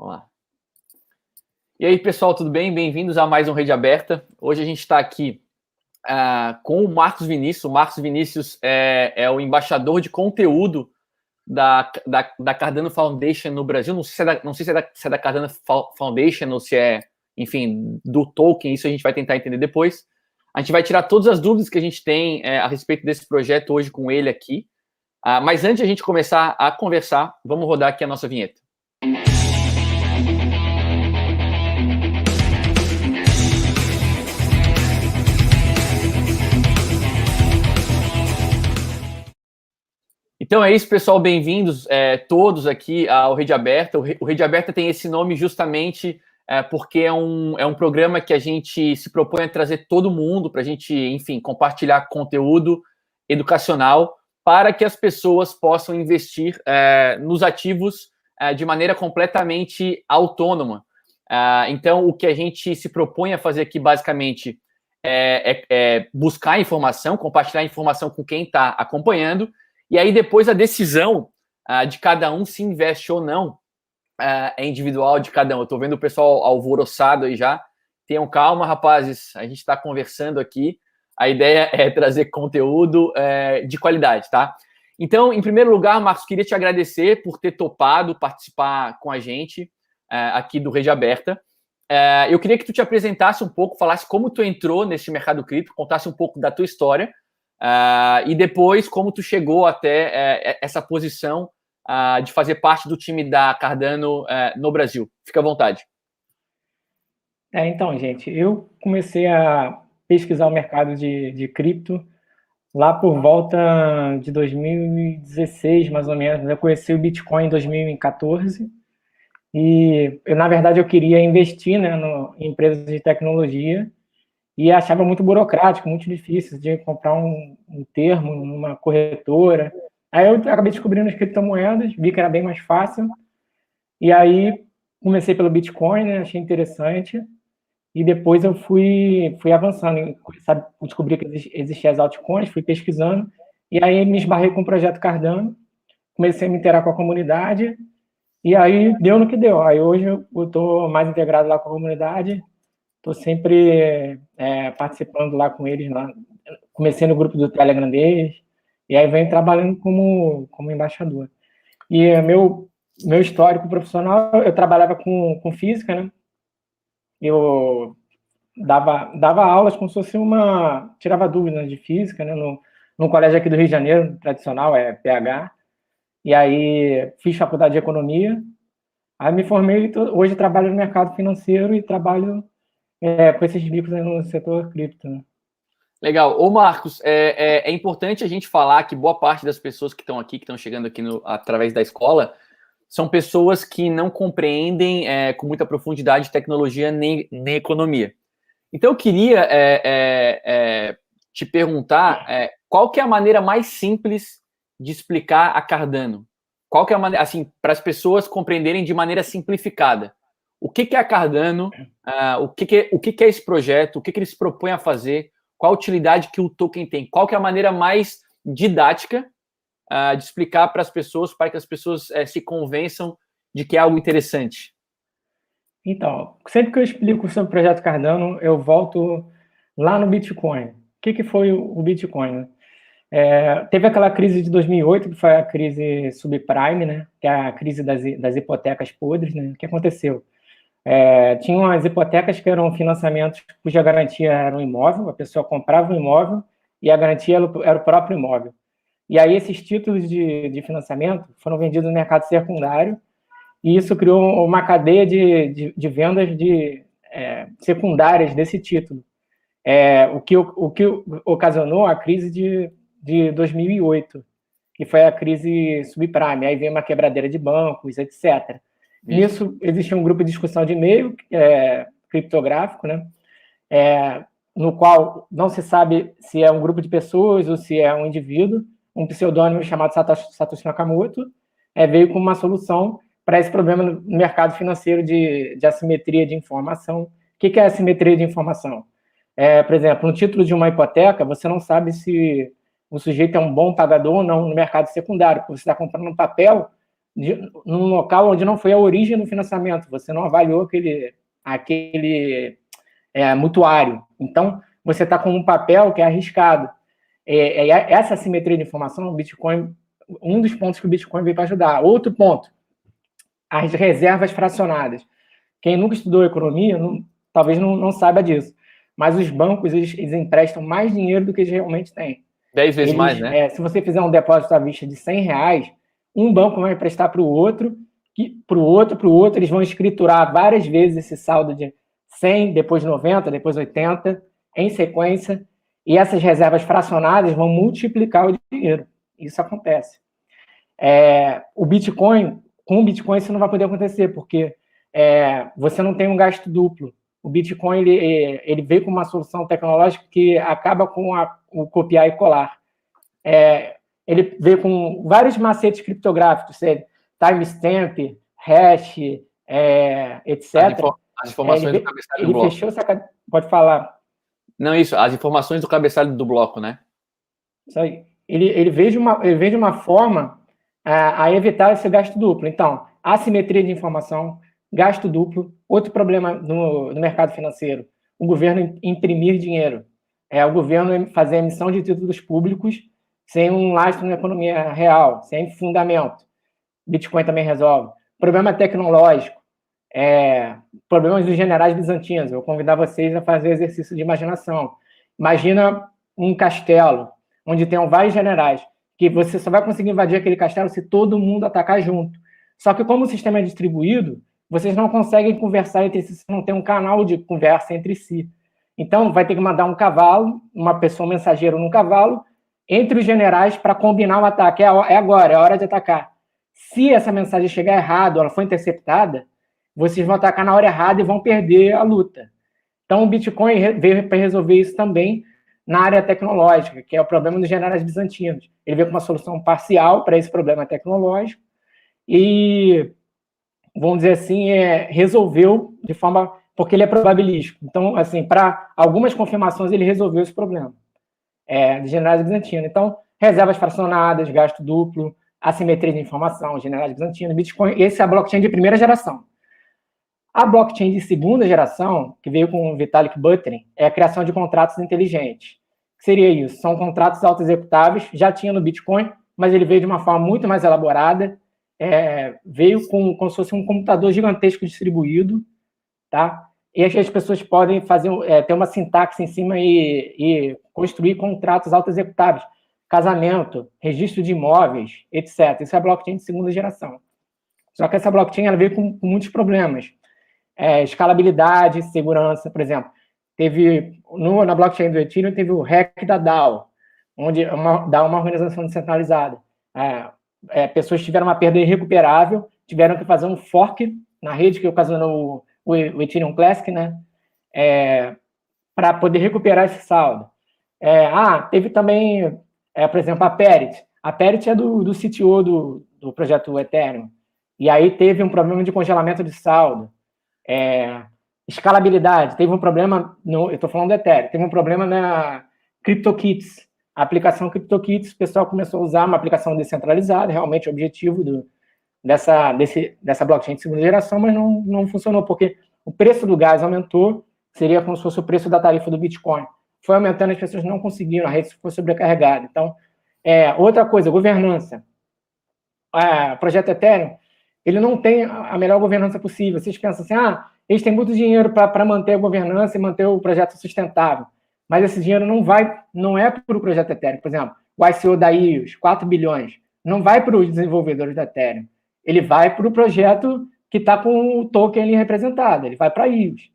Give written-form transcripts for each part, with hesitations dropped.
Vamos lá. E aí, pessoal, tudo bem? Bem-vindos a mais um Rede Aberta. Hoje a gente está aqui com o Marcos Vinícius. O Marcos Vinícius é o embaixador de conteúdo da Cardano Foundation no Brasil. Não sei se é da Cardano Foundation ou se é, enfim, do token. Isso a gente vai tentar entender depois. A gente vai tirar todas as dúvidas que a gente tem a respeito desse projeto hoje com ele aqui. Mas antes de a gente começar a conversar, vamos rodar aqui a nossa vinheta. Então é isso, pessoal, bem-vindos todos aqui ao Rede Aberta. O Rede Aberta tem esse nome justamente porque é um programa que a gente se propõe a trazer todo mundo para a gente, enfim, compartilhar conteúdo educacional para que as pessoas possam investir nos ativos de maneira completamente autônoma. Então, o que a gente se propõe a fazer aqui, basicamente, é buscar informação, compartilhar informação com quem está acompanhando. E aí, depois, a decisão de cada um se investe ou não é individual de cada um. Eu estou vendo o pessoal alvoroçado aí já. Tenham calma, rapazes. A gente está conversando aqui. A ideia é trazer conteúdo de qualidade, tá? Então, em primeiro lugar, Marcos, queria te agradecer por ter topado participar com a gente aqui do Rede Aberta. Eu queria que tu te apresentasse um pouco, falasse como tu entrou nesse mercado cripto, contasse um pouco da tua história, e depois como tu chegou até essa posição de fazer parte do time da Cardano no Brasil. Fica à vontade. Então, gente, eu comecei a pesquisar o mercado de cripto lá por volta de 2016, mais ou menos. Eu conheci o Bitcoin em 2014 e, na verdade, eu queria investir, né, em empresas de tecnologia e achava muito burocrático, muito difícil de comprar um termo numa corretora. Aí eu acabei descobrindo as criptomoedas, vi que era bem mais fácil, e aí comecei pelo Bitcoin, né, achei interessante, e depois eu fui avançando, descobri que existiam as altcoins, fui pesquisando, e aí me esbarrei com o projeto Cardano, comecei a me interar com a comunidade, e aí deu no que deu. Aí hoje eu estou mais integrado lá com a comunidade, estou sempre participando lá com eles, lá. Comecei no grupo do Telegram deles, e aí venho trabalhando como embaixador. E meu histórico profissional, eu trabalhava com física, né? Eu dava aulas como se fosse tirava dúvidas de física, né? No colégio aqui do Rio de Janeiro, tradicional, PH. E aí fiz faculdade de economia, aí me formei, hoje trabalho no mercado financeiro e trabalho com esses bicos no setor cripto, né? Legal. Ô, Marcos, é importante a gente falar que boa parte das pessoas que estão aqui, que estão chegando aqui através da escola, são pessoas que não compreendem com muita profundidade tecnologia nem economia. Então, eu queria te perguntar qual que é a maneira mais simples de explicar a Cardano? Qual que é a maneira, assim, para as pessoas compreenderem de maneira simplificada? O que é a Cardano? O que é esse projeto? O que ele se propõe a fazer? Qual a utilidade que o token tem? Qual que é a maneira mais didática de explicar para as pessoas, para que as pessoas se convençam de que é algo interessante? Então, sempre que eu explico sobre o projeto Cardano, eu volto lá no Bitcoin. O que foi o Bitcoin? Teve aquela crise de 2008, que foi a crise subprime, né? Que é a crise das hipotecas podres, né? O que aconteceu? Tinham as hipotecas que eram financiamentos cuja garantia era um imóvel, a pessoa comprava um imóvel e a garantia era o próprio imóvel. E aí esses títulos de financiamento foram vendidos no mercado secundário e isso criou uma cadeia de vendas secundárias desse título, o que ocasionou a crise de 2008, que foi a crise subprime. Aí veio uma quebradeira de bancos, etc. Nisso, existia um grupo de discussão de e-mail criptográfico, né? No qual não se sabe se é um grupo de pessoas ou se é um indivíduo, um pseudônimo chamado Satoshi Nakamoto, veio com uma solução para esse problema no mercado financeiro de assimetria de informação. O que é assimetria de informação? Por exemplo, no título de uma hipoteca, você não sabe se o sujeito é um bom pagador ou não no mercado secundário, porque você está comprando um papel num local onde não foi a origem do financiamento, você não avaliou aquele mutuário. Então, você está com um papel que é arriscado. Essa assimetria de informação, o Bitcoin, um dos pontos que o Bitcoin veio para ajudar. Outro ponto, as reservas fracionadas. Quem nunca estudou economia, talvez não saiba disso. Mas os bancos, eles emprestam mais dinheiro do que eles realmente têm. 10 vezes mais, né? Se você fizer um depósito à vista de R$100, um banco vai emprestar para o outro, eles vão escriturar várias vezes esse saldo de 100, depois 90, depois 80, em sequência, e essas reservas fracionadas vão multiplicar o dinheiro. Isso acontece. Com o Bitcoin isso não vai poder acontecer, porque você não tem um gasto duplo. O Bitcoin ele veio com uma solução tecnológica que acaba com o copiar e colar. Ele veio com vários macetes criptográficos, timestamp, hash, etc. As informações do cabeçalho do bloco. Pode falar. Não, isso, as informações do cabeçalho do bloco, né? Isso aí. Ele veio de uma forma a evitar esse gasto duplo. Então, assimetria de informação, gasto duplo. Outro problema no mercado financeiro, o governo imprimir dinheiro. O governo fazer emissão de títulos públicos sem um lastro na economia real, sem fundamento. Bitcoin também resolve. Problema tecnológico, problemas dos generais bizantinos. Eu vou convidar vocês a fazer exercício de imaginação. Imagina um castelo, onde tem vários generais, que você só vai conseguir invadir aquele castelo se todo mundo atacar junto. Só que como o sistema é distribuído, vocês não conseguem conversar entre si, não tem um canal de conversa entre si. Então, vai ter que mandar um cavalo, uma pessoa mensageiro num cavalo, entre os generais para combinar o ataque. Agora, é hora de atacar. Se essa mensagem chegar errado, ela for interceptada, vocês vão atacar na hora errada e vão perder a luta. Então, o Bitcoin veio para resolver isso também na área tecnológica, que é o problema dos generais bizantinos. Ele veio com uma solução parcial para esse problema tecnológico e, vamos dizer assim, resolveu de forma... porque ele é probabilístico. Então, assim, para algumas confirmações, ele resolveu esse problema de generais bizantinos. Então, reservas fracionadas, gasto duplo, assimetria de informação, generais bizantinos, Bitcoin. Esse é a blockchain de primeira geração. A blockchain de segunda geração, que veio com o Vitalik Buterin, é a criação de contratos inteligentes. O que seria isso? São contratos auto-executáveis, já tinha no Bitcoin, mas ele veio de uma forma muito mais elaborada, veio como se fosse um computador gigantesco distribuído, tá? E as pessoas podem ter uma sintaxe em cima e construir contratos auto-executáveis, casamento, registro de imóveis, etc. Isso é a blockchain de segunda geração. Só que essa blockchain ela veio com muitos problemas. Escalabilidade, segurança, por exemplo. Na blockchain do Ethereum, teve o hack da DAO, onde dá uma organização descentralizada. Pessoas tiveram uma perda irrecuperável, tiveram que fazer um fork na rede, que ocasionou o Ethereum Classic, né? Para poder recuperar esse saldo. Teve também, por exemplo, a Perit. A Perit é do CTO do projeto Ethereum. E aí teve um problema de congelamento de saldo. Escalabilidade. Teve um problema, eu estou falando do Ethereum, teve um problema na CryptoKits. A aplicação CryptoKits, o pessoal começou a usar uma aplicação descentralizada, realmente o objetivo dessa blockchain de segunda geração, mas não funcionou, porque o preço do gás aumentou, seria como se fosse o preço da tarifa do Bitcoin. Foi aumentando, as pessoas não conseguiram, a rede foi sobrecarregada. Então, outra coisa, governança. O projeto Ethereum, ele não tem a melhor governança possível. Vocês pensam assim, eles têm muito dinheiro para manter a governança e manter o projeto sustentável, mas esse dinheiro não é para o projeto Ethereum. Por exemplo, o ICO da EOS, 4 bilhões, não vai para os desenvolvedores da Ethereum. Ele vai para o projeto que está com o token ali representado, ele vai para a EOS.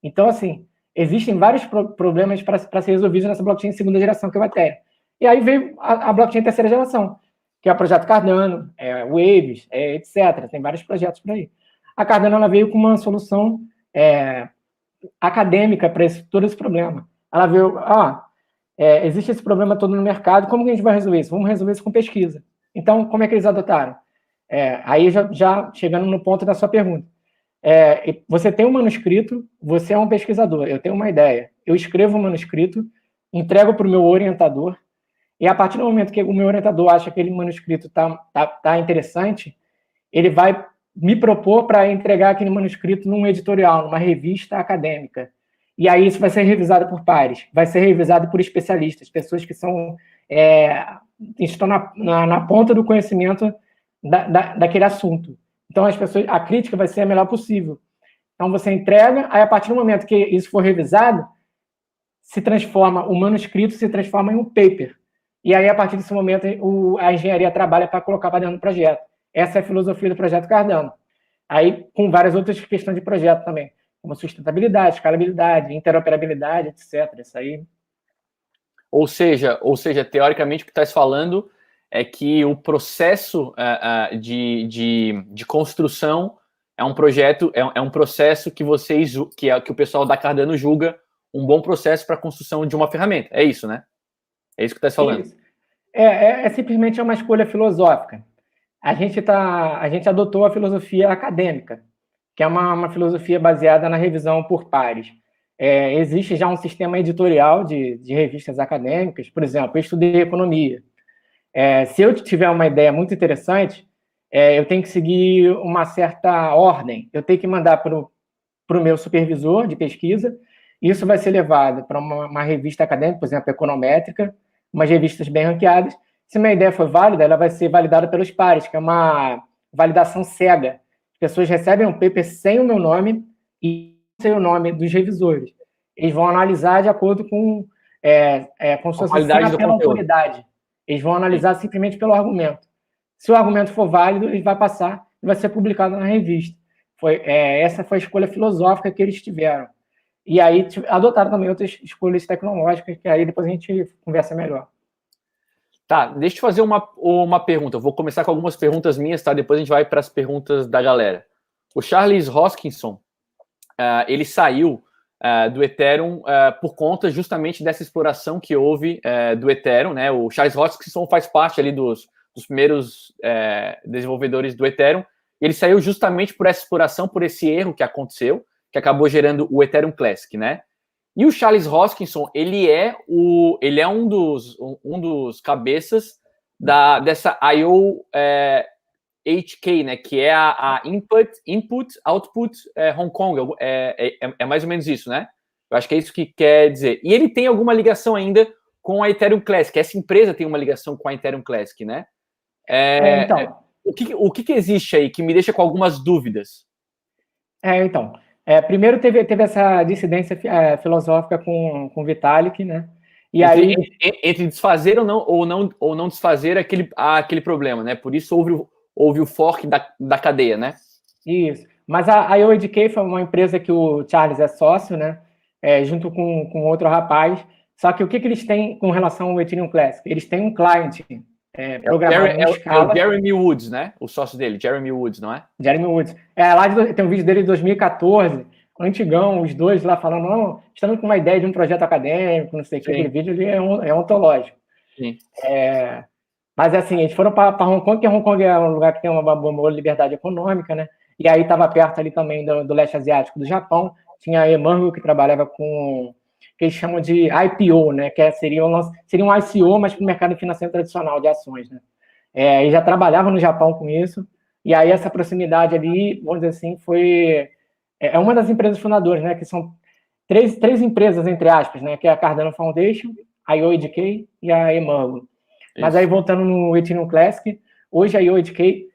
Então, assim, existem vários problemas para ser resolvidos nessa blockchain de segunda geração, que é o Ethereum. E aí veio a blockchain de terceira geração, que é o projeto Cardano, Waves, etc. Tem vários projetos por aí. A Cardano ela veio com uma solução acadêmica para todo esse problema. Ela veio, existe esse problema todo no mercado, como que a gente vai resolver isso? Vamos resolver isso com pesquisa. Então, como é que eles adotaram? Aí já chegando no ponto da sua pergunta. Você tem um manuscrito, você é um pesquisador, eu tenho uma ideia. Eu escrevo um manuscrito, entrego para o meu orientador, e a partir do momento que o meu orientador acha que aquele manuscrito tá interessante, ele vai me propor para entregar aquele manuscrito num editorial, numa revista acadêmica. E aí isso vai ser revisado por pares, vai ser revisado por especialistas, pessoas que estão na ponta do conhecimento daquele assunto. Então, a crítica vai ser a melhor possível. Então, você entrega, aí a partir do momento que isso for revisado, o manuscrito se transforma em um paper. E aí, a partir desse momento, a engenharia trabalha para colocar para dentro do projeto. Essa é a filosofia do projeto Cardano. Aí, com várias outras questões de projeto também, como sustentabilidade, escalabilidade, interoperabilidade, etc. Isso aí. Ou seja, teoricamente, o que estás falando é que o processo de construção é um projeto, é um processo que que o pessoal da Cardano julga um bom processo para a construção de uma ferramenta. É isso, né? É isso que estás falando. Simplesmente uma escolha filosófica. A gente adotou a filosofia acadêmica, que é uma filosofia baseada na revisão por pares. Existe já um sistema editorial de revistas acadêmicas, por exemplo, eu estudei economia. Se eu tiver uma ideia muito interessante, eu tenho que seguir uma certa ordem. Eu tenho que mandar para o meu supervisor de pesquisa. Isso vai ser levado para uma revista acadêmica, por exemplo, econométrica, umas revistas bem ranqueadas. Se minha ideia for válida, ela vai ser validada pelos pares, que é uma validação cega. As pessoas recebem um paper sem o meu nome e sem o nome dos revisores. Eles vão analisar de acordo com como se fosse sem apelo à autoridade. Eles vão analisar simplesmente pelo argumento. Se o argumento for válido, ele vai passar e vai ser publicado na revista. Essa foi a escolha filosófica que eles tiveram. E aí adotaram também outras escolhas tecnológicas, que aí depois a gente conversa melhor. Tá, deixa eu te fazer uma pergunta. Eu vou começar com algumas perguntas minhas, tá? Depois a gente vai para as perguntas da galera. O Charles Hoskinson, ele saiu do Ethereum por conta justamente dessa exploração que houve do Ethereum, né? O Charles Hoskinson faz parte ali dos primeiros desenvolvedores do Ethereum. E ele saiu justamente por essa exploração, por esse erro que aconteceu, que acabou gerando o Ethereum Classic, né? E o Charles Hoskinson, ele é um dos cabeças dessa IO HK, né? Que é a Input Output Hong Kong. É mais ou menos isso, né? Eu acho que é isso que quer dizer. E ele tem alguma ligação ainda com a Ethereum Classic. Essa empresa tem uma ligação com a Ethereum Classic, né? Então, o que existe aí que me deixa com algumas dúvidas? Primeiro teve essa dissidência filosófica com o Vitalik, né? E entre desfazer ou não desfazer aquele problema, né? Por isso houve o fork da cadeia, né? Isso. Mas a IOEDK foi uma empresa que o Charles é sócio, né? Junto com outro rapaz. Só que o que eles têm com relação ao Ethereum Classic? Eles têm um client programado em escala. É o Jeremy Woods, né? O sócio dele, Jeremy Woods, não é? Jeremy Woods. Tem um vídeo dele de 2014, antigão, os dois lá falando, não, estamos com uma ideia de um projeto acadêmico, não sei o que. Aquele vídeo ali é ontológico. Sim. Mas assim, eles foram para Hong Kong, que Hong Kong é um lugar que tem uma boa liberdade econômica, né? E aí estava perto ali também do leste asiático, do Japão. Tinha a Emango, que trabalhava com que eles chamam de IPO, né? Que seria um ICO, mas para o mercado financeiro tradicional de ações, né? Eles já trabalhavam no Japão com isso. E aí essa proximidade ali, vamos dizer assim, é uma das empresas fundadoras, né? Que são três empresas, entre aspas, né? Que é a Cardano Foundation, a IOEDK e a Emango. Mas aí, voltando no Ethereum Classic, hoje a IOEDK,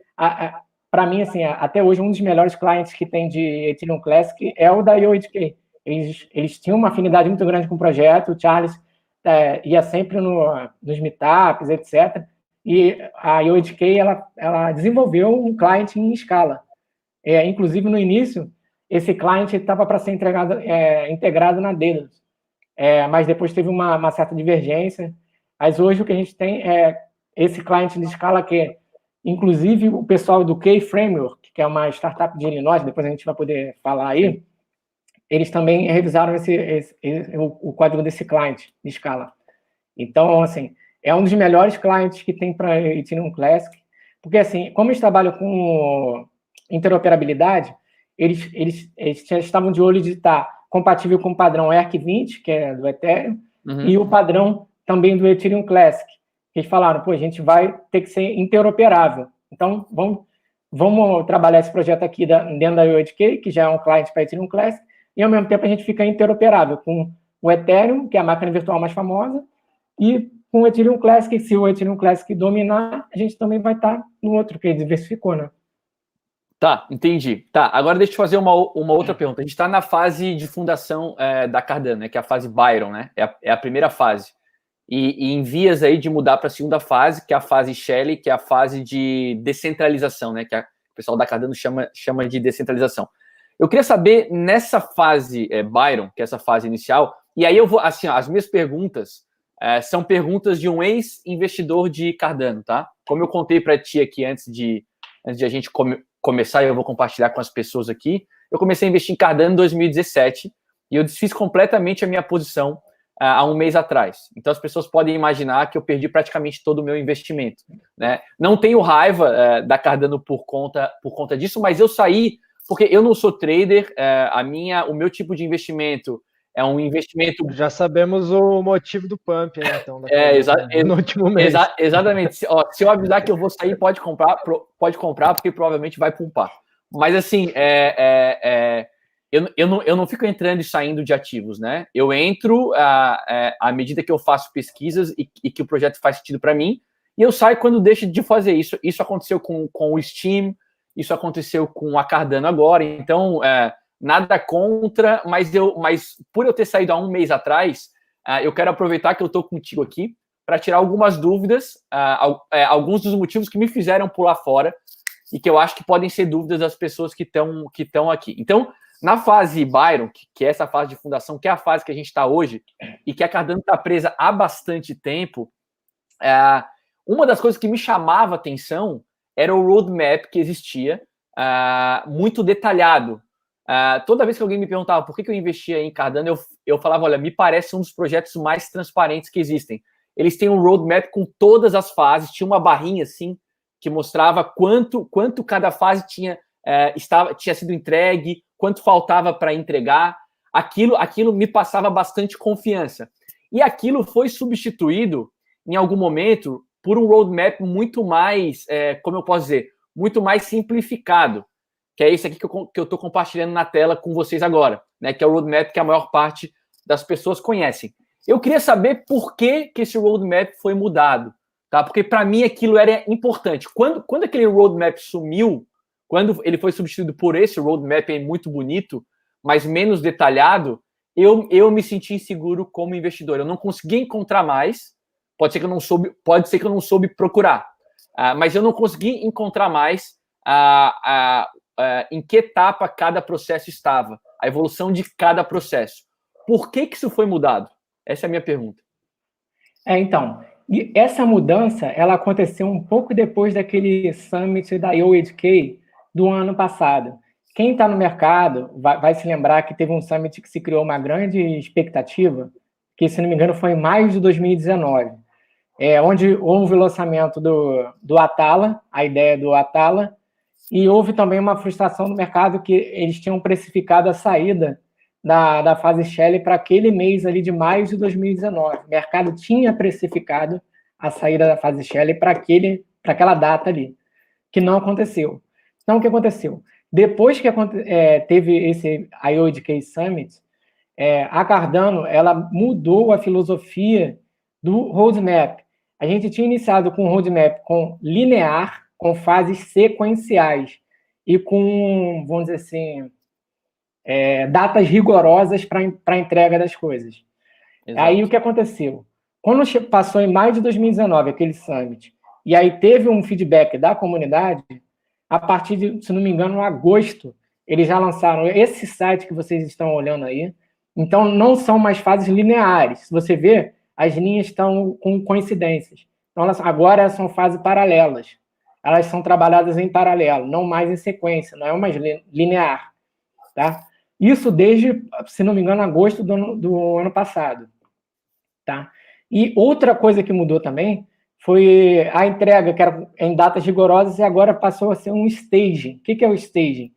para mim, assim, até hoje, um dos melhores clientes que tem de Ethereum Classic é o da IOEDK. Eles tinham uma afinidade muito grande com o projeto, o Charles ia sempre nos meetups, etc. E a IOEDK, ela desenvolveu um client em escala. Inclusive, no início, esse client estava para ser integrado na Daedalus. Mas depois teve uma certa divergência. Mas hoje o que a gente tem é esse cliente de escala que, inclusive, o pessoal do K-Framework, que é uma startup de Illinois, depois a gente vai poder falar aí, eles também revisaram o código desse cliente de escala. Então, assim, é um dos melhores clientes que tem para Ethereum Classic, porque, assim, como eles trabalham com interoperabilidade, eles já estavam de olho de estar compatível com o padrão ERC20, que é do Ethereum, e o padrão também do Ethereum Classic. Eles falaram, a gente vai ter que ser interoperável. Então, vamos vamos trabalhar esse projeto aqui dentro da IOHK, que já é um cliente para Ethereum Classic, e ao mesmo tempo a gente fica interoperável com o Ethereum, que é a máquina virtual mais famosa, e com o Ethereum Classic, se o Ethereum Classic dominar, a gente também vai estar no outro, que diversificou, né? Tá, entendi. Tá, agora deixa eu fazer uma outra pergunta. A gente está na fase de fundação da Cardano, né, que é a fase Byron, né? É a primeira fase. E em vias aí de mudar para a segunda fase, que é a fase Shelley, que é a fase de descentralização, né? Que o pessoal da Cardano chama de descentralização. Eu queria saber, nessa fase Byron, que é essa fase inicial, e aí eu vou, assim, as minhas perguntas são perguntas de um ex-investidor de Cardano, tá? Como eu contei para ti aqui antes de a gente começar, e eu vou compartilhar com as pessoas aqui, eu comecei a investir em Cardano em 2017 e eu desfiz completamente a minha posição há um mês atrás. Então, as pessoas podem imaginar que eu perdi praticamente todo o meu investimento, né? Não tenho raiva da Cardano por conta disso, mas eu saí porque eu não sou trader, o meu tipo de investimento é um investimento... Já sabemos o motivo do pump, né, então, da no último mês. Exatamente. Se eu avisar que eu vou sair, pode comprar, porque provavelmente vai pumpar. Mas, assim, eu não fico entrando e saindo de ativos, né? Eu entro à medida que eu faço pesquisas e que o projeto faz sentido para mim, e eu saio quando deixo de fazer isso. Isso aconteceu com o Steam, isso aconteceu com a Cardano agora, então nada contra, mas por eu ter saído há um mês atrás, eu quero aproveitar que eu estou contigo aqui para tirar algumas dúvidas, alguns dos motivos que me fizeram pular fora e que eu acho que podem ser dúvidas das pessoas que estão aqui. Então, na fase Byron, que é essa fase de fundação, que é a fase que a gente está hoje, e que a Cardano está presa há bastante tempo, uma das coisas que me chamava a atenção era o roadmap que existia, muito detalhado. Toda vez que alguém me perguntava por que eu investia em Cardano, eu falava, olha, me parece um dos projetos mais transparentes que existem. Eles têm um roadmap com todas as fases, tinha uma barrinha assim, que mostrava quanto cada fase tinha sido entregue, quanto faltava para entregar. Aquilo me passava bastante confiança. E aquilo foi substituído, em algum momento, por um roadmap muito mais, como eu posso dizer, muito mais simplificado, que é esse aqui que eu estou compartilhando na tela com vocês agora, né, que é o roadmap que a maior parte das pessoas conhecem. Eu queria saber por que esse roadmap foi mudado, tá? Porque para mim aquilo era importante. Quando aquele roadmap sumiu, quando ele foi substituído por esse roadmap muito bonito, mas menos detalhado, eu me senti inseguro como investidor. Eu não consegui encontrar mais. Pode ser que eu não soube procurar, mas eu não consegui encontrar mais em que etapa cada processo estava, a evolução de cada processo. Por que isso foi mudado? Essa é a minha pergunta. Então, e essa mudança, ela aconteceu um pouco depois daquele summit da IOHK do ano passado. Quem está no mercado vai se lembrar que teve um summit que se criou uma grande expectativa, que, se não me engano, foi em maio de 2019, onde houve o lançamento do Atala, a ideia do Atala, e houve também uma frustração no mercado que eles tinham precificado a saída da fase Shelley para aquele mês ali de maio de 2019. O mercado tinha precificado a saída da fase Shelley para aquela data ali, que não aconteceu. Então, o que aconteceu? Depois que teve esse IOHK Summit, a Cardano ela mudou a filosofia do roadmap. A gente tinha iniciado com um roadmap linear, com fases sequenciais e com, vamos dizer assim, datas rigorosas para a entrega das coisas. Exato. Aí o que aconteceu? Quando passou em maio de 2019 aquele summit, e aí teve um feedback da comunidade, a partir de, se não me engano, agosto, eles já lançaram esse site que vocês estão olhando aí. Então, não são mais fases lineares. Se você ver, as linhas estão com coincidências. Então, agora são fases paralelas. Elas são trabalhadas em paralelo, não mais em sequência, não é mais linear. Tá? Isso desde, se não me engano, agosto do ano passado. Tá? E outra coisa que mudou também foi a entrega, que era em datas rigorosas, e agora passou a ser um staging. O que é o staging?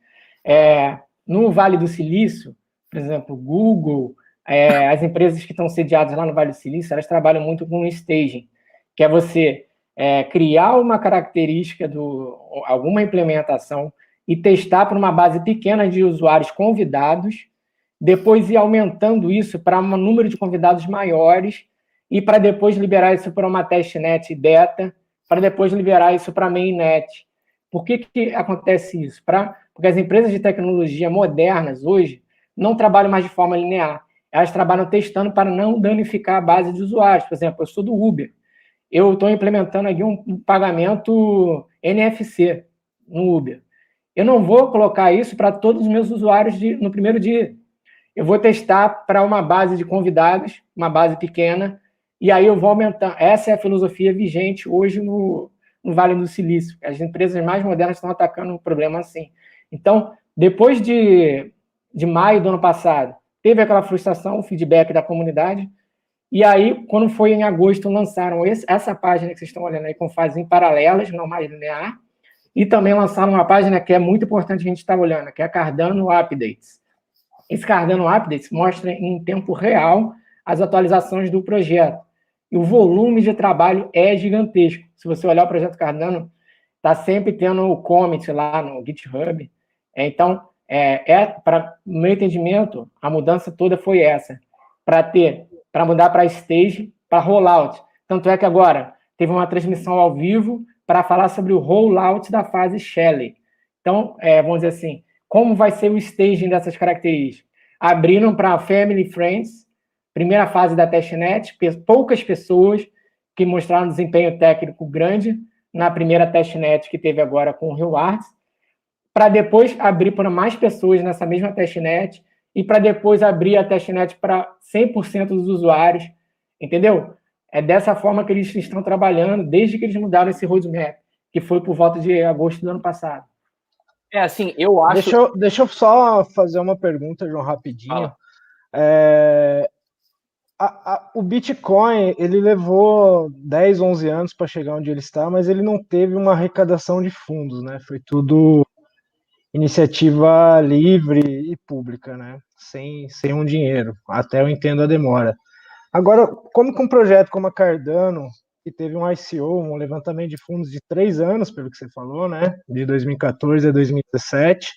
No Vale do Silício, por exemplo, Google, as empresas que estão sediadas lá no Vale do Silício, elas trabalham muito com staging, que é você criar uma característica, alguma implementação e testar para uma base pequena de usuários convidados, depois ir aumentando isso para um número de convidados maiores e para depois liberar isso para uma testnet beta, para depois liberar isso para a mainnet. Por que acontece isso? Porque as empresas de tecnologia modernas hoje não trabalham mais de forma linear. Elas trabalham testando para não danificar a base de usuários. Por exemplo, eu sou do Uber. Eu estou implementando aqui um pagamento NFC no Uber. Eu não vou colocar isso para todos os meus usuários no primeiro dia. Eu vou testar para uma base de convidados, uma base pequena, e aí eu vou aumentar. Essa é a filosofia vigente hoje no Vale do Silício. As empresas mais modernas estão atacando um problema assim. Então, depois de maio do ano passado, teve aquela frustração, o feedback da comunidade, e aí, quando foi em agosto, lançaram essa página que vocês estão olhando aí com fases paralelas, não mais linear, e também lançaram uma página que é muito importante a gente estar olhando, que é a Cardano Updates. Esse Cardano Updates mostra em tempo real as atualizações do projeto. E o volume de trabalho é gigantesco. Se você olhar o projeto Cardano, está sempre tendo o commit lá no GitHub. Então, para o meu entendimento, a mudança toda foi essa. Para mudar para stage, para rollout. Tanto é que agora teve uma transmissão ao vivo para falar sobre o rollout da fase Shelley. Então, vamos dizer assim, como vai ser o staging dessas características? Abriram para Family Friends, primeira fase da testnet, poucas pessoas que mostraram desempenho técnico grande na primeira testnet que teve agora com o Rewards, para depois abrir para mais pessoas nessa mesma testnet e para depois abrir a testnet para 100% dos usuários, entendeu? É dessa forma que eles estão trabalhando desde que eles mudaram esse roadmap, que foi por volta de agosto do ano passado. Assim, eu acho... Deixa eu só fazer uma pergunta, João, rapidinho. O Bitcoin, ele levou 10, 11 anos para chegar onde ele está, mas ele não teve uma arrecadação de fundos, né? Foi tudo iniciativa livre e pública, né? Sem um dinheiro. Até eu entendo a demora. Agora, como que um projeto como a Cardano, que teve um ICO, um levantamento de fundos de 3 anos, pelo que você falou, né? De 2014 a 2017,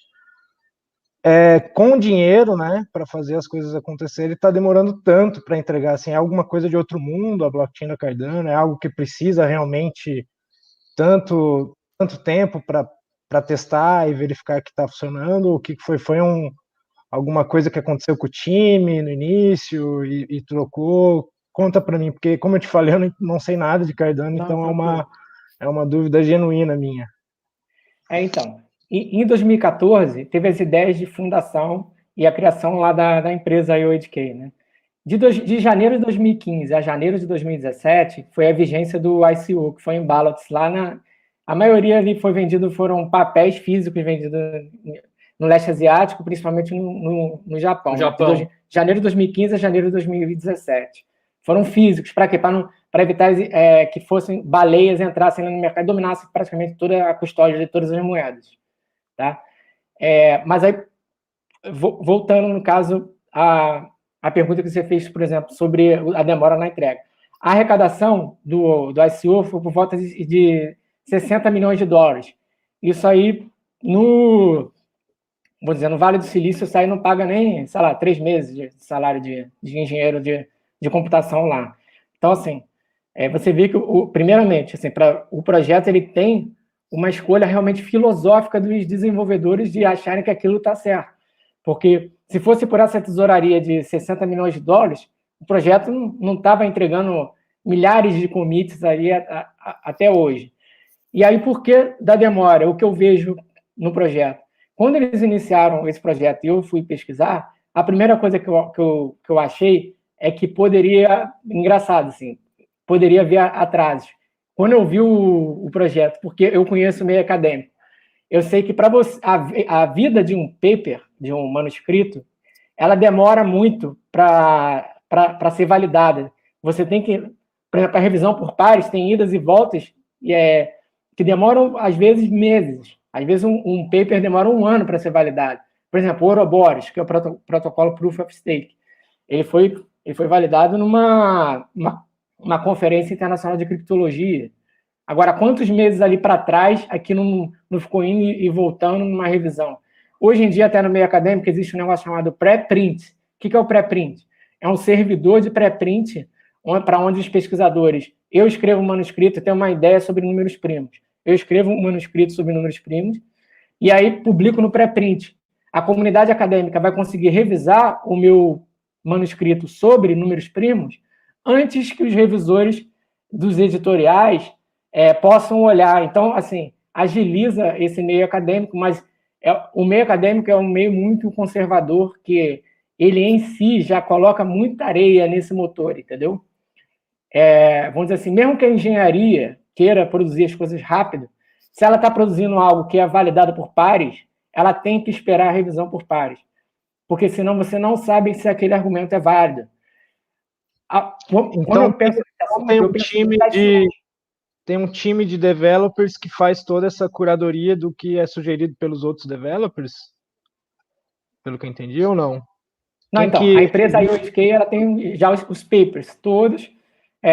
com dinheiro, né, para fazer as coisas acontecerem, está demorando tanto para entregar, assim, é alguma coisa de outro mundo, a blockchain da Cardano, é algo que precisa realmente tanto tempo para testar e verificar que está funcionando, ou o que foi alguma coisa que aconteceu com o time no início e trocou? Conta para mim, porque como eu te falei, eu não sei nada de Cardano, então é uma dúvida genuína minha. Então, em 2014, teve as ideias de fundação e a criação lá da empresa IOHK, né? De janeiro de 2015 a janeiro de 2017, foi a vigência do ICO, que foi em ballots lá a maioria ali foram papéis físicos vendidos no leste asiático, principalmente no Japão. De janeiro de 2015 a janeiro de 2017. Foram físicos, para quê? Para evitar que fossem baleias entrassem no mercado e dominassem praticamente toda a custódia de todas as moedas. Tá? Mas aí, voltando, no caso, a pergunta que você fez, por exemplo, sobre a demora na entrega. A arrecadação do ICO foi por volta de 60 milhões de dólares. Isso aí, no Vale do Silício, isso aí não paga nem, sei lá, 3 meses de salário de engenheiro de computação lá. Então, assim, você vê que, primeiramente, assim, o projeto ele tem uma escolha realmente filosófica dos desenvolvedores de acharem que aquilo está certo. Porque se fosse por essa tesouraria de 60 milhões de dólares, o projeto não estava entregando milhares de commits aí até hoje. E aí, por que da demora? O que eu vejo no projeto? Quando eles iniciaram esse projeto e eu fui pesquisar, a primeira coisa que eu achei é que engraçado, assim, poderia haver atrasos. Quando eu vi o projeto, porque eu conheço o meio acadêmico, eu sei que para você a vida de um paper, de um manuscrito, ela demora muito para ser validada. Você tem que, por exemplo, a revisão por pares tem idas e voltas que demoram, às vezes, meses. Às vezes, um paper demora 1 ano para ser validado. Por exemplo, o Ouroboros, que é o protocolo Proof of Stake. Ele foi validado numa conferência internacional de criptologia. Agora, quantos meses ali para trás aqui não ficou indo e voltando numa revisão? Hoje em dia, até no meio acadêmico, existe um negócio chamado pré-print. O que é o pré-print? É um servidor de pré-print para onde os pesquisadores... Eu escrevo um manuscrito, tenho uma ideia sobre números primos. Eu escrevo um manuscrito sobre números primos e aí publico no pré-print. A comunidade acadêmica vai conseguir revisar o meu manuscrito sobre números primos antes que os revisores dos editoriais possam olhar. Então, assim, agiliza esse meio acadêmico, mas o meio acadêmico é um meio muito conservador, que ele em si já coloca muita areia nesse motor, entendeu? Vamos dizer assim, mesmo que a engenharia queira produzir as coisas rápido, se ela está produzindo algo que é validado por pares, ela tem que esperar a revisão por pares, porque senão você não sabe se aquele argumento é válido. Então, eu penso, tem um time de developers que faz toda essa curadoria do que é sugerido pelos outros developers? Pelo que eu entendi, ou não? Não, então, a empresa IOSK, ela tem já os papers todos,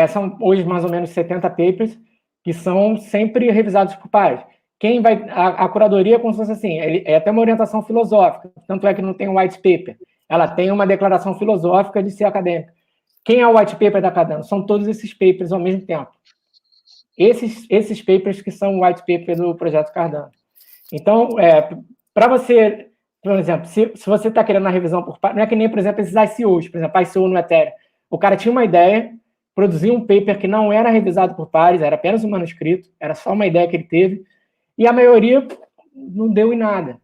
são hoje mais ou menos 70 papers, que são sempre revisados por pares. Quem vai... A curadoria é como se fosse assim, é até uma orientação filosófica, tanto é que não tem um white paper, ela tem uma declaração filosófica de ser acadêmica. Quem é o white paper da Cardano? São todos esses papers ao mesmo tempo. Esses papers que são o white paper do projeto Cardano. Então, para você, por exemplo, se você está querendo a revisão por pares, não é que nem, por exemplo, esses ICOs, por exemplo, ICO no Ethereum. O cara tinha uma ideia, produziu um paper que não era revisado por pares, era apenas um manuscrito, era só uma ideia que ele teve, e a maioria não deu em nada.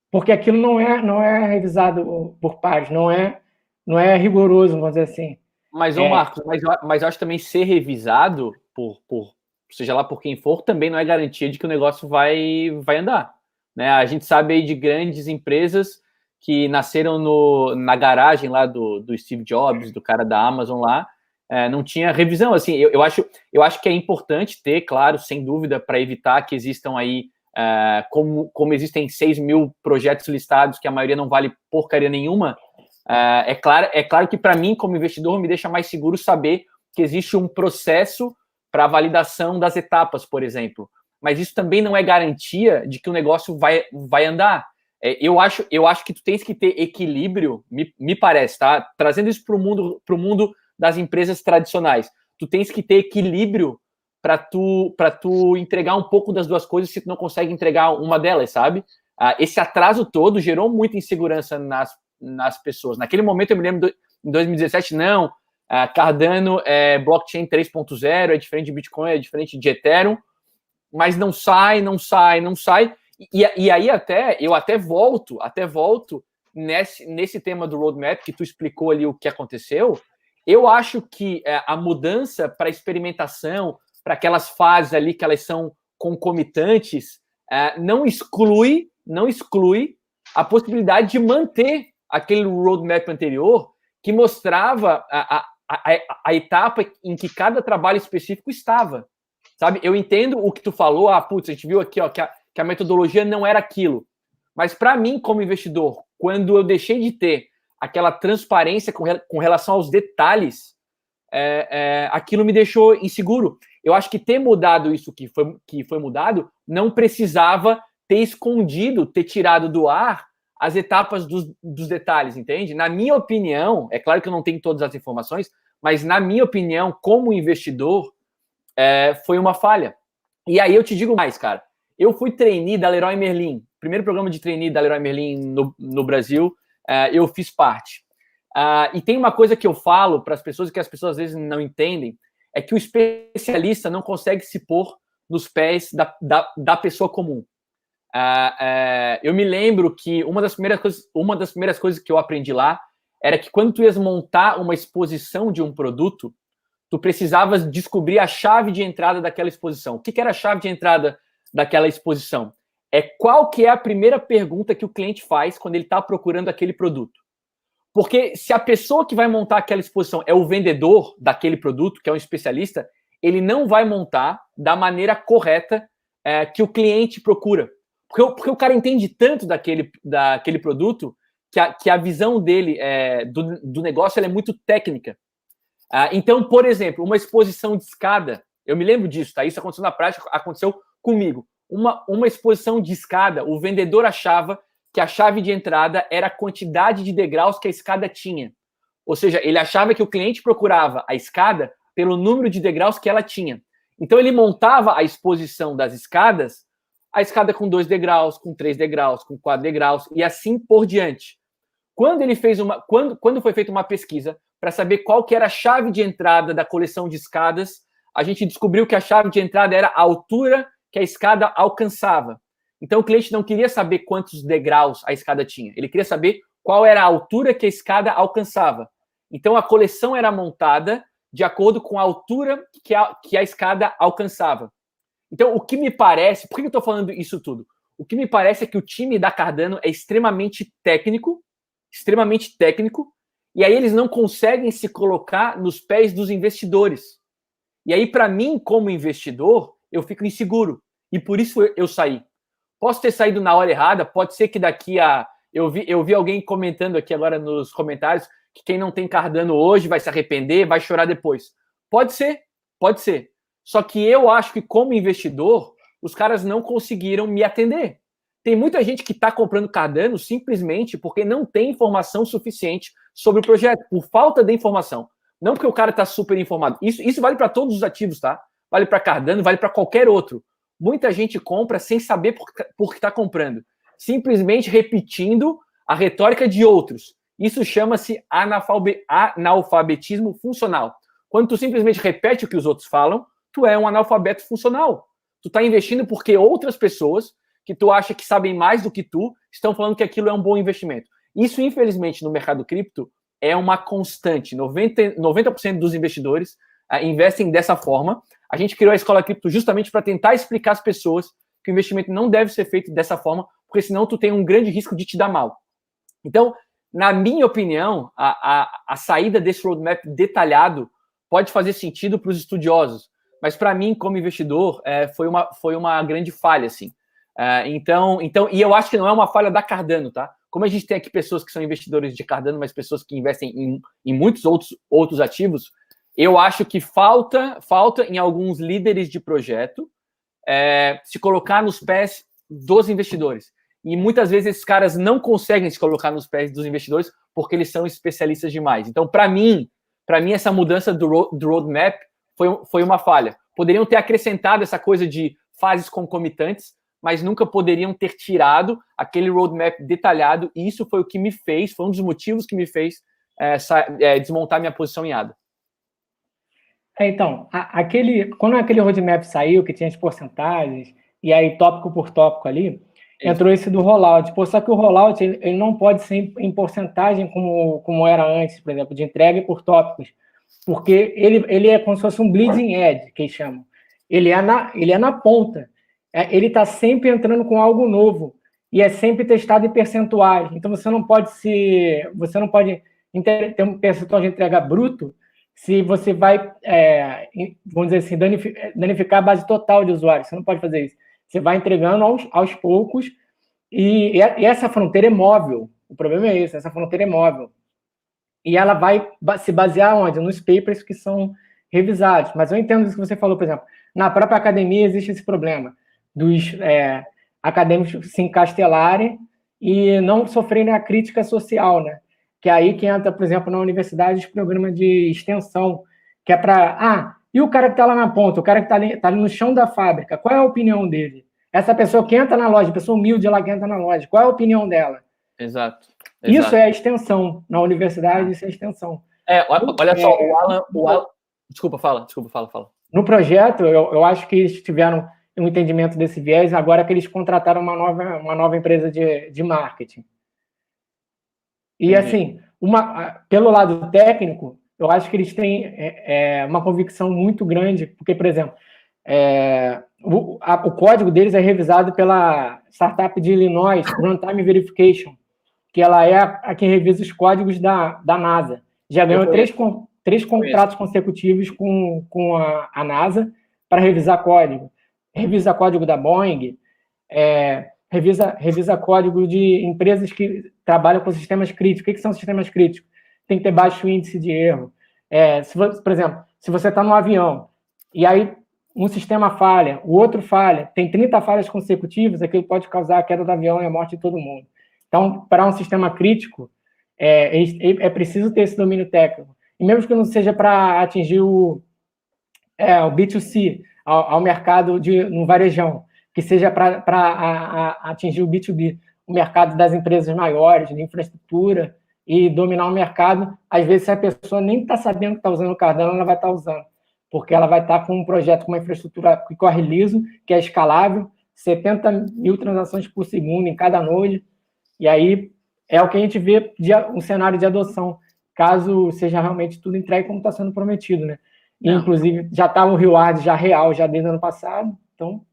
Porque aquilo não é revisado por pares, não é rigoroso, vamos dizer assim. Mas, Marcos, mas eu acho também ser revisado seja lá por quem for, também não é garantia de que o negócio vai andar. Né? A gente sabe aí de grandes empresas que nasceram na garagem lá do Steve Jobs, do cara da Amazon lá, não tinha revisão. Assim, eu acho que é importante ter, claro, sem dúvida, para evitar que existam aí, como existem 6 mil projetos listados, que a maioria não vale porcaria nenhuma. É claro que para mim, como investidor, me deixa mais seguro saber que existe um processo para a validação das etapas, por exemplo. Mas isso também não é garantia de que o negócio vai andar. Eu acho que tu tens que ter equilíbrio, me parece, tá? Trazendo isso para o mundo das empresas tradicionais. Tu tens que ter equilíbrio para tu entregar um pouco das duas coisas se tu não consegue entregar uma delas, sabe? Esse atraso todo gerou muita insegurança nas pessoas. Naquele momento, eu me lembro, em 2017, Cardano é blockchain 3.0, é diferente de Bitcoin, é diferente de Ethereum, mas não sai. E aí eu até volto nesse tema do roadmap, que tu explicou ali o que aconteceu. Eu acho que a mudança para experimentação, para aquelas fases ali que elas são concomitantes, não exclui a possibilidade de manter aquele roadmap anterior que mostrava a etapa em que cada trabalho específico estava, sabe? Eu entendo o que tu falou, a gente viu aqui, que a metodologia não era aquilo, mas para mim, como investidor, quando eu deixei de ter aquela transparência com relação aos detalhes, aquilo me deixou inseguro. Eu acho que ter mudado isso que foi mudado, não precisava ter escondido, ter tirado do ar as etapas dos detalhes, entende? Na minha opinião, é claro que eu não tenho todas as informações, mas na minha opinião, como investidor, foi uma falha. E aí eu te digo mais, cara. Eu fui trainee da Leroy Merlin, primeiro programa de trainee da Leroy Merlin no Brasil, eu fiz parte. E tem uma coisa que eu falo para as pessoas que as pessoas às vezes não entendem, é que o especialista não consegue se pôr nos pés da pessoa comum. Eu me lembro que uma das primeiras coisas que eu aprendi lá era que quando tu ias montar uma exposição de um produto, tu precisavas descobrir a chave de entrada daquela exposição. O que era a chave de entrada daquela exposição? Qual que é a primeira pergunta que o cliente faz quando ele está procurando aquele produto? Porque se a pessoa que vai montar aquela exposição é o vendedor daquele produto, que é um especialista, ele não vai montar da maneira correta que o cliente procura. Porque o cara entende tanto daquele produto que a visão dele do negócio ela é muito técnica. Então, por exemplo, uma exposição de escada, Eu me lembro disso, tá? Isso aconteceu na prática, aconteceu comigo. Uma exposição de escada, o vendedor achava que a chave de entrada era a quantidade de degraus que a escada tinha. Ou seja, ele achava que o cliente procurava a escada pelo número de degraus que ela tinha. Então, ele montava a exposição das escadas, a escada com 2 degraus, com 3 degraus, com 4 degraus, e assim por diante. Quando foi feita uma pesquisa para saber qual que era a chave de entrada da coleção de escadas, a gente descobriu que a chave de entrada era a altura que a escada alcançava. Então, o cliente não queria saber quantos degraus a escada tinha. Ele queria saber qual era a altura que a escada alcançava. Então, a coleção era montada de acordo com a altura que a escada alcançava. Então, o que me parece... Por que eu estou falando isso tudo? O que me parece é que o time da Cardano é extremamente técnico, e aí eles não conseguem se colocar nos pés dos investidores. E aí, para mim, como investidor, eu fico inseguro. E por isso eu saí. Posso ter saído na hora errada, pode ser que daqui a... Eu vi alguém comentando aqui agora nos comentários que quem não tem Cardano hoje vai se arrepender, vai chorar depois. Pode ser. Só que eu acho que, como investidor, os caras não conseguiram me atender. Tem muita gente que está comprando Cardano simplesmente porque não tem informação suficiente sobre o projeto, por falta de informação. Não porque o cara está super informado. Isso vale para todos os ativos, tá? Vale para Cardano, vale para qualquer outro. Muita gente compra sem saber por que está comprando. Simplesmente repetindo a retórica de outros. Isso chama-se analfabetismo funcional. Quando tu simplesmente repete o que os outros falam, tu é um analfabeto funcional. Tu está investindo porque outras pessoas que tu acha que sabem mais do que tu estão falando que aquilo é um bom investimento. Isso, infelizmente, no mercado cripto é uma constante. 90% dos investidores investem dessa forma. A gente criou a Escola Cripto justamente para tentar explicar às pessoas que o investimento não deve ser feito dessa forma, porque senão tu tem um grande risco de te dar mal. Então, na minha opinião, a saída desse roadmap detalhado pode fazer sentido para os estudiosos, mas para mim, como investidor, foi uma grande falha, assim. Então, e eu acho que não é uma falha da Cardano, tá? Como a gente tem aqui pessoas que são investidores de Cardano, mas pessoas que investem em muitos outros ativos, eu acho que falta em alguns líderes de projeto se colocar nos pés dos investidores. E muitas vezes esses caras não conseguem se colocar nos pés dos investidores porque eles são especialistas demais. Então, para mim, essa mudança do roadmap foi uma falha. Poderiam ter acrescentado essa coisa de fases concomitantes, mas nunca poderiam ter tirado aquele roadmap detalhado, e isso foi o que me fez, foi um dos motivos que me fez desmontar minha posição em ADA. Então, quando aquele roadmap saiu, que tinha as porcentagens, e aí tópico por tópico ali, entrou esse do rollout. Só que o rollout ele não pode ser em porcentagem como era antes, por exemplo, de entrega por tópicos, porque ele é como se fosse um bleeding edge, que eles chamam. Ele é na ponta. Ele está sempre entrando com algo novo e é sempre testado em percentuais. Então você não pode ter um percentual de entrega bruto se você vai, vamos dizer assim, danificar a base total de usuários. Você não pode fazer isso. Você vai entregando aos poucos e essa fronteira é móvel. O problema é esse, essa fronteira é móvel. E ela vai se basear onde? Nos papers que são revisados. Mas eu entendo isso que você falou, por exemplo. Na própria academia existe esse problema dos acadêmicos se encastelarem e não sofrerem a crítica social, né? Que é aí que entra, por exemplo, na universidade, os programas de extensão, que é para... e o cara que está lá na ponta, o cara que está ali no chão da fábrica, qual é a opinião dele? Essa pessoa que entra na loja, a pessoa humilde lá que entra na loja, qual é a opinião dela? Exato. Isso é a extensão. Na universidade, isso é a extensão. Olha só, o Alan... Desculpa, fala. No projeto, eu acho que eles tiveram um entendimento desse viés, agora que eles contrataram uma nova empresa de marketing. E, assim, pelo lado técnico, eu acho que eles têm uma convicção muito grande, porque, por exemplo, o código deles é revisado pela startup de Illinois, Runtime Verification, que ela é a quem revisa os códigos da NASA. Já ganhou três contratos consecutivos com a NASA para revisar código. Revisa código da Boeing, revisa código de empresas que trabalham com sistemas críticos. O que são sistemas críticos? Tem que ter baixo índice de erro. Por exemplo, se você está num avião e aí um sistema falha, o outro falha, tem 30 falhas consecutivas, aquilo pode causar a queda do avião e a morte de todo mundo. Então, para um sistema crítico, é preciso ter esse domínio técnico. E mesmo que não seja para atingir o B2C, ao mercado no varejão, que seja para atingir o B2B, o mercado das empresas maiores, de infraestrutura, e dominar o mercado, às vezes, se a pessoa nem está sabendo que está usando o Cardano, ela vai estar usando, porque ela vai estar com um projeto com uma infraestrutura que corre liso, que é escalável, 70 mil transações por segundo em cada node, e aí é o que a gente vê um cenário de adoção, caso seja realmente tudo entregue como está sendo prometido, né? E, inclusive, já está o reward já real, já desde o ano passado, então...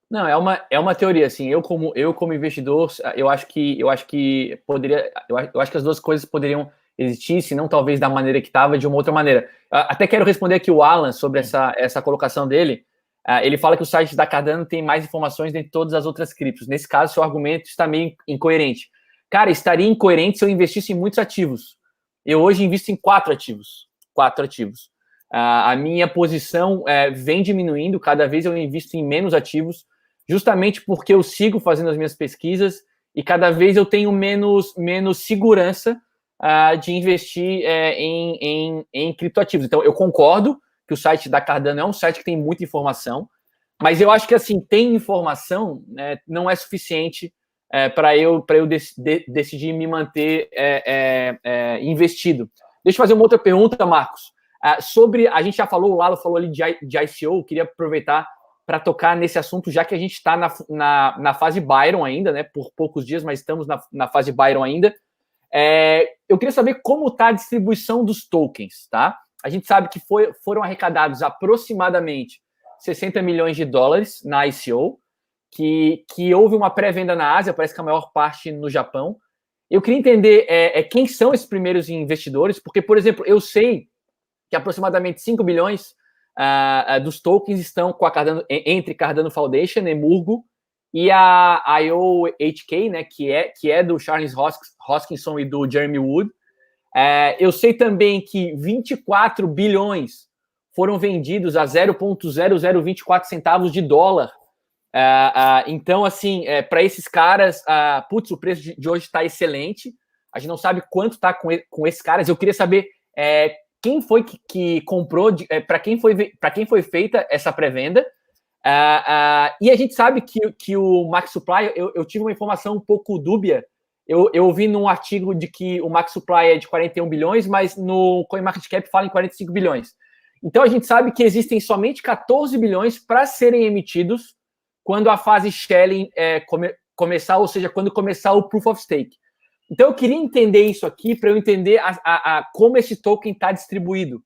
Não, é uma teoria, assim, eu como investidor, eu acho que poderia, eu acho que as duas coisas poderiam existir, se não talvez da maneira que estava, de uma outra maneira. Até quero responder aqui o Alan sobre essa colocação dele. Ele fala que o site da Cardano tem mais informações dentre todas as outras criptos. Nesse caso, seu argumento está meio incoerente. Cara, estaria incoerente se eu investisse em muitos ativos. Eu hoje invisto em 4 ativos. A minha posição vem diminuindo, cada vez eu invisto em menos ativos, justamente porque eu sigo fazendo as minhas pesquisas e cada vez eu tenho menos segurança de investir em criptoativos. Então, eu concordo que o site da Cardano é um site que tem muita informação, mas eu acho que, assim, tem informação, né, não é suficiente para eu decidir me manter investido. Deixa eu fazer uma outra pergunta, Marcos. Sobre, a gente já falou, o Lalo falou ali de ICO, eu queria aproveitar para tocar nesse assunto, já que a gente está na fase Byron ainda, né? Por poucos dias, mas estamos na fase Byron ainda. Eu queria saber como está a distribuição dos tokens, tá? A gente sabe que foram arrecadados aproximadamente 60 milhões de dólares na ICO, que houve uma pré-venda na Ásia, parece que a maior parte no Japão. Eu queria entender quem são esses primeiros investidores, porque, por exemplo, eu sei que aproximadamente 5 bilhões dos tokens estão com entre Cardano Foundation, Emurgo, e a IOHK, né, que é do Charles Hoskinson e do Jeremy Wood. Eu sei também que 24 bilhões foram vendidos a 0,0024 centavos de dólar. Então, assim, para esses caras, o preço de hoje está excelente. A gente não sabe quanto está com esses caras. Eu queria saber quem foi que comprou, para quem foi feita essa pré-venda. E a gente sabe que o Max Supply, eu tive uma informação um pouco dúbia. Eu vi num artigo de que o Max Supply é de 41 bilhões, mas no CoinMarketCap fala em 45 bilhões. Então a gente sabe que existem somente 14 bilhões para serem emitidos quando a fase Shelling começar, ou seja, quando começar o Proof of Stake. Então, eu queria entender isso aqui para eu entender como esse token está distribuído.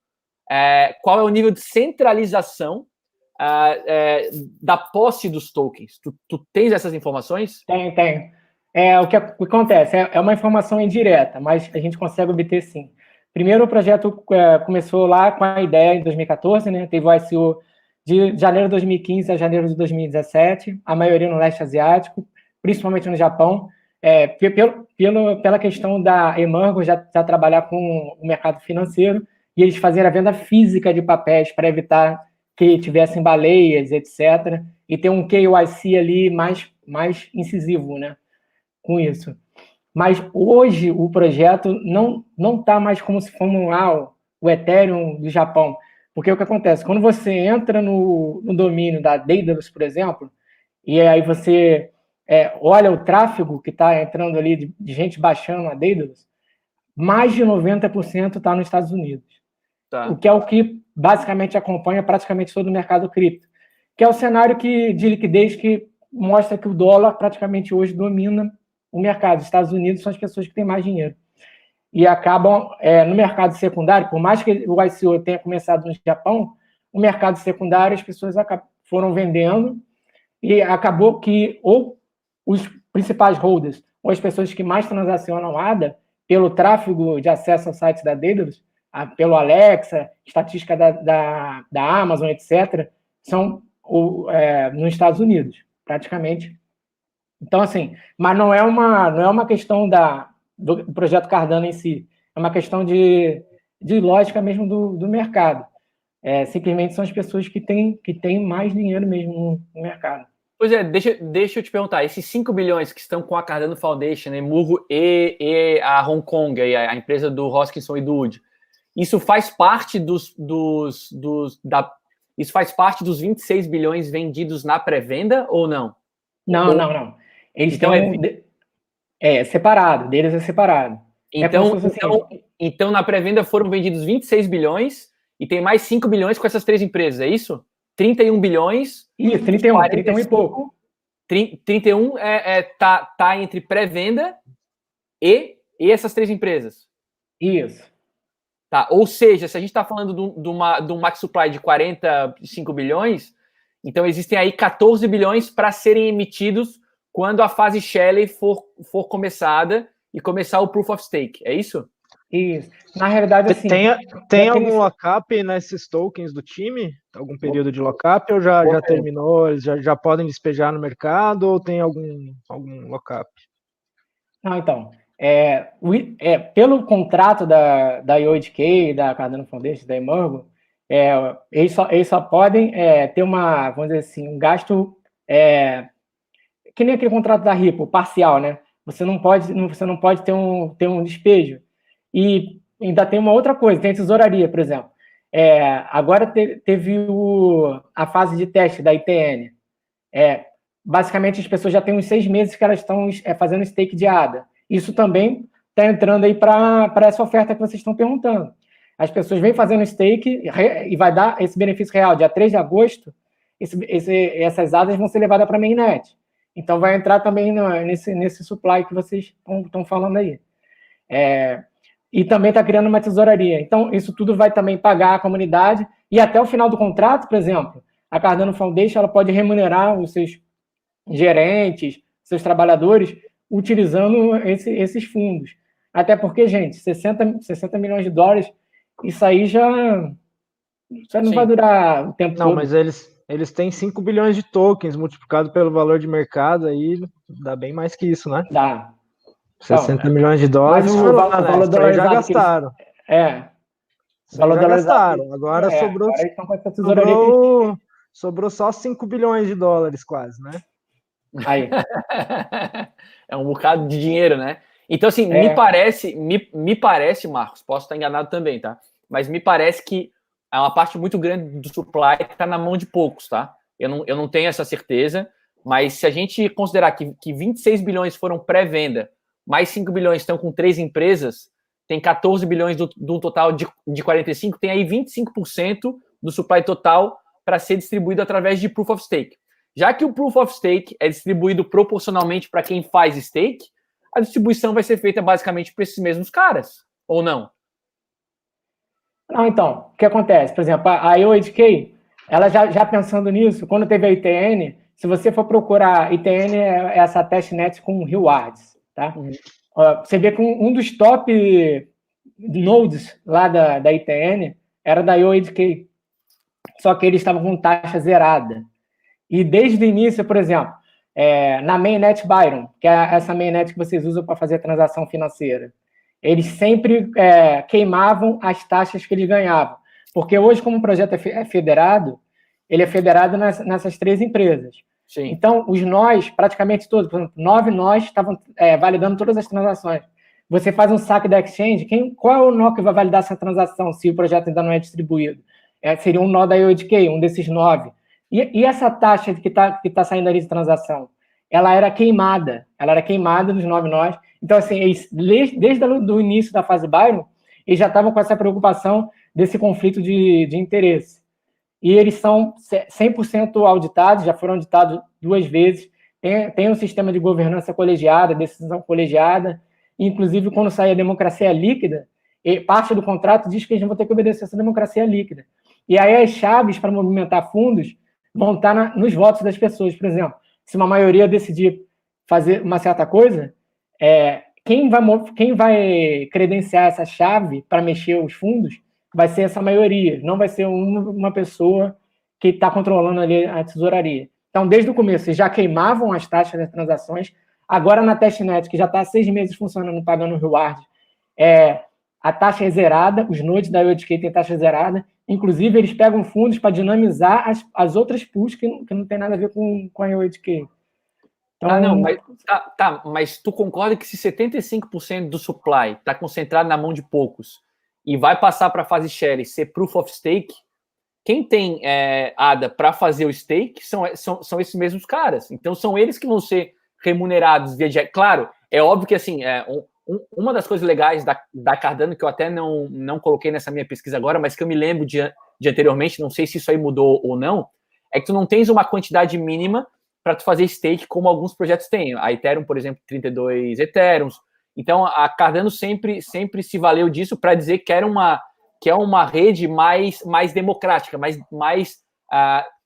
Qual é o nível de centralização da posse dos tokens? Tu tens essas informações? Tem. O que acontece? É uma informação indireta, mas a gente consegue obter sim. Primeiro, o projeto começou lá com a ideia em 2014, né? Teve o ICO de janeiro de 2015 a janeiro de 2017, a maioria no leste asiático, principalmente no Japão. Pela questão da Emurgo já trabalhar com o mercado financeiro e eles fazerem a venda física de papéis para evitar que tivessem baleias, etc. E ter um KYC ali mais incisivo, né, com isso. Mas hoje o projeto não está mais como se fosse o Ethereum do Japão. Porque o que acontece? Quando você entra no domínio da Daedalus, por exemplo, e aí você olha o tráfego que está entrando ali de gente baixando a Daedalus, mais de 90% está nos Estados Unidos. Tá. O que é o que basicamente acompanha praticamente todo o mercado cripto. Que é o cenário de liquidez que mostra que o dólar praticamente hoje domina o mercado. Os Estados Unidos são as pessoas que têm mais dinheiro. E acabam, no mercado secundário, por mais que o ICO tenha começado no Japão, o mercado secundário as pessoas foram vendendo e acabou que ou os principais holders, ou as pessoas que mais transacionam ADA, pelo tráfego de acesso ao site da Daedalus, pelo Alexa, estatística da Amazon, etc., são nos Estados Unidos, praticamente. Então, assim, mas não é uma questão do projeto Cardano em si, é uma questão de lógica mesmo do mercado. simplesmente são as pessoas que têm mais dinheiro mesmo no mercado. Pois é, deixa eu te perguntar, esses 5 bilhões que estão com a Cardano Foundation, Emurgo e a Hong Kong, a empresa do Hoskinson e do Wood, isso faz parte isso faz parte dos 26 bilhões vendidos na pré-venda ou não? Não. Eles então separado, deles é separado. Então, na pré-venda foram vendidos 26 bilhões e tem mais 5 bilhões com essas 3 empresas, é isso? 31 bilhões. Isso, 31 e pouco. 31 tá entre pré-venda e essas 3 empresas. Isso. Tá, ou seja, se a gente está falando de um max supply de 45 bilhões, então existem aí 14 bilhões para serem emitidos quando a fase Shelley for começada e começar o Proof of Stake, é isso? Isso. Na realidade, assim... Tem algum lockup nesses tokens do time? Algum período de lockup ou já terminou? Eles já podem despejar no mercado ou tem algum lockup? Não, então... pelo contrato da IOHK, da Cardano Foundation, da Emurgo, eles só podem ter vamos dizer assim, um gasto que nem aquele contrato da Ripple, parcial, né? Você não pode ter um despejo. E ainda tem uma outra coisa, tem a tesouraria, por exemplo. Agora teve a fase de teste da ITN. Basicamente, as pessoas já têm uns 6 meses que elas estão fazendo stake de ADA. Isso também está entrando aí para essa oferta que vocês estão perguntando. As pessoas vêm fazendo stake e vai dar esse benefício real. Dia 3 de agosto, essas ADAs vão ser levadas para a mainnet. Então, vai entrar também nesse supply que vocês estão falando aí. E também está criando uma tesouraria. Então, isso tudo vai também pagar a comunidade. E até o final do contrato, por exemplo, a Cardano Foundation ela pode remunerar os seus gerentes, seus trabalhadores, utilizando esses fundos. Até porque, gente, 60 milhões de dólares, isso aí já não vai durar o tempo todo. Não, mas eles têm 5 bilhões de tokens multiplicado pelo valor de mercado, aí dá bem mais que isso, né? Dá. 60 milhões de dólares, mas o valor dolarizado já gastaram. O valor já gastaram. Agora sobrou só 5 bilhões de dólares quase, né? Aí. É um bocado de dinheiro, né? Então, assim, me parece, Marcos, posso estar enganado também, tá? Mas me parece que é uma parte muito grande do supply que está na mão de poucos, tá? Eu não tenho essa certeza, mas se a gente considerar que 26 bilhões foram pré-venda, mais 5 bilhões estão com 3 empresas, tem 14 bilhões do total de 45, tem aí 25% do supply total para ser distribuído através de Proof of Stake. Já que o Proof of Stake é distribuído proporcionalmente para quem faz stake, a distribuição vai ser feita basicamente para esses mesmos caras, ou não? Não, então, o que acontece? Por exemplo, a IOHK, ela já pensando nisso, quando teve a ITN, se você for procurar, ITN é essa testnet com rewards, tá? Você vê que um dos top nodes lá da ITN era da IOHK, só que eles estavam com taxa zerada. E desde o início, por exemplo, na mainnet Byron, que é essa mainnet que vocês usam para fazer transação financeira, eles sempre queimavam as taxas que eles ganhavam. Porque hoje, como o projeto é federado, ele é federado nessas 3 empresas. Sim. Então, os nós, praticamente todos, por exemplo, 9 nós estavam validando todas as transações. Você faz um saque da exchange, qual é o nó que vai validar essa transação se o projeto ainda não é distribuído? Seria um nó da IOHK, um desses 9. E essa taxa que tá saindo ali de transação? Ela era queimada nos 9 nós. Então, assim, desde o início da fase Byron, eles já estavam com essa preocupação desse conflito de interesse. E eles são 100% auditados, já foram auditados 2 vezes, tem um sistema de governança colegiada, decisão colegiada, inclusive quando sai a democracia líquida, parte do contrato diz que eles vão ter que obedecer essa democracia líquida. E aí as chaves para movimentar fundos vão estar nos votos das pessoas. Por exemplo, se uma maioria decidir fazer uma certa coisa, quem vai credenciar essa chave para mexer os fundos vai ser essa maioria, não vai ser uma pessoa que está controlando ali a tesouraria. Então, desde o começo, eles já queimavam as taxas das transações. Agora, na testnet, que já está há 6 meses funcionando, pagando reward, a taxa é zerada, os nodes da IOTK têm taxa zerada, inclusive eles pegam fundos para dinamizar as outras pools que não tem nada a ver com a IOTK. Então, não, mas tu concorda que se 75% do supply está concentrado na mão de poucos e vai passar para a fase share e ser proof of stake, quem tem ADA para fazer o stake são esses mesmos caras. Então, são eles que vão ser remunerados via... Claro, é óbvio que, assim, uma das coisas legais da Cardano, que eu até não coloquei nessa minha pesquisa agora, mas que eu me lembro de anteriormente, não sei se isso aí mudou ou não, é que tu não tens uma quantidade mínima para tu fazer stake como alguns projetos têm. A Ethereum, por exemplo, 32 Ethereums. Então, a Cardano sempre se valeu disso para dizer que é uma rede mais democrática,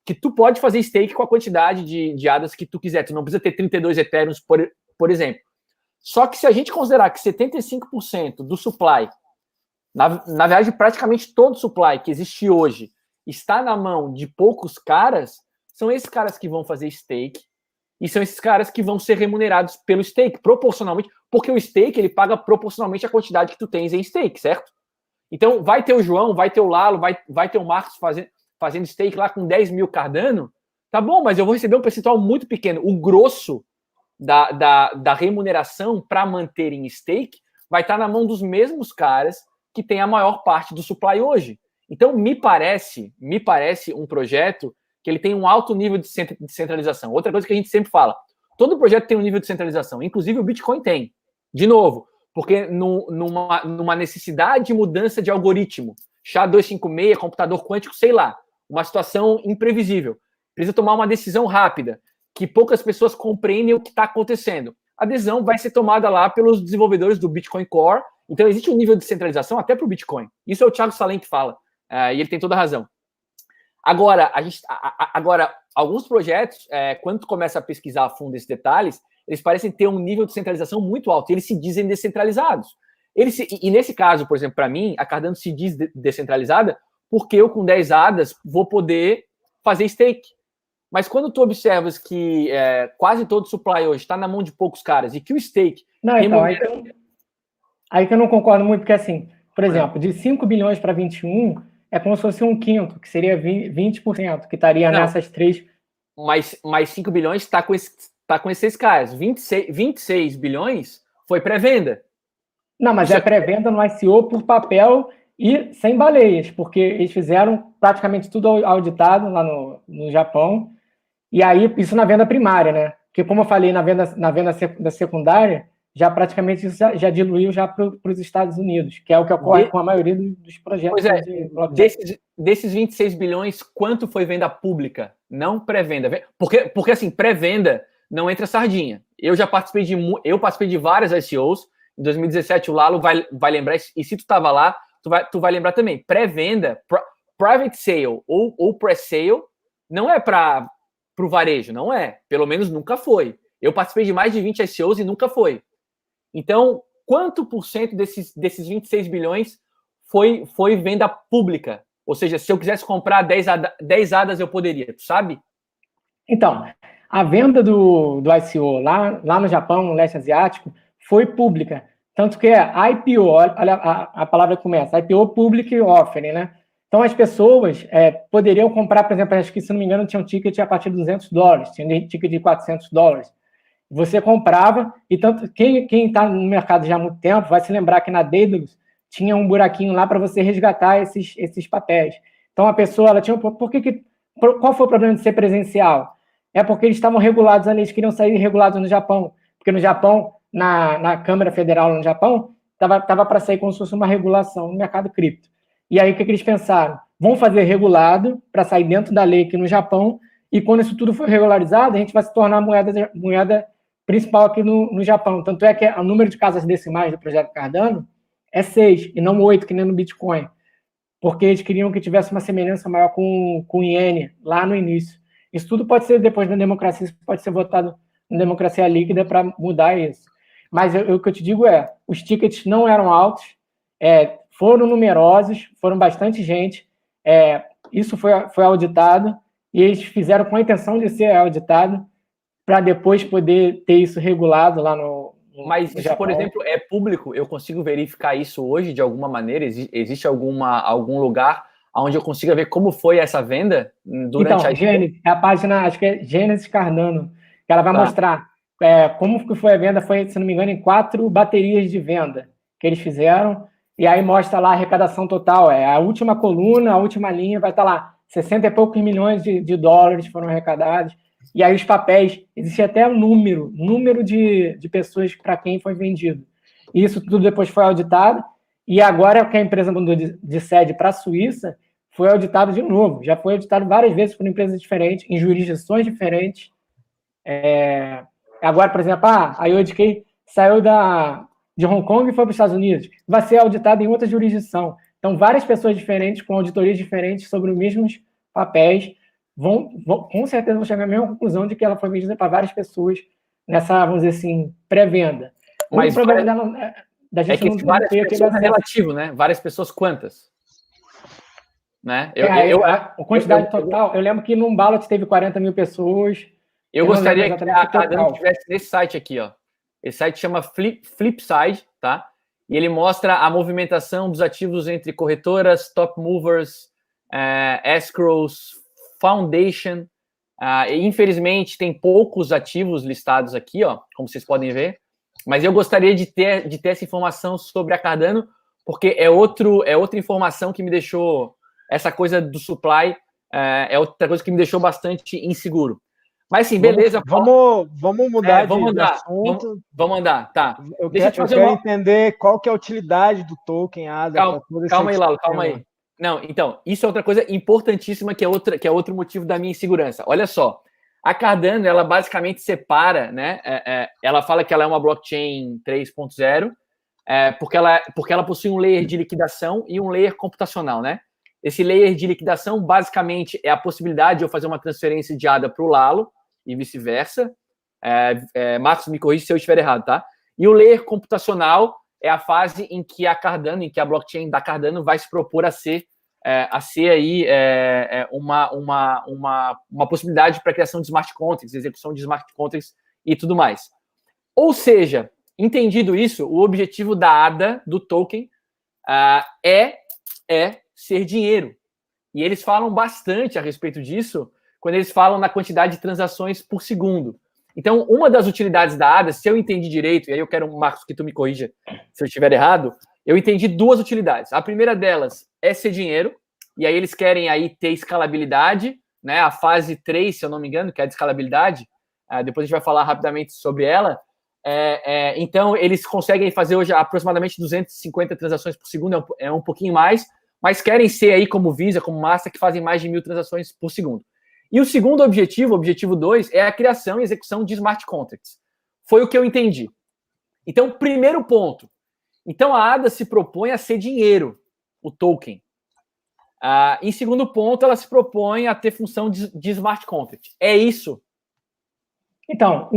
que tu pode fazer stake com a quantidade de ADAs que tu quiser. Tu não precisa ter 32 Ethereums, por exemplo. Só que se a gente considerar que 75% do supply, na verdade, praticamente todo o supply que existe hoje está na mão de poucos caras, são esses caras que vão fazer stake e são esses caras que vão ser remunerados pelo stake, proporcionalmente, porque o stake ele paga proporcionalmente a quantidade que tu tens em stake, certo? Então, vai ter o João, vai ter o Lalo, vai ter o Marcos fazendo stake lá com 10 mil Cardano, tá bom, mas eu vou receber um percentual muito pequeno. O grosso da remuneração para manter em stake vai estar na mão dos mesmos caras que tem a maior parte do supply hoje. Então, me parece um projeto que ele tem um alto nível de centralização. Outra coisa que a gente sempre fala, todo projeto tem um nível de centralização, inclusive o Bitcoin tem. De novo, porque numa necessidade de mudança de algoritmo, SHA-256, computador quântico, sei lá, uma situação imprevisível, precisa tomar uma decisão rápida, que poucas pessoas compreendem o que está acontecendo. A decisão vai ser tomada lá pelos desenvolvedores do Bitcoin Core, então existe um nível de centralização até para o Bitcoin. Isso é o Thiago Salem que fala, e ele tem toda a razão. Agora, alguns projetos, quando tu começa a pesquisar a fundo esses detalhes, eles parecem ter um nível de centralização muito alto, e eles se dizem descentralizados. E nesse caso, por exemplo, para mim, a Cardano se diz descentralizada porque eu, com 10 ADAs, vou poder fazer stake. Mas quando tu observas que quase todo o supply hoje está na mão de poucos caras e que o stake... Não, então, aí que eu não concordo muito, porque assim, por exemplo, de 5 bilhões para 21, é como se fosse um quinto, que seria 20%, que estaria nessas três... Mas 5 bilhões está com esses caras. 26 bilhões foi pré-venda. Não, mas é pré-venda no ICO por papel e sem baleias, porque eles fizeram praticamente tudo auditado lá no Japão. E aí, isso na venda primária, né? Porque, como eu falei, na venda da secundária, já praticamente isso já diluiu já para os Estados Unidos, que é o que ocorre com a maioria dos projetos. Pois é, desses 26 bilhões, quanto foi venda pública? Não pré-venda. Porque assim, pré-venda não entra sardinha. Eu participei de várias ICOs. Em 2017, o Lalo vai lembrar, e se tu estava lá, tu vai lembrar também. Pré-venda, private sale ou pre-sale, não é para o varejo, não é. Pelo menos nunca foi. Eu participei de mais de 20 ICOs e nunca foi. Então, quanto por cento desses 26 bilhões foi venda pública? Ou seja, se eu quisesse comprar 10 ADAs, eu poderia, tu sabe? Então, a venda do ICO lá no Japão, no leste asiático, foi pública. Tanto que é IPO, olha a palavra que começa, IPO Public Offering, né? Então, as pessoas poderiam comprar, por exemplo, acho que, se não me engano, tinha um ticket a partir de $200, tinha um ticket de $400. Você comprava, e tanto quem está no mercado já há muito tempo vai se lembrar que na Daedalus tinha um buraquinho lá para você resgatar esses papéis. Então, a pessoa, ela tinha... Qual foi o problema de ser presencial? É porque eles estavam regulados ali, eles queriam sair regulados no Japão, porque no Japão, na Câmara Federal no Japão, estava para sair como se fosse uma regulação no mercado cripto. E aí, o que eles pensaram? Vão fazer regulado para sair dentro da lei aqui no Japão, e quando isso tudo for regularizado, a gente vai se tornar a moeda principal aqui no Japão. Tanto é que o número de casas decimais do projeto Cardano é 6, e não 8, que nem no Bitcoin. Porque eles queriam que tivesse uma semelhança maior com o iene, lá no início. Isso tudo pode ser, depois da democracia, isso pode ser votado na democracia líquida para mudar isso. Mas o que eu te digo os tickets não eram altos, foram numerosos, foram bastante gente, isso foi auditado, e eles fizeram com a intenção de ser auditado, para depois poder ter isso regulado lá Mas isso, por exemplo, é público? Eu consigo verificar isso hoje de alguma maneira? Existe algum lugar onde eu consiga ver como foi essa venda durante a... Gênesis, a página, acho que é Gênesis Cardano, que ela vai mostrar como que foi a venda, foi, se não me engano, em 4 baterias de venda que eles fizeram, e aí mostra lá a arrecadação total, a última coluna, a última linha, vai estar lá, 60 e poucos milhões de dólares foram arrecadados, e aí os papéis, existe até um número de pessoas para quem foi vendido. E isso tudo depois foi auditado, e agora que a empresa mudou de sede para a Suíça, foi auditado de novo. Já foi auditado várias vezes por empresas diferentes, em jurisdições diferentes. Agora, por exemplo, a IODK saiu de Hong Kong e foi para os Estados Unidos. Vai ser auditado em outra jurisdição. Então, várias pessoas diferentes, com auditorias diferentes sobre os mesmos papéis, com certeza vão chegar à mesma conclusão de que ela foi vendida para várias pessoas nessa, vamos dizer assim, pré-venda. Mas o problema da gente que várias pessoas é relativo, né? Várias pessoas quantas? Né? A quantidade total, eu lembro que num ballot teve 40 mil pessoas. Eu gostaria que a Cardano tivesse nesse site aqui, ó. Esse site chama Flipside, tá? E ele mostra a movimentação dos ativos entre corretoras, top movers, escrows, foundation. E infelizmente tem poucos ativos listados aqui, ó, como vocês podem ver. Mas eu gostaria de ter essa informação sobre a Cardano, porque é outra informação que me deixou... Essa coisa do supply é outra coisa que me deixou bastante inseguro. Mas sim, beleza. Vamos mudar de assunto. Vamos andar, tá. Eu quero entender qual que é a utilidade do token ADA. Calma aí, Lalo, calma aí. Não, então, isso é outra coisa importantíssima que é outro motivo da minha insegurança. Olha só, a Cardano, ela basicamente separa, né? Ela fala que ela é uma blockchain 3.0, porque ela possui um layer de liquidação e um layer computacional, né? Esse layer de liquidação, basicamente, é a possibilidade de eu fazer uma transferência de ADA para o Lalo e vice-versa. Marcos, me corrija se eu estiver errado, tá? E o layer computacional é a fase em que a Cardano, em que a blockchain da Cardano vai se propor a ser aí uma possibilidade para a criação de smart contracts, execução de smart contracts e tudo mais. Ou seja, entendido isso, o objetivo da ADA, do token, é ser dinheiro. E eles falam bastante a respeito disso quando eles falam na quantidade de transações por segundo. Então, uma das utilidades da ADA, se eu entendi direito, e aí eu quero, Marcos, que tu me corrija se eu estiver errado, eu entendi 2 utilidades. A primeira delas é ser dinheiro, e aí eles querem aí ter escalabilidade, né? A fase 3, se eu não me engano, que é a de escalabilidade, depois a gente vai falar rapidamente sobre ela. Então, eles conseguem fazer hoje aproximadamente 250 transações por segundo, é um pouquinho mais, mas querem ser aí como Visa, como Master, que fazem mais de 1000 transações por segundo. E o segundo objetivo, o objetivo 2, é a criação e execução de smart contracts. Foi o que eu entendi. Então, primeiro ponto. Então, a ADA se propõe a ser dinheiro, o token. Em segundo ponto, ela se propõe a ter função de smart contract. É isso? Então,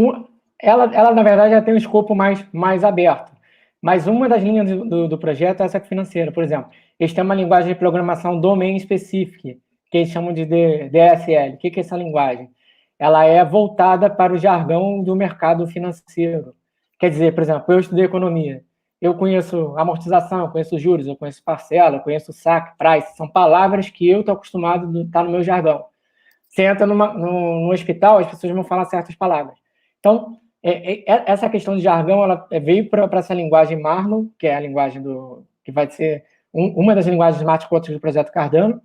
ela na verdade, já tem um escopo mais aberto. Mas uma das linhas do projeto é essa financeira. Por exemplo, eles têm uma linguagem de programação domain specific, que eles chamam de DSL. O que é essa linguagem? Ela é voltada para o jargão do mercado financeiro. Quer dizer, por exemplo, eu estudei economia. Eu conheço amortização, eu conheço juros, eu conheço parcela, eu conheço saque, price. São palavras que eu estou acostumado a estar no meu jargão. Você entra no hospital, as pessoas vão falar certas palavras. Então, essa questão de jargão, ela veio para essa linguagem Marlon, que é a linguagem que vai ser uma das linguagens smart contracts do projeto Cardano,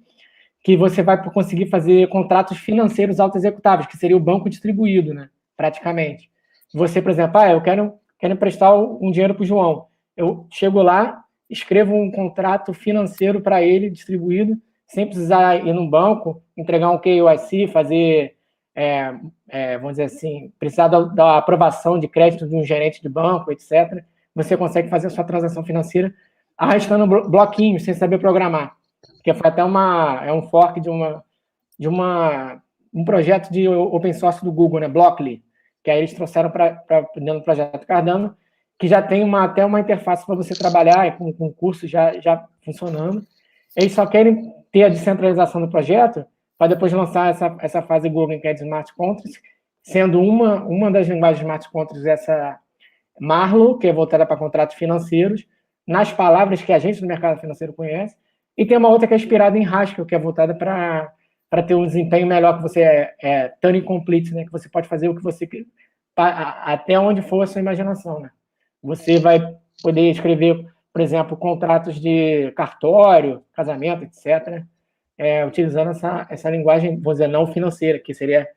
que você vai conseguir fazer contratos financeiros auto-executáveis, que seria o banco distribuído, né? Praticamente. Você, por exemplo, eu quero emprestar um dinheiro para o João. Eu chego lá, escrevo um contrato financeiro para ele, distribuído, sem precisar ir num banco, entregar um KYC, fazer, vamos dizer assim, precisar da aprovação de crédito de um gerente de banco, etc. Você consegue fazer a sua transação financeira arrastando bloquinhos, sem saber programar. Que foi até um fork de um projeto de open source do Google, né, Blockly, que aí eles trouxeram para dentro do projeto Cardano, que já tem até uma interface para você trabalhar com o curso já funcionando. Eles só querem ter a descentralização do projeto para depois lançar essa fase Google, que é de Smart Contracts, sendo uma das linguagens de Smart Contracts Marlowe, que é voltada para contratos financeiros, nas palavras que a gente do mercado financeiro conhece, e tem uma outra que é inspirada em Haskell, que é voltada para ter um desempenho melhor, que você é turning complete, né? Que você pode fazer o que você até onde for a sua imaginação, né? Você vai poder escrever, por exemplo, contratos de cartório, casamento, etc., utilizando essa linguagem, vou dizer, não financeira, que seria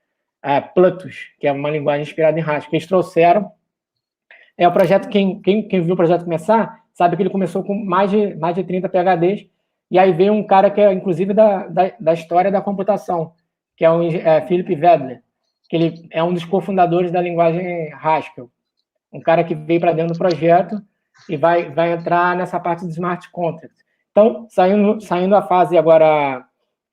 Plutus, que é uma linguagem inspirada em Haskell. Eles trouxeram. O projeto, quem viu o projeto começar, sabe que ele começou com mais de 30 PhDs, e aí veio um cara que é, inclusive, da história da computação, que é o Philip Wedler, que ele é um dos cofundadores da linguagem Haskell. Um cara que veio para dentro do projeto e vai entrar nessa parte de smart contracts. Então, saindo a fase agora,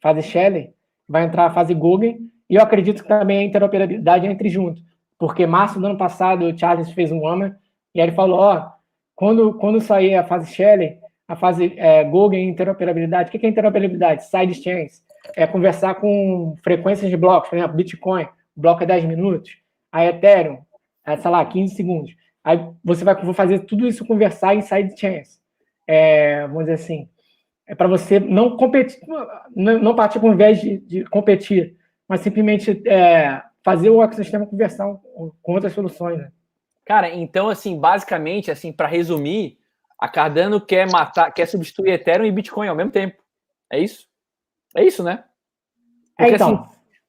fase Shelley, vai entrar a fase Guggen, e eu acredito que também a interoperabilidade entre junto, porque março do ano passado o Charles fez um AMA, e aí ele falou, quando sair a fase Shelley, a fase Guggen e interoperabilidade, o que é interoperabilidade? Sidechains, conversar com frequências de blocos, por exemplo, Bitcoin, o bloco é 10 minutos, a Ethereum, sei lá, 15 segundos. Aí você vai fazer tudo isso conversar em sidechains. Vamos dizer assim, para você não competir, não partir para o invés de competir, mas simplesmente fazer o ecossistema conversar com outras soluções, né? Cara, então, assim, basicamente, assim, para resumir, a Cardano quer substituir Ethereum e Bitcoin ao mesmo tempo. É isso? É isso, né?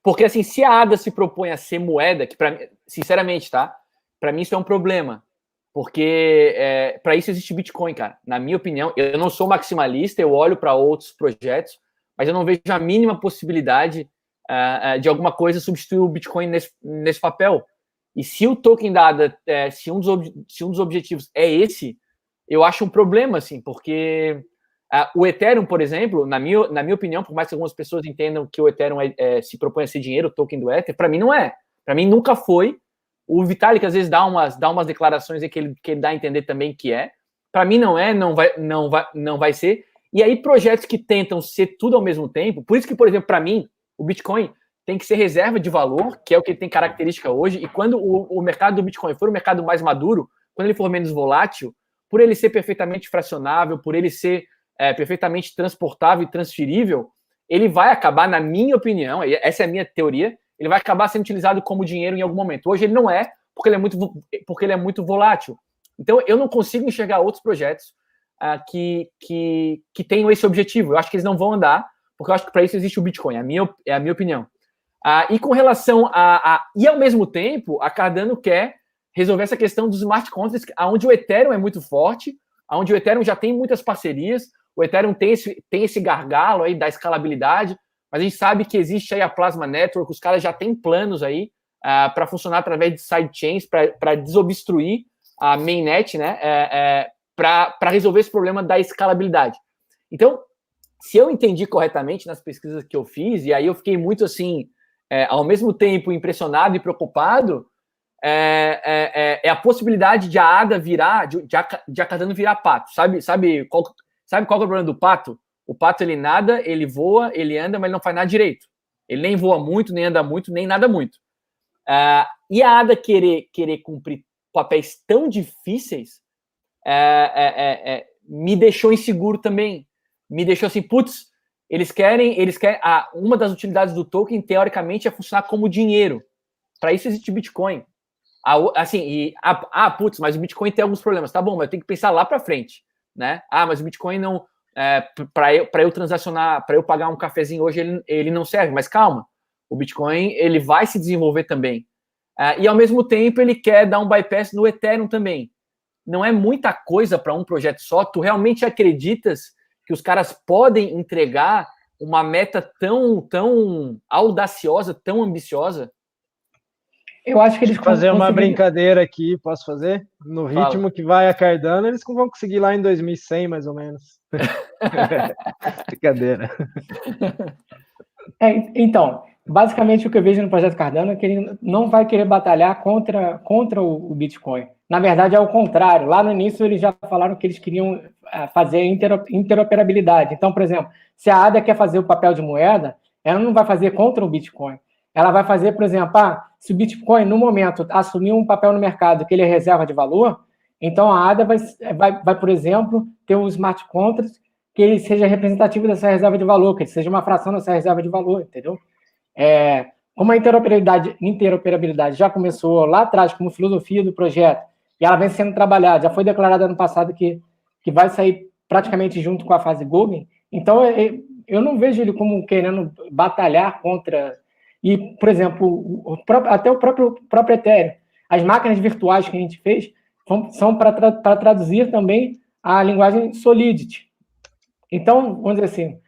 Porque, assim, se a ADA se propõe a ser moeda, que para mim, sinceramente, tá? Para mim isso é um problema. Porque para isso existe Bitcoin, cara. Na minha opinião, eu não sou maximalista, eu olho para outros projetos, mas eu não vejo a mínima possibilidade de alguma coisa substituir o Bitcoin nesse papel. E se o token da ADA, se um dos objetivos é esse, eu acho um problema, assim, porque o Ethereum, por exemplo, na minha opinião, por mais que algumas pessoas entendam que o Ethereum se propõe a ser dinheiro, o token do Ether, para mim não é. Para mim nunca foi. O Vitalik às vezes dá umas declarações aí que ele dá a entender também que é. Para mim não é, não vai ser. E aí projetos que tentam ser tudo ao mesmo tempo, por isso que, por exemplo, para mim, o Bitcoin tem que ser reserva de valor, que é o que ele tem característica hoje, e quando o mercado do Bitcoin for um mercado mais maduro, quando ele for menos volátil, por ele ser perfeitamente fracionável, por ele ser perfeitamente transportável e transferível, ele vai acabar, na minha opinião, essa é a minha teoria, ele vai acabar sendo utilizado como dinheiro em algum momento. Hoje ele não é, porque ele é muito volátil. Então, eu não consigo enxergar outros projetos que tenham esse objetivo. Eu acho que eles não vão andar, porque eu acho que para isso existe o Bitcoin, é a minha opinião. E com relação e ao mesmo tempo, a Cardano quer resolver essa questão dos smart contracts, onde o Ethereum é muito forte, onde o Ethereum já tem muitas parcerias, o Ethereum tem esse gargalo aí da escalabilidade, mas a gente sabe que existe aí a Plasma Network, os caras já têm planos aí para funcionar através de sidechains, para desobstruir a mainnet, né, para resolver esse problema da escalabilidade. Então, se eu entendi corretamente nas pesquisas que eu fiz, e aí eu fiquei muito assim, ao mesmo tempo impressionado e preocupado, é a possibilidade de a ADA virar, de a Cardano virar pato. Sabe qual que é o problema do pato? O pato, ele nada, ele voa, ele anda, mas ele não faz nada direito. Ele nem voa muito, nem anda muito, nem nada muito. E a ADA querer cumprir papéis tão difíceis me deixou inseguro também. Me deixou assim, putz, eles querem uma das utilidades do token, teoricamente, é funcionar como dinheiro. Para isso existe Bitcoin. Putz, mas o Bitcoin tem alguns problemas. Tá bom, mas eu tenho que pensar lá para frente, né? Mas o Bitcoin não... para eu transacionar, para eu pagar um cafezinho hoje, ele não serve. Mas calma, o Bitcoin ele vai se desenvolver também. E ao mesmo tempo ele quer dar um bypass no Ethereum também. Não é muita coisa para um projeto só. Tu realmente acreditas que os caras podem entregar uma meta tão audaciosa, tão ambiciosa? Eu acho que eles vão fazer uma brincadeira aqui, posso fazer? No ritmo Fala. Que vai a Cardano, eles vão conseguir lá em 2100, mais ou menos. Brincadeira. Então, basicamente o que eu vejo no projeto Cardano é que ele não vai querer batalhar contra o Bitcoin. Na verdade, é o contrário. Lá no início, eles já falaram que eles queriam fazer interoperabilidade. Então, por exemplo, se a ADA quer fazer o papel de moeda, ela não vai fazer contra o Bitcoin. Ela vai fazer, por exemplo, se o Bitcoin, no momento, assumir um papel no mercado que ele é reserva de valor, Então, a ADA vai, por exemplo, ter um smart contract que ele seja representativo dessa reserva de valor, que ele seja uma fração dessa reserva de valor, entendeu? Como a interoperabilidade já começou lá atrás como filosofia do projeto, e ela vem sendo trabalhada, já foi declarada ano passado que vai sair praticamente junto com a fase Gogen, então eu não vejo ele como querendo batalhar contra... E, por exemplo, até o próprio Ethereum, as máquinas virtuais que a gente fez são para traduzir também a linguagem Solidity. Então, vamos dizer assim,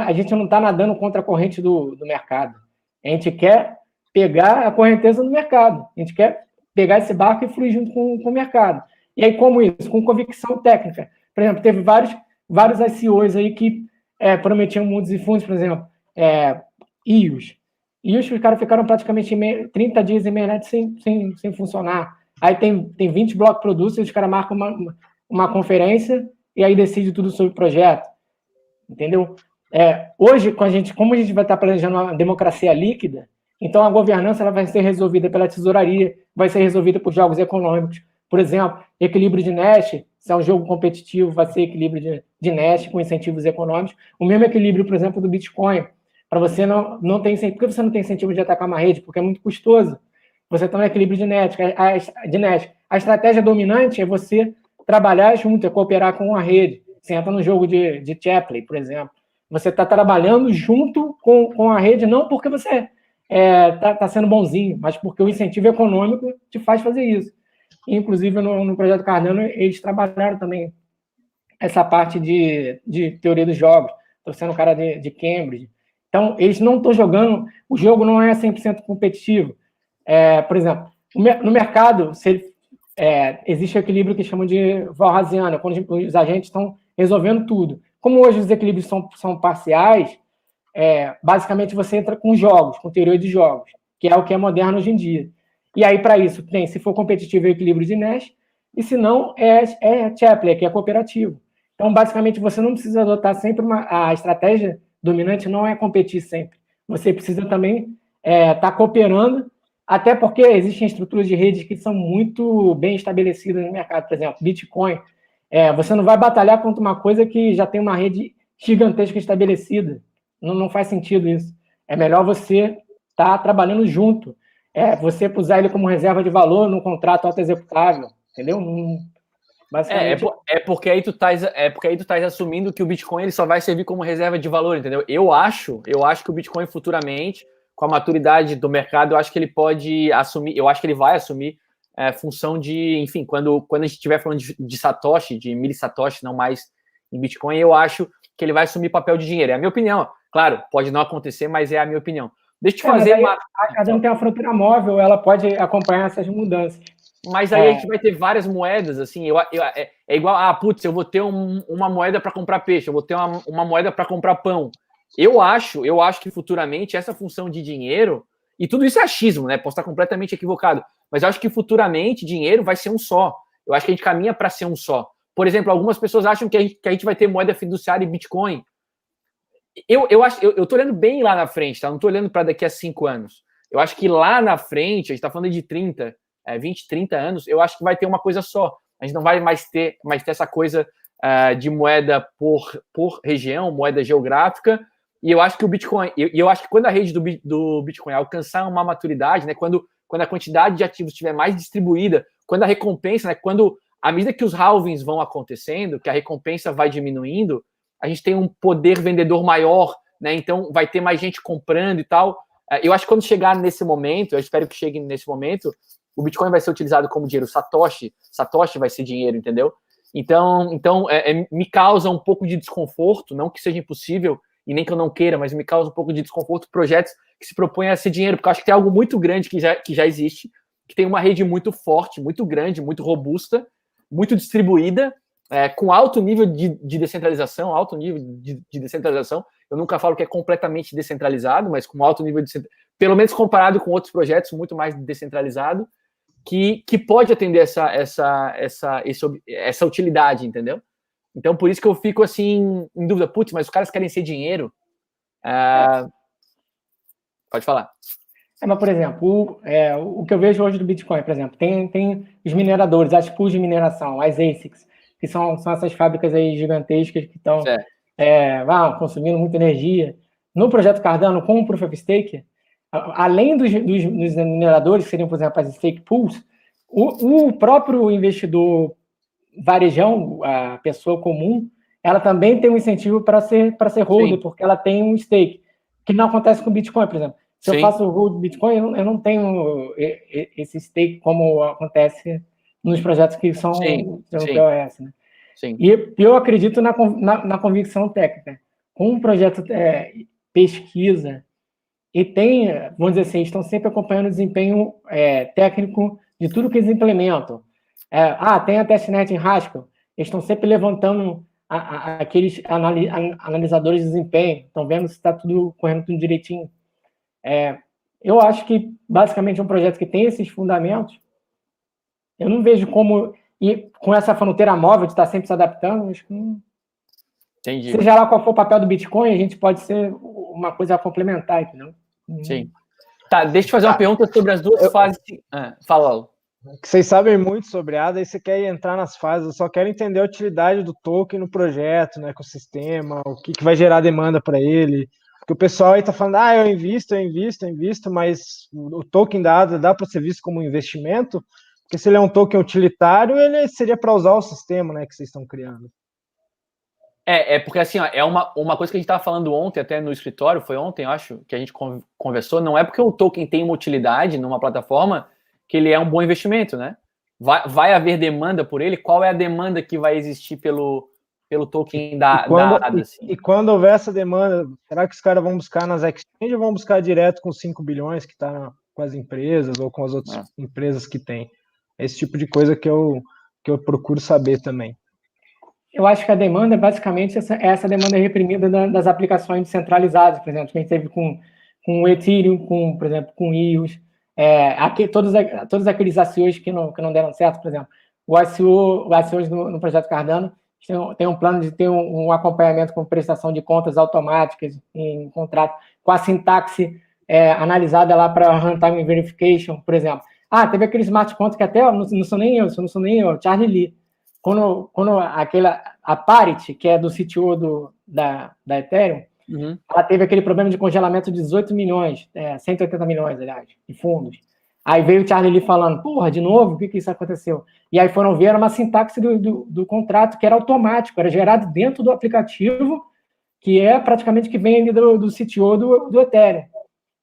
a gente não está nadando contra a corrente do mercado. A gente quer pegar a correnteza do mercado. A gente quer pegar esse barco e fluir junto com o mercado. E aí, como isso? Com convicção técnica. Por exemplo, teve vários ICOs aí que prometiam mundos e fundos, por exemplo, IOS. IOS, os caras ficaram praticamente 30 dias em mainnet sem funcionar. Aí tem 20 block producers, os caras marcam uma conferência e aí decide tudo sobre o projeto. Entendeu? Hoje, como a gente vai estar planejando uma democracia líquida, então a governança ela vai ser resolvida pela tesouraria, vai ser resolvida por jogos econômicos. Por exemplo, equilíbrio de Nash, se é um jogo competitivo, vai ser equilíbrio de Nash com incentivos econômicos. O mesmo equilíbrio, por exemplo, do Bitcoin. Para você não ter incentivo. Por que você não tem incentivo de atacar uma rede? Porque é muito custoso. Você tem um equilíbrio de Nash. A estratégia dominante é você trabalhar junto, é cooperar com a rede. Você entra no jogo de Chapley, por exemplo. Você está trabalhando junto com a rede, não porque você está sendo bonzinho, mas porque o incentivo econômico te faz fazer isso. Inclusive, no projeto Cardano, eles trabalharam também essa parte de teoria dos jogos. Estou sendo um cara de Cambridge. Então, eles não estão jogando... O jogo não é 100% competitivo. Por exemplo, no mercado, existe o equilíbrio que chamam de Walrasiana, quando os agentes estão resolvendo tudo. Como hoje os equilíbrios são parciais, basicamente você entra com jogos, com teoria de jogos, que é o que é moderno hoje em dia. E aí, para isso, se for competitivo, é o equilíbrio de Nash, e se não, Chapley, que é cooperativo. Então, basicamente, você não precisa adotar sempre a estratégia dominante, não é competir sempre. Você precisa também estar cooperando, até porque existem estruturas de redes que são muito bem estabelecidas no mercado. Por exemplo, Bitcoin. Você não vai batalhar contra uma coisa que já tem uma rede gigantesca estabelecida. Não faz sentido isso. É melhor você estar trabalhando junto. Você usar ele como reserva de valor no contrato auto-executável. Entendeu? Basicamente... porque aí tu estás assumindo que o Bitcoin ele só vai servir como reserva de valor, entendeu? Eu acho que o Bitcoin futuramente, com a maturidade do mercado, eu acho que ele pode assumir, eu acho que ele vai assumir função de, enfim, quando a gente estiver falando de Satoshi, de milli-Satoshi, não mais em Bitcoin, eu acho que ele vai assumir papel de dinheiro. É a minha opinião. Claro, pode não acontecer, mas é a minha opinião. Deixa eu te fazer a Cardano tem uma fronteira móvel, ela pode acompanhar essas mudanças. Mas aí a gente vai ter várias moedas, assim, é igual, eu vou ter uma moeda para comprar peixe, eu vou ter uma moeda para comprar pão. Eu acho que futuramente essa função de dinheiro, e tudo isso é achismo, né? Posso estar completamente equivocado, mas eu acho que futuramente dinheiro vai ser um só. Eu acho que a gente caminha para ser um só. Por exemplo, algumas pessoas acham que a gente vai ter moeda fiduciária e Bitcoin. Eu tô olhando bem lá na frente, tá? Não tô olhando para daqui a 5 anos. Eu acho que lá na frente, a gente tá falando de 20, 30 anos, eu acho que vai ter uma coisa só. A gente não vai mais ter essa coisa de moeda por região, moeda geográfica, e eu acho que o Bitcoin, eu acho que quando a rede do Bitcoin alcançar uma maturidade, né, quando a quantidade de ativos estiver mais distribuída, quando a recompensa, né, à medida que os halvings vão acontecendo, que a recompensa vai diminuindo, a gente tem um poder vendedor maior, né, então vai ter mais gente comprando e tal. Eu acho que quando chegar nesse momento, eu espero que chegue nesse momento, o Bitcoin vai ser utilizado como dinheiro. Satoshi vai ser dinheiro, entendeu? Então me causa um pouco de desconforto, não que seja impossível e nem que eu não queira, mas me causa um pouco de desconforto projetos que se propõem a ser dinheiro, porque eu acho que tem algo muito grande que já existe, que tem uma rede muito forte, muito grande, muito robusta, muito distribuída, com alto nível de descentralização, Eu nunca falo que é completamente descentralizado, mas com alto nível de pelo menos comparado com outros projetos, muito mais descentralizado, que pode atender essa utilidade, entendeu? Então, por isso que eu fico assim, em dúvida, mas os caras querem ser dinheiro. Pode falar. Mas, por exemplo, o que eu vejo hoje do Bitcoin, por exemplo, tem os mineradores, as pools de mineração, as ASICs, que são essas fábricas aí gigantescas que estão consumindo muita energia. No projeto Cardano, com o Proof of Stake, além dos mineradores, que seriam, por exemplo, as stake pools, o próprio investidor varejão, a pessoa comum, ela também tem um incentivo para ser holder, porque ela tem um stake, que não acontece com o Bitcoin, por exemplo. Se eu faço o hold Bitcoin, eu não tenho esse stake como acontece nos projetos que são no POS, né? E eu acredito na convicção técnica. Com um projeto pesquisa, e tem, vamos dizer assim, estão sempre acompanhando o desempenho técnico de tudo que eles implementam. Tem a testnet em Haskell, eles estão sempre levantando aqueles analisadores de desempenho, estão vendo se está tudo correndo tudo direitinho. Eu acho que, basicamente, é um projeto que tem esses fundamentos. Eu não vejo como, e com essa fronteira móvel de estar sempre se adaptando, acho que não... Entendi. Seja lá qual for o papel do Bitcoin, a gente pode ser uma coisa complementar, entendeu? Sim. Tá, deixa eu te fazer uma pergunta sobre as duas fases. Fala, Paulo. Que vocês sabem muito sobre ADA e você quer entrar nas fases, eu só quero entender a utilidade do token no projeto, no ecossistema, o que vai gerar demanda para ele. Porque o pessoal aí está falando, eu invisto, mas o token da ADA dá para ser visto como um investimento, porque se ele é um token utilitário, ele seria para usar o sistema, né, que vocês estão criando. Porque assim, é uma coisa que a gente estava falando ontem, até no escritório, foi ontem, eu acho, que a gente conversou, não é porque o token tem uma utilidade numa plataforma que ele é um bom investimento, né? Vai haver demanda por ele? Qual é a demanda que vai existir pelo token da ADA? Assim? E quando houver essa demanda, será que os caras vão buscar nas exchanges ou vão buscar direto com 5 bilhões que está com as empresas ou com as outras empresas que tem? Esse tipo de coisa que eu procuro saber também. Eu acho que a demanda é basicamente essa demanda reprimida das aplicações descentralizadas, por exemplo, que a gente teve com o Ethereum, por exemplo, com EOS, todos aqueles ICOs que não deram certo, por exemplo, o ICOs no projeto Cardano tem um plano de ter um acompanhamento com prestação de contas automáticas em contrato, com a sintaxe analisada lá para runtime verification, por exemplo. Teve aquele smart contract que até não sou nem eu, Charlie Lee. Quando a Parity, que é do CTO da Ethereum, ela teve aquele problema de congelamento de 18 milhões, 180 milhões, aliás, de fundos. Aí veio o Charlie Lee falando, porra, de novo, o que isso aconteceu? E aí foram ver, era uma sintaxe do contrato que era automático, era gerado dentro do aplicativo, que é praticamente que vem ali do CTO do Ethereum.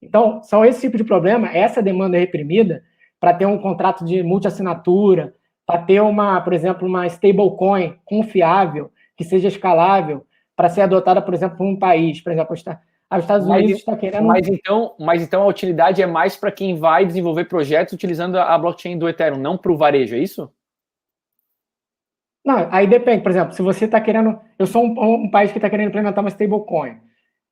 Então, são esse tipo de problema, essa demanda reprimida, para ter um contrato de multi-assinatura, para ter por exemplo, uma stablecoin confiável, que seja escalável, para ser adotada, por exemplo, por um país. Por exemplo, os Estados Unidos está querendo... Mas então a utilidade é mais para quem vai desenvolver projetos utilizando a blockchain do Ethereum, não para o varejo, é isso? Não, aí depende. Por exemplo, se você está querendo... Eu sou um país que está querendo implementar uma stablecoin.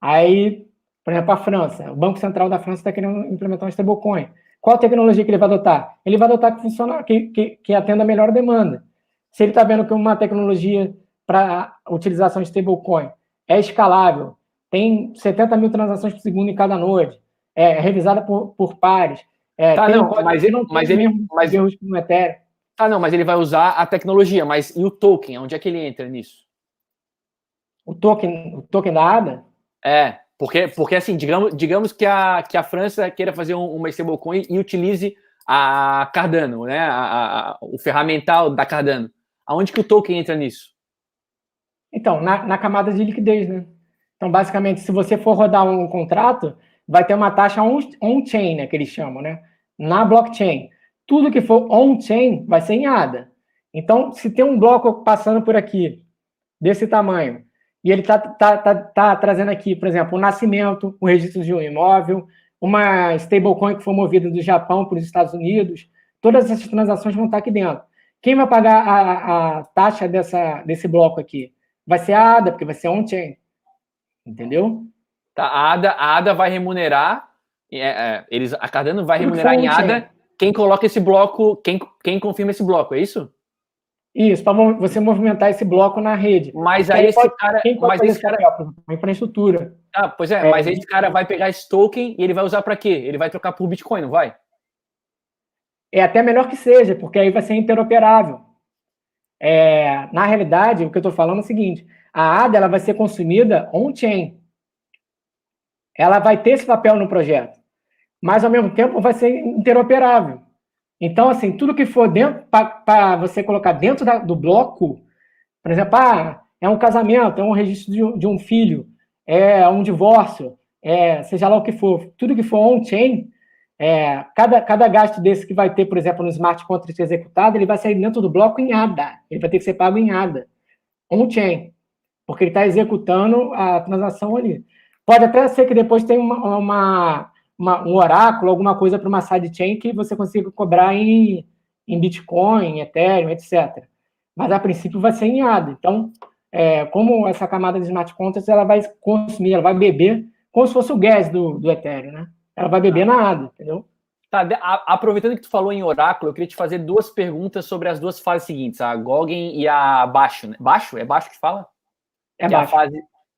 Aí, por exemplo, a França, o Banco Central da França está querendo implementar uma stablecoin. Qual a tecnologia que ele vai adotar? Ele vai adotar que funciona, que atenda a melhor demanda. Se ele está vendo que uma tecnologia para utilização de stablecoin é escalável, tem 70 mil transações por segundo em cada node, é revisada por pares, no Ethereum. Mas ele vai usar a tecnologia, mas e o token? Onde é que ele entra nisso? O token da ADA? Porque assim, digamos que a França queira fazer uma stablecoin e utilize a Cardano, né? O ferramental da Cardano. Aonde que o token entra nisso? Então, na camada de liquidez, né? Então, basicamente, se você for rodar um contrato, vai ter uma taxa on-chain, né, que eles chamam, né? Na blockchain. Tudo que for on-chain vai ser em ADA. Então, se tem um bloco passando por aqui, desse tamanho, e ele tá trazendo aqui, por exemplo, o nascimento, o registro de um imóvel, uma stablecoin que foi movida do Japão para os Estados Unidos, todas essas transações vão estar aqui dentro. Quem vai pagar a taxa desse bloco aqui? Vai ser a ADA, porque vai ser on-chain. Entendeu? Tá, a ADA vai remunerar, a Cardano vai remunerar em ADA quem coloca esse bloco, quem confirma esse bloco, é isso? Isso, para você movimentar esse bloco na rede. Mas aí esse cara... Quem pode fazer esse papel? A infraestrutura. Ah, pois é, mas esse cara vai pegar esse token e ele vai usar para quê? Ele vai trocar por Bitcoin, não vai? É até melhor que seja, porque aí vai ser interoperável. Na realidade, o que eu estou falando é o seguinte, a ADA ela vai ser consumida on-chain. Ela vai ter esse papel no projeto, mas ao mesmo tempo vai ser interoperável. Então, assim, tudo que for dentro, para você colocar dentro do bloco, por exemplo, é um casamento, é um registro de um filho, é um divórcio, seja lá o que for, tudo que for on-chain, cada gasto desse que vai ter, por exemplo, no smart contract executado, ele vai sair dentro do bloco em ADA, ele vai ter que ser pago em ADA, on-chain, porque ele está executando a transação ali. Pode até ser que depois tenha um oráculo, alguma coisa para uma sidechain que você consiga cobrar em Bitcoin, Ethereum, etc. Mas, a princípio, vai ser em ADA. Então, como essa camada de smart contracts, ela vai consumir, ela vai beber, como se fosse o gas do Ethereum, né? Ela vai beber na ADA, entendeu? Tá, aproveitando que tu falou em oráculo, eu queria te fazer duas perguntas sobre as duas fases seguintes, a Goguen e a Baixo, né? Baixo? É Baixo que fala? É Baixo.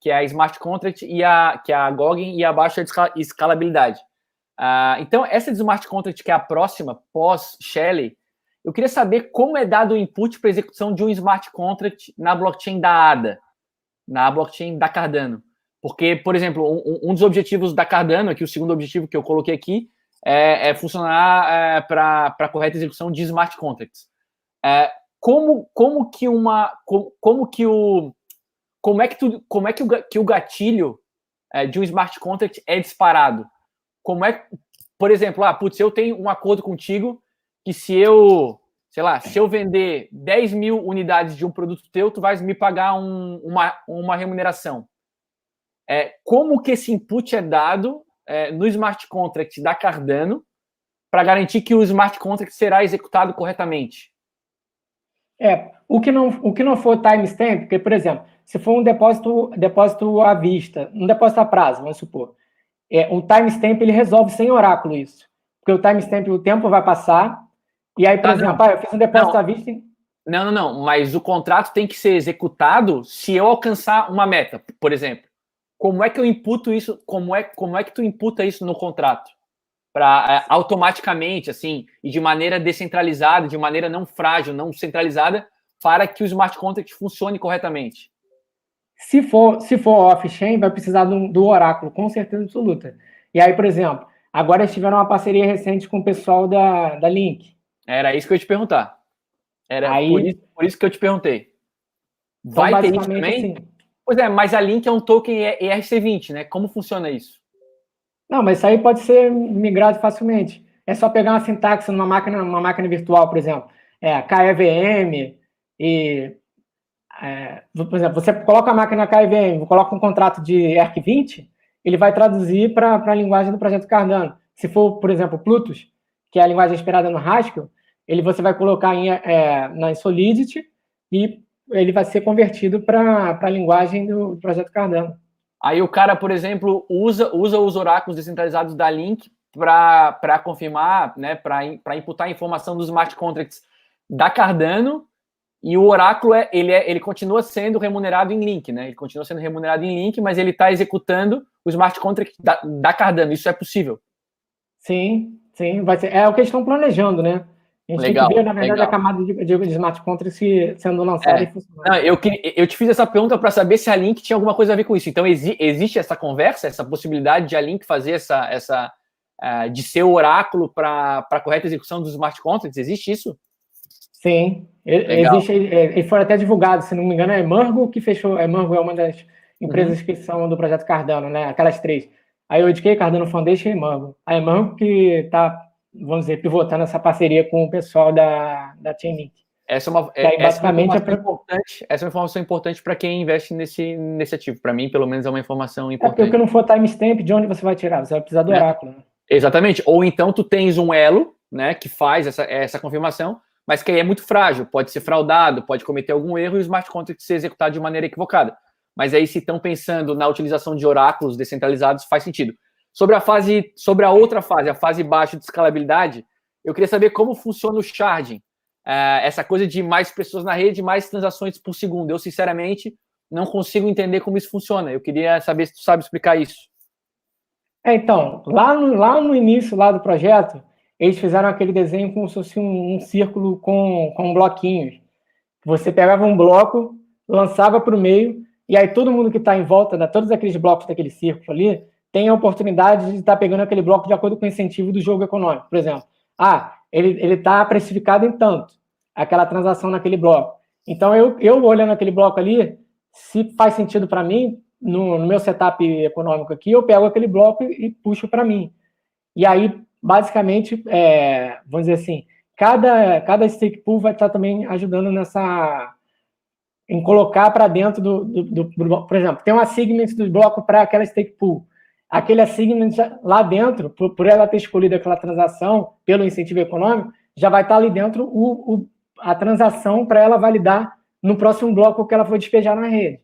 Que é a Smart Contract, que é a Goguen, e abaixo é a escalabilidade. Então, essa de Smart Contract, que é a próxima, pós-Shelley, eu queria saber como é dado o input para a execução de um Smart Contract na blockchain da ADA, na blockchain da Cardano. Porque, por exemplo, um dos objetivos da Cardano, aqui o segundo objetivo que eu coloquei aqui, é funcionar para a correta execução de Smart Contracts. Como é que o gatilho de um smart contract é disparado? Por exemplo, eu tenho um acordo contigo que se eu vender 10 mil unidades de um produto teu, tu vais me pagar uma remuneração. Como que esse input é dado no smart contract da Cardano para garantir que o smart contract será executado corretamente? O que não for timestamp, porque, por exemplo, se for um depósito à vista, um depósito a prazo, vamos supor, o timestamp ele resolve sem oráculo isso. Porque o timestamp, o tempo vai passar, e aí, por exemplo, eu fiz um depósito à vista... Não, mas o contrato tem que ser executado se eu alcançar uma meta, por exemplo. Como é que eu imputo isso? Como é que tu imputa isso no contrato? Para automaticamente, assim, e de maneira descentralizada, de maneira não frágil, não centralizada, para que o smart contract funcione corretamente. Se for off-chain, vai precisar do oráculo, com certeza absoluta. E aí, por exemplo, agora eles tiveram uma parceria recente com o pessoal da Link. Era isso que eu ia te perguntar. Por isso que eu te perguntei. Vai ter isso também? Assim, pois mas a Link é um token ERC20, né? Como funciona isso? Não, mas isso aí pode ser migrado facilmente. É só pegar uma sintaxe numa máquina virtual, por exemplo. KEVM e... por exemplo, você coloca a máquina KEVM, coloca um contrato de ERC20, ele vai traduzir para a linguagem do projeto Cardano. Se for, por exemplo, Plutus, que é a linguagem inspirada no Haskell, você vai colocar na Solidity e ele vai ser convertido para a linguagem do projeto Cardano. Aí o cara, por exemplo, usa os oráculos descentralizados da Link para confirmar, né, para imputar a informação dos smart contracts da Cardano, e o oráculo ele continua sendo remunerado em Link, né? Ele continua sendo remunerado em Link, mas ele está executando o smart contract da Cardano. Isso é possível? Sim, vai ser. É o que eles estão planejando, né? A gente tem que ver, na verdade, a camada de smart contracts sendo lançada e funcionando. Não, eu te fiz essa pergunta para saber se a Link tinha alguma coisa a ver com isso. Então, existe essa conversa, essa possibilidade de a Link fazer de ser o oráculo para a correta execução dos smart contracts? Existe isso? Sim, existe. E foi até divulgado, se não me engano, é Emurgo que fechou. Emurgo é uma das empresas que são do projeto Cardano, né? Aquelas três. Aí eu indiquei Cardano Foundation e Emurgo. A Emurgo que está, vamos dizer, pivotando essa parceria com o pessoal da Chainlink. Essa é uma informação importante para quem investe nesse ativo. Para mim, pelo menos, é uma informação importante. Porque o que não for timestamp, de onde você vai tirar? Você vai precisar do oráculo. Né? Exatamente. Ou então tu tens um elo, né, que faz essa confirmação, mas que aí é muito frágil, pode ser fraudado, pode cometer algum erro e o smart contract ser executado de maneira equivocada. Mas aí, se estão pensando na utilização de oráculos descentralizados, faz sentido. Sobre a outra fase, a fase baixa de escalabilidade, eu queria saber como funciona o sharding. essa coisa de mais pessoas na rede, mais transações por segundo. Eu, sinceramente, não consigo entender como isso funciona. Eu queria saber se tu sabe explicar isso. Então, lá no início lá do projeto, eles fizeram aquele desenho como se fosse um círculo com bloquinhos. Você pegava um bloco, lançava para o meio, e aí todo mundo que está em volta, todos aqueles blocos daquele círculo ali, tem a oportunidade de estar pegando aquele bloco de acordo com o incentivo do jogo econômico. Por exemplo, ele está precificado em tanto, aquela transação naquele bloco. Então, eu olhando aquele bloco ali, se faz sentido para mim, no meu setup econômico aqui, eu pego aquele bloco e puxo para mim. E aí, basicamente, vamos dizer assim, cada stake pool vai estar também ajudando em colocar para dentro do por exemplo, tem um assignment do bloco para aquela stake pool. Aquele assignment lá dentro, por ela ter escolhido aquela transação pelo incentivo econômico, já vai estar ali dentro a transação para ela validar no próximo bloco que ela for despejar na rede.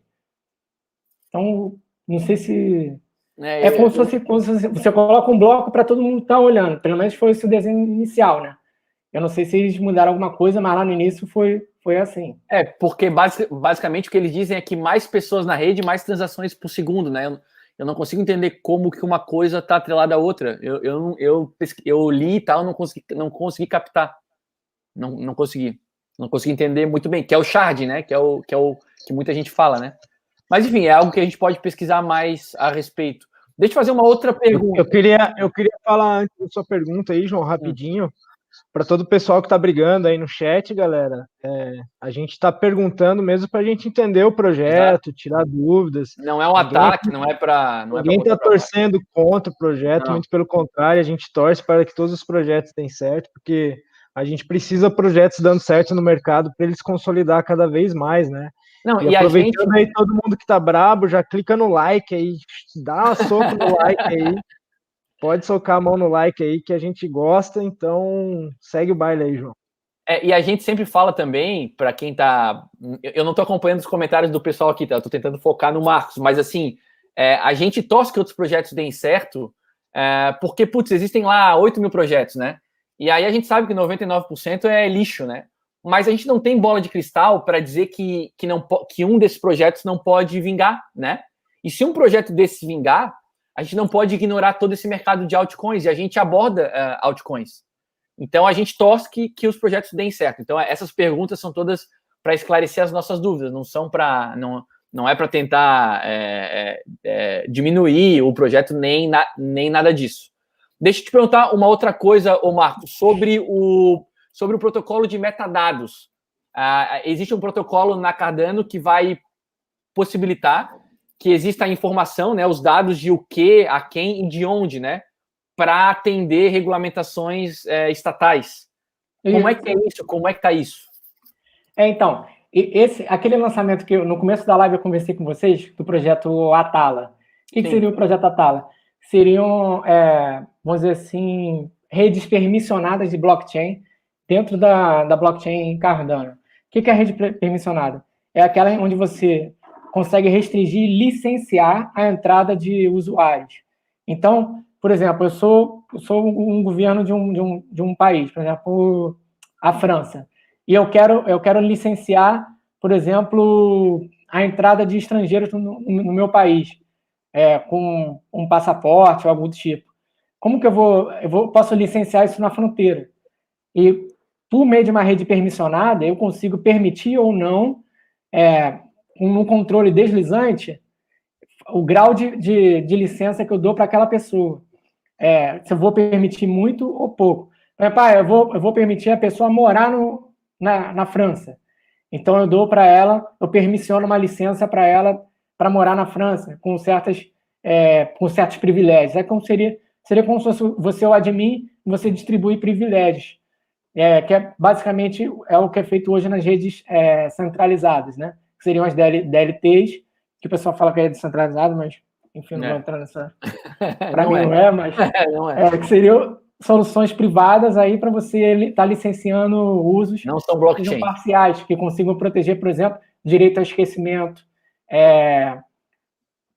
Então, não sei se... como se fosse você coloca um bloco para todo mundo estar olhando. Pelo menos foi esse o desenho inicial, né? Eu não sei se eles mudaram alguma coisa, mas lá no início foi assim. Porque basicamente o que eles dizem é que mais pessoas na rede, mais transações por segundo, né? Eu não consigo entender como que uma coisa está atrelada à outra. Eu li e tal, não consegui captar. Não consegui. Não consegui entender muito bem, que é o shard, né? Que é o que muita gente fala, né? Mas, enfim, é algo que a gente pode pesquisar mais a respeito. Deixa eu fazer uma outra pergunta. Eu queria falar antes da sua pergunta aí, João, rapidinho, para todo o pessoal que está brigando aí no chat, galera. A gente está perguntando mesmo para a gente entender o projeto, Exato. Tirar dúvidas. Não é um ataque, não é para... Ninguém está torcendo contra o projeto, não. Muito pelo contrário, a gente torce para que todos os projetos deem certo, porque a gente precisa de projetos dando certo no mercado para eles consolidar cada vez mais, né? Não, e aproveitando aí todo mundo que tá brabo, já clica no like aí, dá um soco no like aí, pode socar a mão no like aí que a gente gosta, então segue o baile aí, João. E a gente sempre fala também, para quem tá... Eu não tô acompanhando os comentários do pessoal aqui, tá? Eu tô tentando focar no Marcos, mas assim, a gente torce que outros projetos deem certo, porque, putz, existem lá 8 mil projetos, né? E aí a gente sabe que 99% é lixo, né? Mas a gente não tem bola de cristal para dizer que um desses projetos não pode vingar, né? E se um projeto desse vingar, a gente não pode ignorar todo esse mercado de altcoins, e a gente aborda altcoins. Então, a gente torce que os projetos deem certo. Então, essas perguntas são todas para esclarecer as nossas dúvidas, não são para... Não é para tentar diminuir o projeto, nem nada disso. Deixa eu te perguntar uma outra coisa, Marcos, sobre o protocolo de metadados. Existe um protocolo na Cardano que vai possibilitar que exista a informação, né, os dados de o que, a quem e de onde, né, para atender regulamentações estatais. Como é que é isso? Como é que está isso? Então, aquele lançamento que no começo da live eu conversei com vocês, do projeto Atala. O que seria o projeto Atala? Seriam, vamos dizer assim, redes permissionadas de blockchain dentro da blockchain Cardano. O que é a rede permissionada? É aquela onde você consegue restringir e licenciar a entrada de usuários. Então, por exemplo, eu sou um governo de um país, por exemplo, a França, e eu quero licenciar, por exemplo, a entrada de estrangeiros no meu país, com um passaporte ou algum do tipo. Como que eu posso licenciar isso na fronteira? E, por meio de uma rede permissionada, eu consigo permitir ou não, um controle deslizante, o grau de licença que eu dou para aquela pessoa. Se eu vou permitir muito ou pouco. Eu vou permitir a pessoa morar na França. Então, eu dou para ela, eu permissiono uma licença para ela para morar na França, com certos privilégios. Seria como se fosse você o admin, você distribui privilégios. Que basicamente o que é feito hoje nas redes centralizadas, né? Que seriam as DLTs, que o pessoal fala que é descentralizado, mas, enfim, não vou entrar nessa... Para mim não é, mas... que seriam soluções privadas aí para você estar licenciando usos... Não são blockchain. Parciais, que consigam proteger, por exemplo, direito ao esquecimento.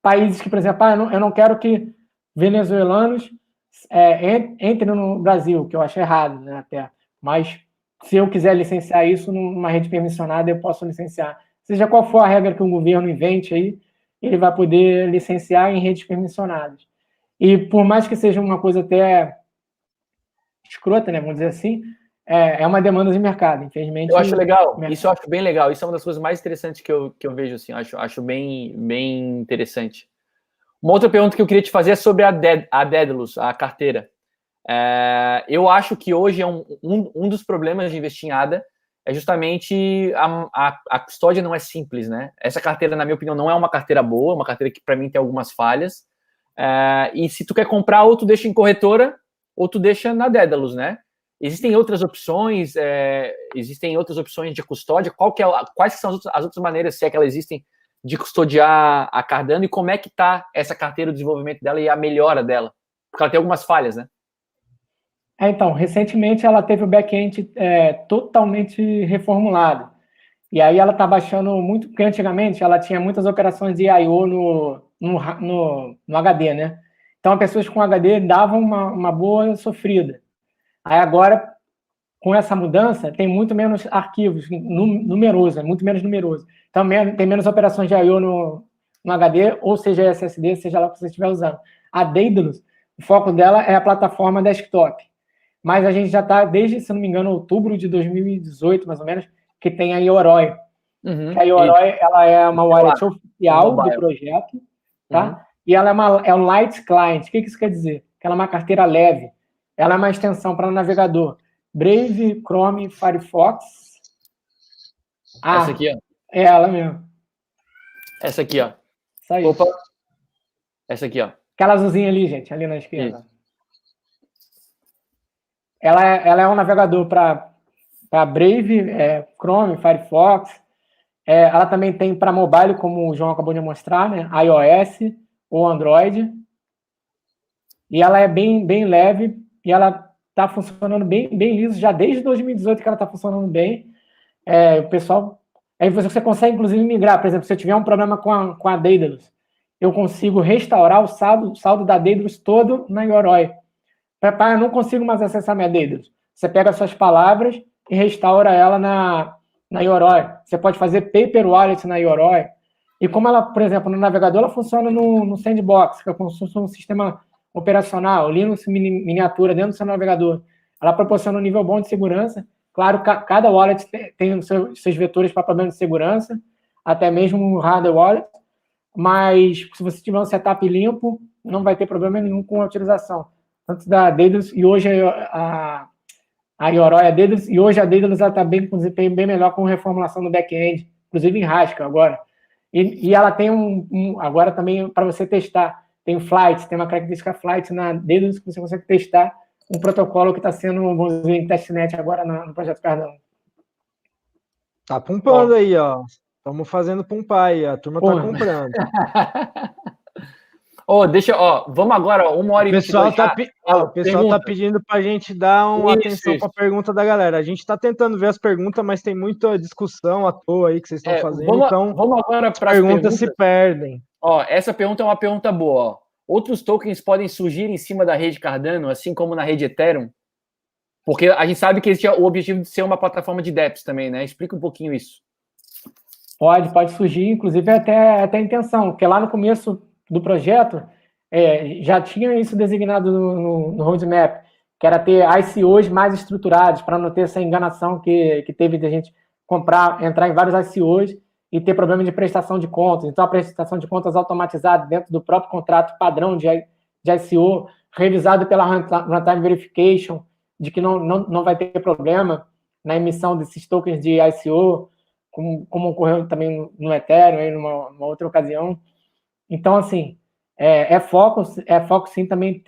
Países que, por exemplo, eu não quero que venezuelanos entrem no Brasil, que eu acho errado, né, até... Mas se eu quiser licenciar isso numa rede permissionada, eu posso licenciar. Seja qual for a regra que o governo invente aí, ele vai poder licenciar em redes permissionadas. E por mais que seja uma coisa até escrota, né, vamos dizer assim, é uma demanda de mercado, infelizmente. Eu acho legal, isso eu acho bem legal, isso é uma das coisas mais interessantes que eu vejo, assim, acho bem interessante. Uma outra pergunta que eu queria te fazer é sobre a Daedalus, a carteira. Eu acho que hoje é um dos problemas de investir em ADA é justamente a custódia não é simples, né? Essa carteira, na minha opinião, não é uma carteira boa, uma carteira que, para mim, tem algumas falhas. E se tu quer comprar, ou tu deixa em corretora, ou tu deixa na Daedalus, né? Existem outras opções de custódia? Quais são as outras maneiras, se é que elas existem, de custodiar a Cardano, e como é que está essa carteira, o desenvolvimento dela e a melhora dela? Porque ela tem algumas falhas, né? Então, recentemente ela teve o back-end totalmente reformulado. E aí ela está baixando muito, porque antigamente ela tinha muitas operações de I/O no HD, né? Então, pessoas com HD davam uma boa sofrida. Aí agora, com essa mudança, tem muito menos arquivos, numeroso, muito menos numeroso. Então, tem menos operações de I/O no HD, ou seja, SSD, seja lá o que você estiver usando. A Daedalus, o foco dela é a plataforma desktop. Mas a gente já está, desde, se não me engano, outubro de 2018, mais ou menos, que tem a Yoroi. Uhum. A Yoroi, ela é uma wallet oficial do projeto, tá? Uhum. E ela é um light client. O que isso quer dizer? Que ela é uma carteira leve. Ela é uma extensão para o navegador. Brave, Chrome, Firefox. Essa aqui, ó. É ela mesmo. Essa aqui, ó. Isso aí. Opa. Essa aqui, ó. Aquela azulzinha ali, gente, ali na esquerda. Isso. Ela é um navegador para Brave, Chrome, Firefox. Ela também tem para mobile, como o João acabou de mostrar, né? iOS ou Android. E ela é bem leve e ela está funcionando bem liso, já desde 2018 que ela está funcionando bem. O pessoal... Aí você consegue, inclusive, migrar. Por exemplo, se eu tiver um problema com a Daedalus, eu consigo restaurar o saldo da Daedalus todo na Yoroi. Eu não consigo mais acessar minha Daedalus. Você pega as suas palavras e restaura ela na Yoroi. Você pode fazer paper wallet na Yoroi. E como ela, por exemplo, no navegador, ela funciona no Sandbox, que é como se fosse um sistema operacional, Linux miniatura dentro do seu navegador. Ela proporciona um nível bom de segurança. Claro, cada wallet tem os seus vetores para problema de segurança, até mesmo o hardware wallet. Mas se você tiver um setup limpo, não vai ter problema nenhum com a utilização. Tanto da Daedalus, e hoje a Yoroi, a Daedalus, e hoje a Daedalus está bem com desempenho bem melhor com reformulação no back-end, inclusive em Haskell agora. E ela tem agora também para você testar, tem Flight, tem uma característica Flight na Daedalus que você consegue testar um protocolo que está sendo, vamos dizer, em testnet agora no projeto Cardano. Tá pumpando aí, ó. Estamos fazendo pumpar aí, a turma tá comprando. Vamos agora, 1h22. O pessoal tá pedindo pra gente dar uma atenção para a pergunta da galera. A gente tá tentando ver as perguntas, mas tem muita discussão à toa aí que vocês estão fazendo, então vamos agora para as perguntas se perdem. Essa pergunta é uma pergunta boa. Outros tokens podem surgir em cima da rede Cardano, assim como na rede Ethereum? Porque a gente sabe que existe o objetivo de ser uma plataforma de dApps também, né? Explica um pouquinho isso. Pode surgir, inclusive até a intenção, porque lá no começo do projeto já tinha isso designado no roadmap, que era ter ICOs mais estruturados, para não ter essa enganação que teve de a gente entrar em vários ICOs e ter problema de prestação de contas. Então, a prestação de contas automatizada dentro do próprio contrato padrão de ICO, revisado pela Runtime Verification, de que não vai ter problema na emissão desses tokens de ICO, como ocorreu também no Ethereum, aí numa outra ocasião. Então, assim, é foco sim também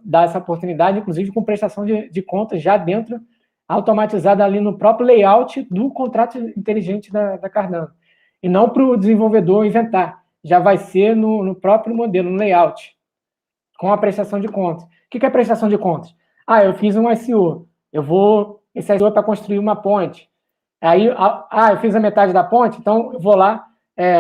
dar essa oportunidade, inclusive com prestação de contas já dentro, automatizada ali no próprio layout do contrato inteligente da Cardano. E não para o desenvolvedor inventar, já vai ser no próprio modelo, no layout, com a prestação de contas. O que é prestação de contas? Eu fiz um ICO, esse ICO é para construir uma ponte. Aí, eu fiz a metade da ponte, então eu vou lá,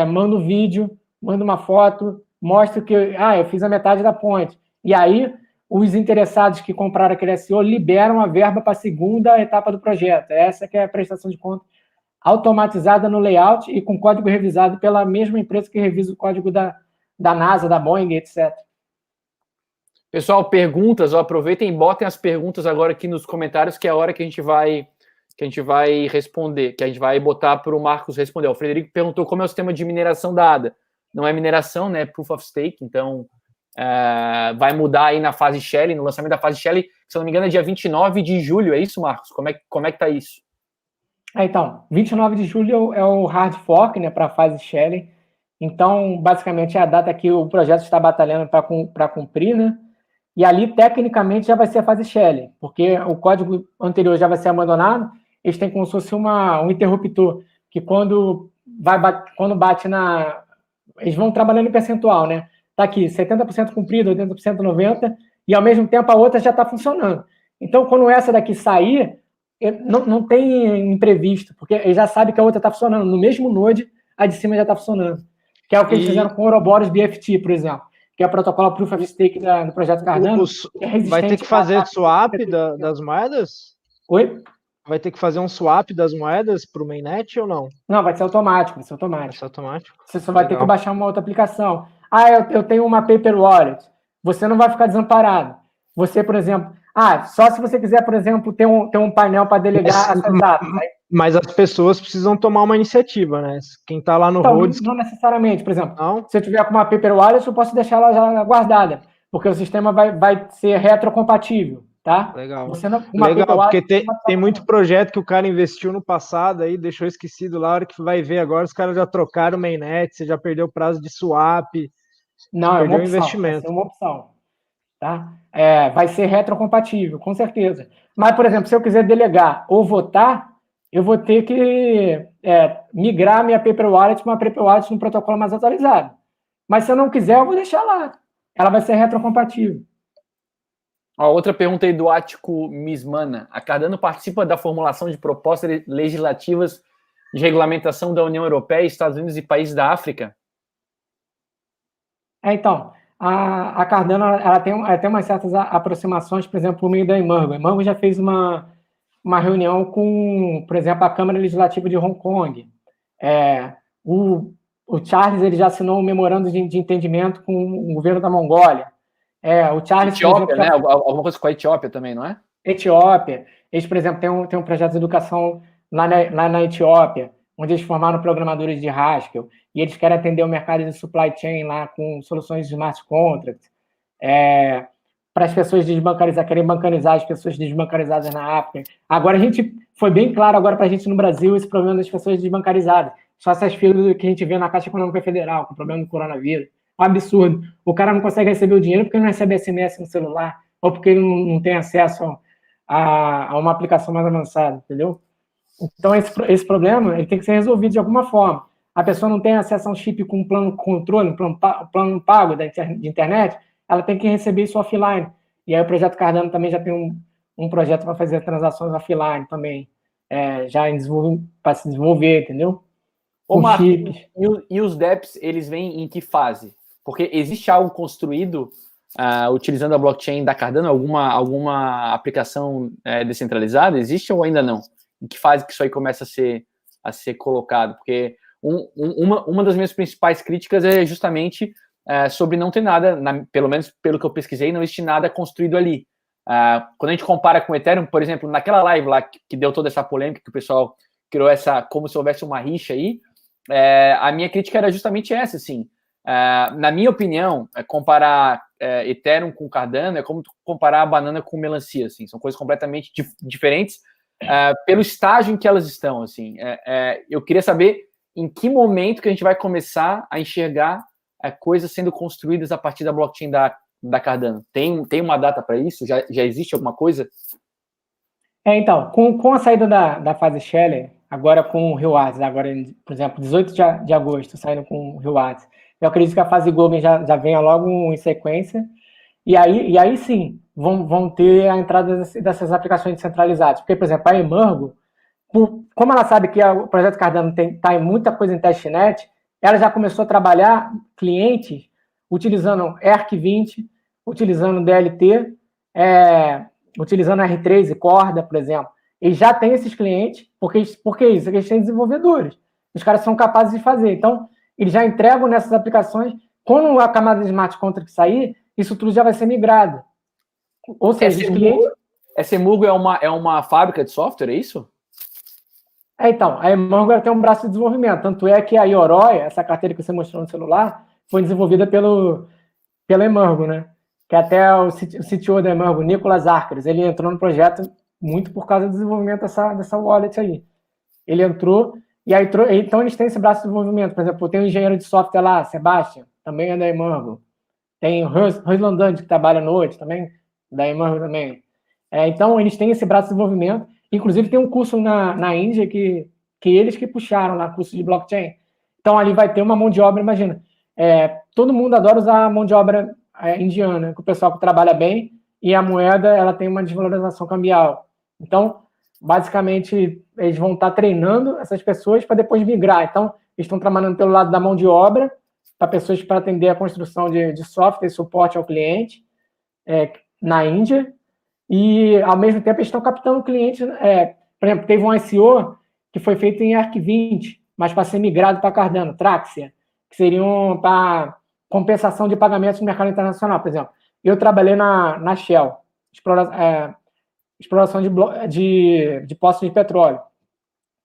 mando vídeo, mando uma foto, mostro que eu fiz a metade da ponte. E aí, os interessados que compraram aquele SEO liberam a verba para a segunda etapa do projeto. Essa que é a prestação de conta automatizada no layout e com código revisado pela mesma empresa que revisa o código da NASA, da Boeing, etc. Pessoal, perguntas, aproveitem e botem as perguntas agora aqui nos comentários, que é a hora que a gente vai responder, que a gente vai botar para o Marcos responder. O Frederico perguntou como é o sistema de mineração da ADA. Não é mineração, né? É Proof of Stake, então vai mudar aí na fase Shell, no lançamento da fase Shell, se eu não me engano é dia 29 de julho, é isso, Marcos? Como é que tá isso? Então, 29 de julho é o hard fork, né, para a fase Shell. Então, basicamente, é a data que o projeto está batalhando para cumprir, né? E ali, tecnicamente, já vai ser a fase Shell, porque o código anterior já vai ser abandonado. Eles têm como se fosse um interruptor, que quando bate na... Eles vão trabalhando em percentual, né? Está aqui, 70% cumprido, 80%, 90%, e ao mesmo tempo a outra já está funcionando. Então, quando essa daqui sair, não tem imprevisto, porque ele já sabe que a outra está funcionando. No mesmo node, a de cima já está funcionando. Que é o que eles fizeram com o Ouroboros BFT, por exemplo, que é o protocolo Proof of Stake do projeto Cardano. Vai ter que fazer swap das moedas? Oi? Vai ter que fazer um swap das moedas para o mainnet ou não? Não, vai ser automático. Vai ser automático. Você só vai ter que baixar uma outra aplicação. Eu tenho uma Paper Wallet. Você não vai ficar desamparado. Você, por exemplo... só se você quiser, por exemplo, ter um painel para delegar essas datas. Mas as pessoas precisam tomar uma iniciativa, né? Quem está lá no Rhodes... Não necessariamente. Por exemplo, se eu tiver com uma Paper Wallet, eu posso deixar ela já guardada, porque o sistema vai ser retrocompatível, tá? Legal. Legal, porque tem muito projeto que o cara investiu no passado aí, deixou esquecido lá, a hora que vai ver agora, os caras já trocaram o mainnet, você já perdeu o prazo de swap, não, perdeu o Vai investimento. ser uma opção, tá? Vai ser retrocompatível, com certeza. Mas, por exemplo, se eu quiser delegar ou votar, eu vou ter que migrar minha Paper Wallet para uma Paper Wallet no protocolo mais atualizado. Mas se eu não quiser, eu vou deixar lá. Ela vai ser retrocompatível. Outra pergunta aí do Ático Mismana. A Cardano participa da formulação de propostas legislativas de regulamentação da União Europeia, Estados Unidos e países da África? Então, a Cardano ela tem umas certas aproximações, por exemplo, por meio da Emergo. A Emergo já fez uma reunião com, por exemplo, a Câmara Legislativa de Hong Kong. O Charles ele já assinou um memorando de entendimento com o governo da Mongólia. O Charles, Etiópia, né? Alguma coisa com a Etiópia também, não é? Etiópia. Eles, por exemplo, têm um projeto de educação lá na Etiópia, onde eles formaram programadores de Haskell, e eles querem atender o mercado de supply chain lá com soluções de smart contracts. Para as pessoas desbancarizadas, querem bancarizar as pessoas desbancarizadas na África. Agora, foi bem claro agora para a gente no Brasil esse problema das pessoas desbancarizadas. Só essas filas que a gente vê na Caixa Econômica Federal, com o problema do coronavírus. Um absurdo. O cara não consegue receber o dinheiro porque ele não recebe SMS no celular, ou porque ele não tem acesso a uma aplicação mais avançada, entendeu? Então, esse problema ele tem que ser resolvido de alguma forma. A pessoa não tem acesso a um chip com plano controle, plano pago de internet, ela tem que receber isso offline. E aí o projeto Cardano também já tem um projeto para fazer transações offline também, para se desenvolver, entendeu? Marcos, e os DEPs, eles vêm em que fase? Porque existe algo construído utilizando a blockchain da Cardano, alguma aplicação descentralizada? Existe ou ainda não? Em que fase que isso aí começa a ser colocado? Porque uma das minhas principais críticas é justamente sobre não ter nada, pelo menos pelo que eu pesquisei, não existe nada construído ali. Quando a gente compara com o Ethereum, por exemplo, naquela live lá que deu toda essa polêmica, que o pessoal criou como se houvesse uma rixa aí, a minha crítica era justamente essa, assim. Na minha opinião, comparar Ethereum com Cardano é como comparar a banana com melancia, assim. São coisas completamente diferentes pelo estágio em que elas estão, assim. Eu queria saber em que momento que a gente vai começar a enxergar coisas sendo construídas a partir da blockchain da Cardano. Tem uma data para isso? Já existe alguma coisa? Então, com a saída da fase Shell, agora com o Rewards, agora, por exemplo, 18 de agosto, saindo com o Rewards, eu acredito que a fase Golden já venha logo em sequência, e aí sim, vão ter a entrada dessas aplicações descentralizadas. Porque, por exemplo, a Emergo, como ela sabe que o projeto Cardano está em muita coisa em testnet, ela já começou a trabalhar clientes utilizando ERC20, utilizando DLT, utilizando R3 e Corda, por exemplo. Eles já têm esses clientes, porque isso? Eles têm desenvolvedores. Os caras são capazes de fazer. Então, eles já entregam nessas aplicações. Quando a camada de smart contract sair, isso tudo já vai ser migrado. Ou seja, os clientes... Essa Emurgo é uma fábrica de software, é isso? Então, a Emurgo tem um braço de desenvolvimento. Tanto é que a Yoroi, essa carteira que você mostrou no celular, foi desenvolvida pela Emurgo, né? Que até o CTO da Emurgo, Nicolas Arcres, ele entrou no projeto muito por causa do desenvolvimento dessa wallet aí. Ele entrou, e aí então eles têm esse braço de desenvolvimento. Por exemplo, tem um engenheiro de software lá, Sebastian, também é da Emurgo. Tem o Roslandante, que trabalha à noite, também, da Emurgo também. Então, eles têm esse braço de desenvolvimento. Inclusive, tem um curso na Índia que eles que puxaram lá, curso de blockchain. Então, ali vai ter uma mão de obra, imagina. Todo mundo adora usar a mão de obra indiana, que o pessoal que trabalha bem, e a moeda ela tem uma desvalorização cambial. Então, basicamente, eles vão estar treinando essas pessoas para depois migrar. Então, eles estão trabalhando pelo lado da mão de obra, para pessoas para atender a construção de software e suporte ao cliente na Índia, e, ao mesmo tempo, eles estão captando clientes. Por exemplo, teve um ICO que foi feito em ERC20, mas para ser migrado para Cardano, Traxia, que seriam para compensação de pagamentos no mercado internacional. Por exemplo, eu trabalhei na Shell, exploração de poços de petróleo.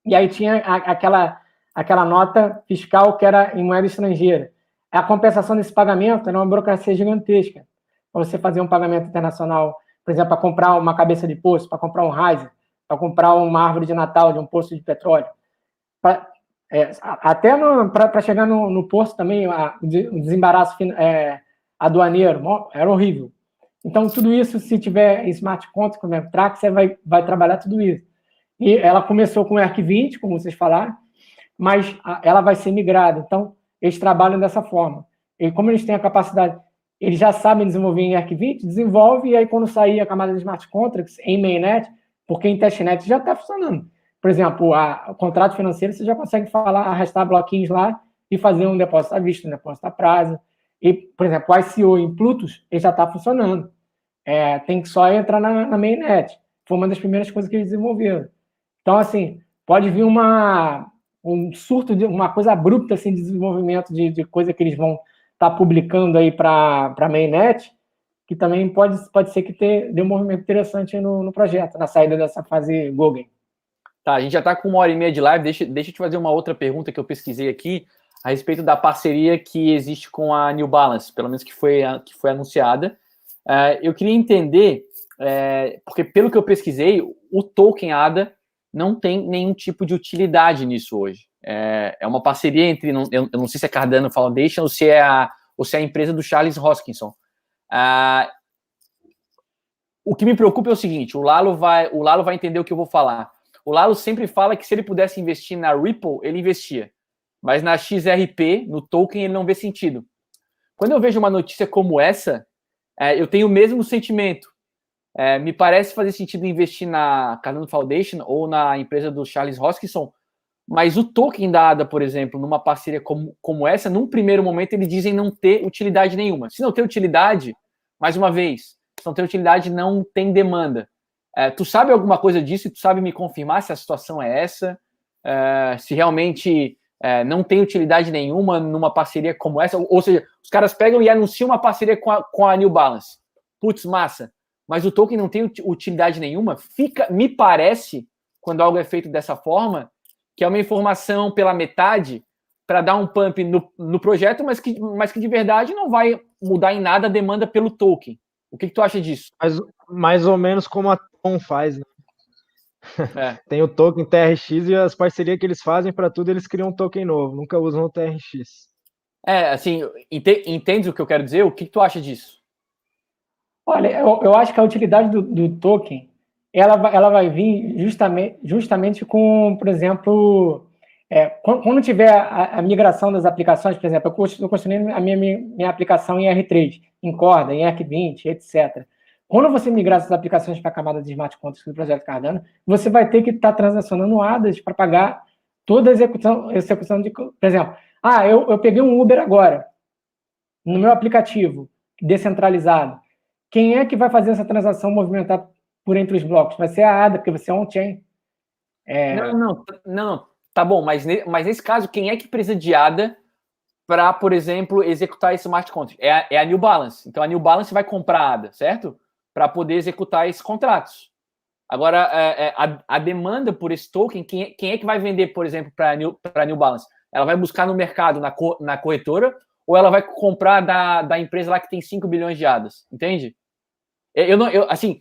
E aí tinha aquela nota fiscal que era em moeda estrangeira. A compensação desse pagamento era uma burocracia gigantesca. Para você fazer um pagamento internacional, por exemplo, para comprar uma cabeça de poço, para comprar um riser, para comprar uma árvore de Natal de um poço de petróleo. Até para chegar no poço também, o desembaraço aduaneiro, era horrível. Então, tudo isso, se tiver smart contract, como Trax, você vai trabalhar tudo isso. E ela começou com o ERC20, como vocês falaram, mas ela vai ser migrada. Então, eles trabalham dessa forma. E como eles têm a capacidade, eles já sabem desenvolver em ERC20, desenvolve, e aí quando sair a camada de smart contracts em mainnet, porque em testnet já está funcionando. Por exemplo, o contrato financeiro, você já consegue arrastar bloquinhos lá e fazer um depósito à vista, um depósito a prazo. E, por exemplo, o ICO em Plutus, ele já está funcionando. Tem que só entrar na mainnet. Foi uma das primeiras coisas que eles desenvolveram. Então, assim, pode vir um surto, uma coisa abrupta assim, de desenvolvimento de coisa que eles vão estar publicando aí para a mainnet, que também pode ser que dê um movimento interessante no projeto, na saída dessa fase Goguen. Tá, a gente já está com 1h30 de live. Deixa eu te fazer uma outra pergunta que eu pesquisei aqui a respeito da parceria que existe com a New Balance, pelo menos que foi anunciada. Eu queria entender, porque pelo que eu pesquisei, o token ADA não tem nenhum tipo de utilidade nisso hoje. É uma parceria entre, eu não sei se é Cardano Foundation ou se é a empresa do Charles Hoskinson. O que me preocupa é o seguinte, o Lalo vai entender o que eu vou falar. O Lalo sempre fala que se ele pudesse investir na Ripple, ele investia. Mas na XRP, no token, ele não vê sentido. Quando eu vejo uma notícia como essa, eu tenho o mesmo sentimento. Me parece fazer sentido investir na Cardano Foundation ou na empresa do Charles Hoskinson, mas o token da ADA, por exemplo, numa parceria como essa, num primeiro momento, eles dizem não ter utilidade nenhuma. Se não tem utilidade, mais uma vez, se não tem utilidade, não tem demanda. Tu sabe alguma coisa disso? Tu sabe me confirmar se a situação é essa? Se realmente não tem utilidade nenhuma numa parceria como essa? Ou seja, os caras pegam e anunciam uma parceria com a New Balance. Putz, massa. Mas o token não tem utilidade nenhuma? Me parece, quando algo é feito dessa forma, que é uma informação pela metade para dar um pump no projeto, mas que de verdade não vai mudar em nada a demanda pelo token. O que tu acha disso? Mais ou menos como a Tom faz, né? Tem o token TRX e as parcerias que eles fazem para tudo, eles criam um token novo, nunca usam o TRX. Assim, entende o que eu quero dizer? O que tu acha disso? Olha, eu acho que a utilidade do token, ela vai vir justamente com, por exemplo, quando tiver a migração das aplicações, por exemplo, eu estou construindo a minha aplicação em R3, em Corda, em ERC20, etc. Quando você migrar essas aplicações para a camada de smart contracts do projeto Cardano, você vai ter que estar transacionando ADAs para pagar toda a execução de... Por exemplo, eu peguei um Uber agora, no meu aplicativo descentralizado. quem é que vai fazer essa transação movimentar por entre os blocos? Vai ser a ADA, porque vai ser on-chain. Não, tá bom, mas nesse caso, quem é que precisa de ADA para, por exemplo, executar esse smart contract? É a New Balance. Então, a New Balance vai comprar a ADA, certo? Para poder executar esses contratos. Agora, a demanda por esse token, quem é que vai vender, por exemplo, para a New Balance? Ela vai buscar no mercado, na corretora, ou ela vai comprar da empresa lá que tem 5 bilhões de ADAs? Entende? Assim,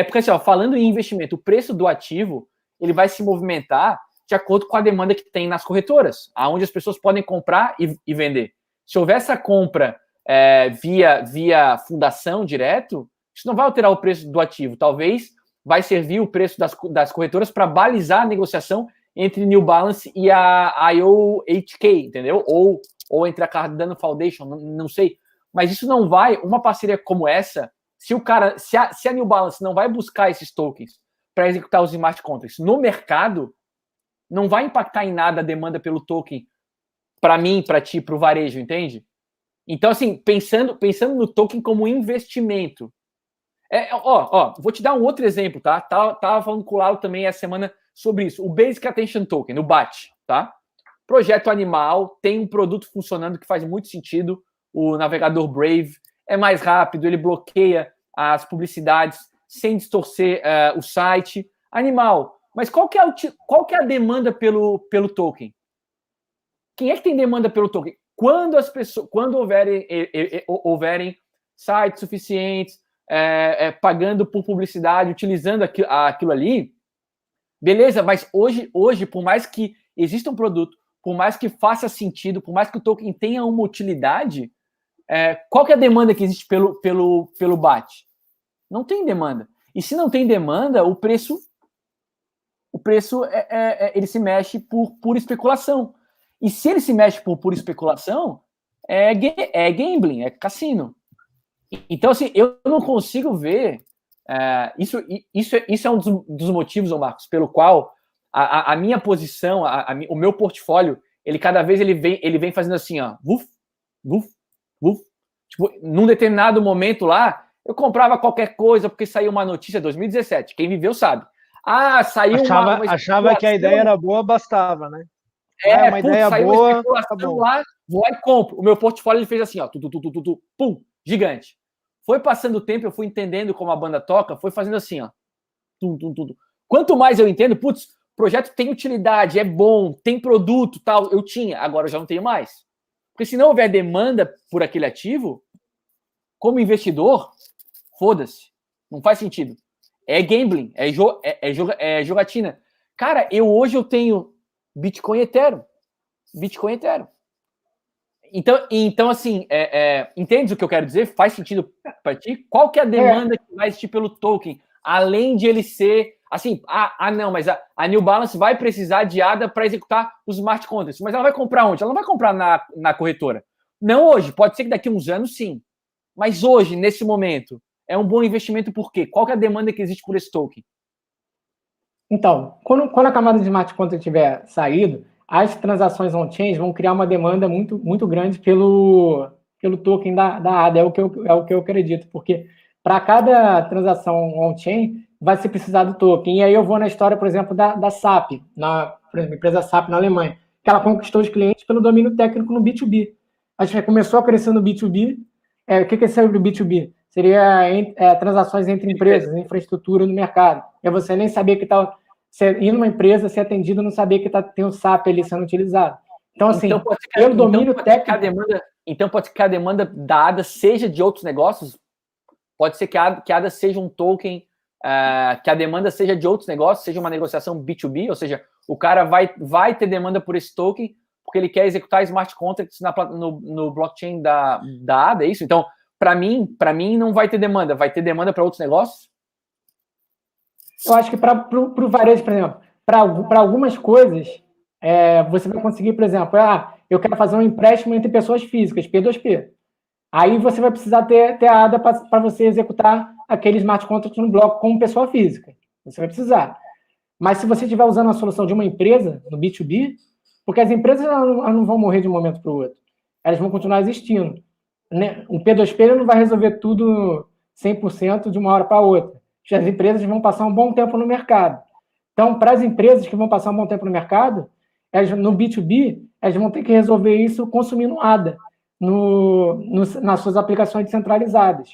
porque, assim, ó, falando em investimento, o preço do ativo ele vai se movimentar de acordo com a demanda que tem nas corretoras, aonde as pessoas podem comprar e vender. Se houver essa compra via fundação direto, isso não vai alterar o preço do ativo. Talvez vai servir o preço das corretoras para balizar a negociação entre New Balance e a IOHK, entendeu? Ou entre a Cardano Foundation, não sei. Mas isso não vai, uma parceria como essa, se a New Balance não vai buscar esses tokens para executar os smart contracts no mercado, não vai impactar em nada a demanda pelo token para mim, para ti, para o varejo, entende? Então, assim, pensando no token como investimento. Vou te dar um outro exemplo, tá? Tava falando com o Lalo também essa semana sobre isso. O Basic Attention Token, o BAT, tá? Projeto animal, tem um produto funcionando que faz muito sentido. O navegador Brave é mais rápido, ele bloqueia as publicidades sem distorcer o site. Animal. Mas qual que é a demanda pelo token? Quem é que tem demanda pelo token? Quando houverem sites suficientes, pagando por publicidade, utilizando aquilo ali, beleza, mas hoje, por mais que exista um produto, por mais que faça sentido, por mais que o token tenha uma utilidade, qual que é a demanda que existe pelo BAT? Não tem demanda. E se não tem demanda, o preço ele se mexe por pura especulação. E se ele se mexe por pura especulação, é gambling, é cassino. Então, assim, eu não consigo ver... Isso é um dos motivos, Marcos, pelo qual a minha posição, o meu portfólio, ele cada vez ele vem fazendo assim, ó, vuf, vuf, vuf. Tipo, num determinado momento lá, eu comprava qualquer coisa porque saiu uma notícia 2017. Quem viveu sabe. Saiu achava que a ideia era boa, bastava, né? Uma ideia boa, uma especulação lá, vou lá e compro. O meu portfólio ele fez assim, ó, pum, gigante. Foi passando o tempo, eu fui entendendo como a banda toca, foi fazendo assim, ó, tudo. Quanto mais eu entendo, o projeto tem utilidade, é bom, tem produto, tal, eu tinha, agora eu já não tenho mais. Porque se não houver demanda por aquele ativo, como investidor, foda-se, não faz sentido. É gambling, é jogatina. Cara, hoje eu tenho Bitcoin e Ethereum. Então assim, entende o que eu quero dizer? Faz sentido para ti? Qual que é a demanda que vai existir pelo token? Além de ele ser, assim, não, mas a New Balance vai precisar de ADA para executar os smart contracts. Mas ela vai comprar onde? Ela não vai comprar na corretora. Não hoje, pode ser que daqui a uns anos sim. Mas hoje, nesse momento, é um bom investimento por quê? Qual que é a demanda que existe por esse token? Então, quando a camada de smart contract tiver saído, as transações on-chain vão criar uma demanda muito, muito grande pelo token da ADA, é o que eu acredito, porque para cada transação on-chain vai se precisar do token. E aí eu vou na história, por exemplo, da SAP, por exemplo, a empresa SAP na Alemanha, que ela conquistou os clientes pelo domínio técnico no B2B. A gente começou a crescer no B2B. O que é sobre o B2B? Seria transações entre empresas, infraestrutura no mercado. É você nem saber que está... ir numa empresa, ser atendido, não saber que tem um SAP ali sendo utilizado. Então, assim, pelo domínio técnico... Então, pode ser que a demanda da ADA seja de outros negócios? Pode ser que a ADA seja um token, que a demanda seja de outros negócios, seja uma negociação B2B, ou seja, o cara vai ter demanda por esse token porque ele quer executar smart contracts no blockchain da ADA, é isso? Então, para mim, não vai ter demanda. Vai ter demanda para outros negócios? Eu acho que para o varejo, por exemplo, para algumas coisas, você vai conseguir, por exemplo, eu quero fazer um empréstimo entre pessoas físicas, P2P. Aí você vai precisar ter a ADA para você executar aquele smart contract no bloco como pessoa física. Você vai precisar. Mas se você estiver usando a solução de uma empresa, no B2B, porque as empresas elas não vão morrer de um momento para o outro. Elas vão continuar existindo. Né? O P2P ele não vai resolver tudo 100% de uma hora para outra. As empresas vão passar um bom tempo no mercado. Então, para as empresas que vão passar um bom tempo no mercado, no B2B, elas vão ter que resolver isso consumindo ADA nas suas aplicações descentralizadas.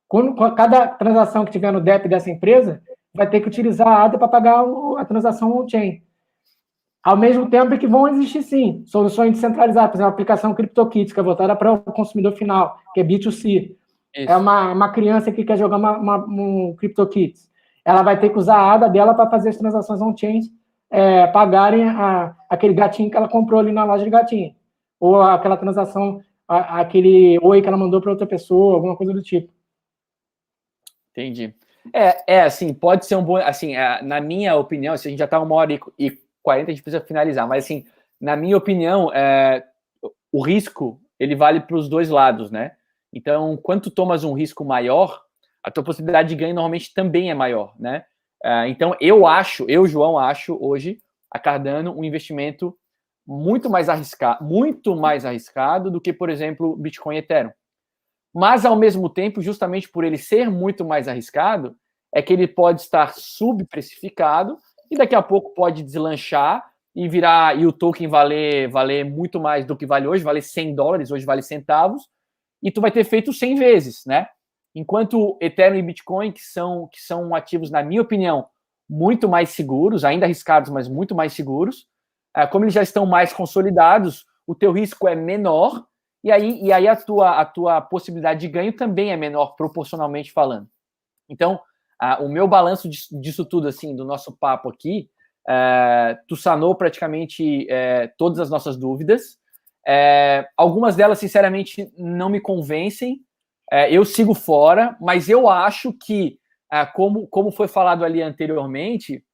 Quando cada transação que tiver no DEP dessa empresa, vai ter que utilizar a ADA para pagar a transação on-chain. Ao mesmo tempo que vão existir, sim, soluções descentralizadas, por exemplo, a aplicação CryptoKitties, que é voltada para o consumidor final, que é B2C. Isso. É uma criança que quer jogar um CryptoKitties. Ela vai ter que usar a ADA dela para fazer as transações on-chain, pagarem aquele gatinho que ela comprou ali na loja de gatinho. Ou aquela transação, aquele oi que ela mandou para outra pessoa, alguma coisa do tipo. Entendi. Assim, pode ser um bom... Assim, na minha opinião, se a gente já está 1h40, a gente precisa finalizar, mas, assim, na minha opinião, o risco, ele vale para os dois lados, né? Então, quando tu tomas um risco maior, a tua possibilidade de ganho normalmente também é maior, né? Então, João, acho hoje a Cardano um investimento muito mais arriscado do que, por exemplo, Bitcoin e Ethereum. Mas, ao mesmo tempo, justamente por ele ser muito mais arriscado, é que ele pode estar subprecificado e daqui a pouco pode deslanchar e o token valer muito mais do que vale hoje, vale $100, hoje vale centavos, e tu vai ter feito 100 vezes, né? Enquanto Ethereum e Bitcoin, que são ativos, na minha opinião, muito mais seguros, ainda arriscados, mas muito mais seguros, como eles já estão mais consolidados, o teu risco é menor, e aí a tua possibilidade de ganho também é menor, proporcionalmente falando. Então, o meu balanço disso tudo, assim, do nosso papo aqui, tu sanou praticamente todas as nossas dúvidas. Algumas delas, sinceramente, não me convencem. Eu sigo fora, mas eu acho que, como foi falado ali anteriormente,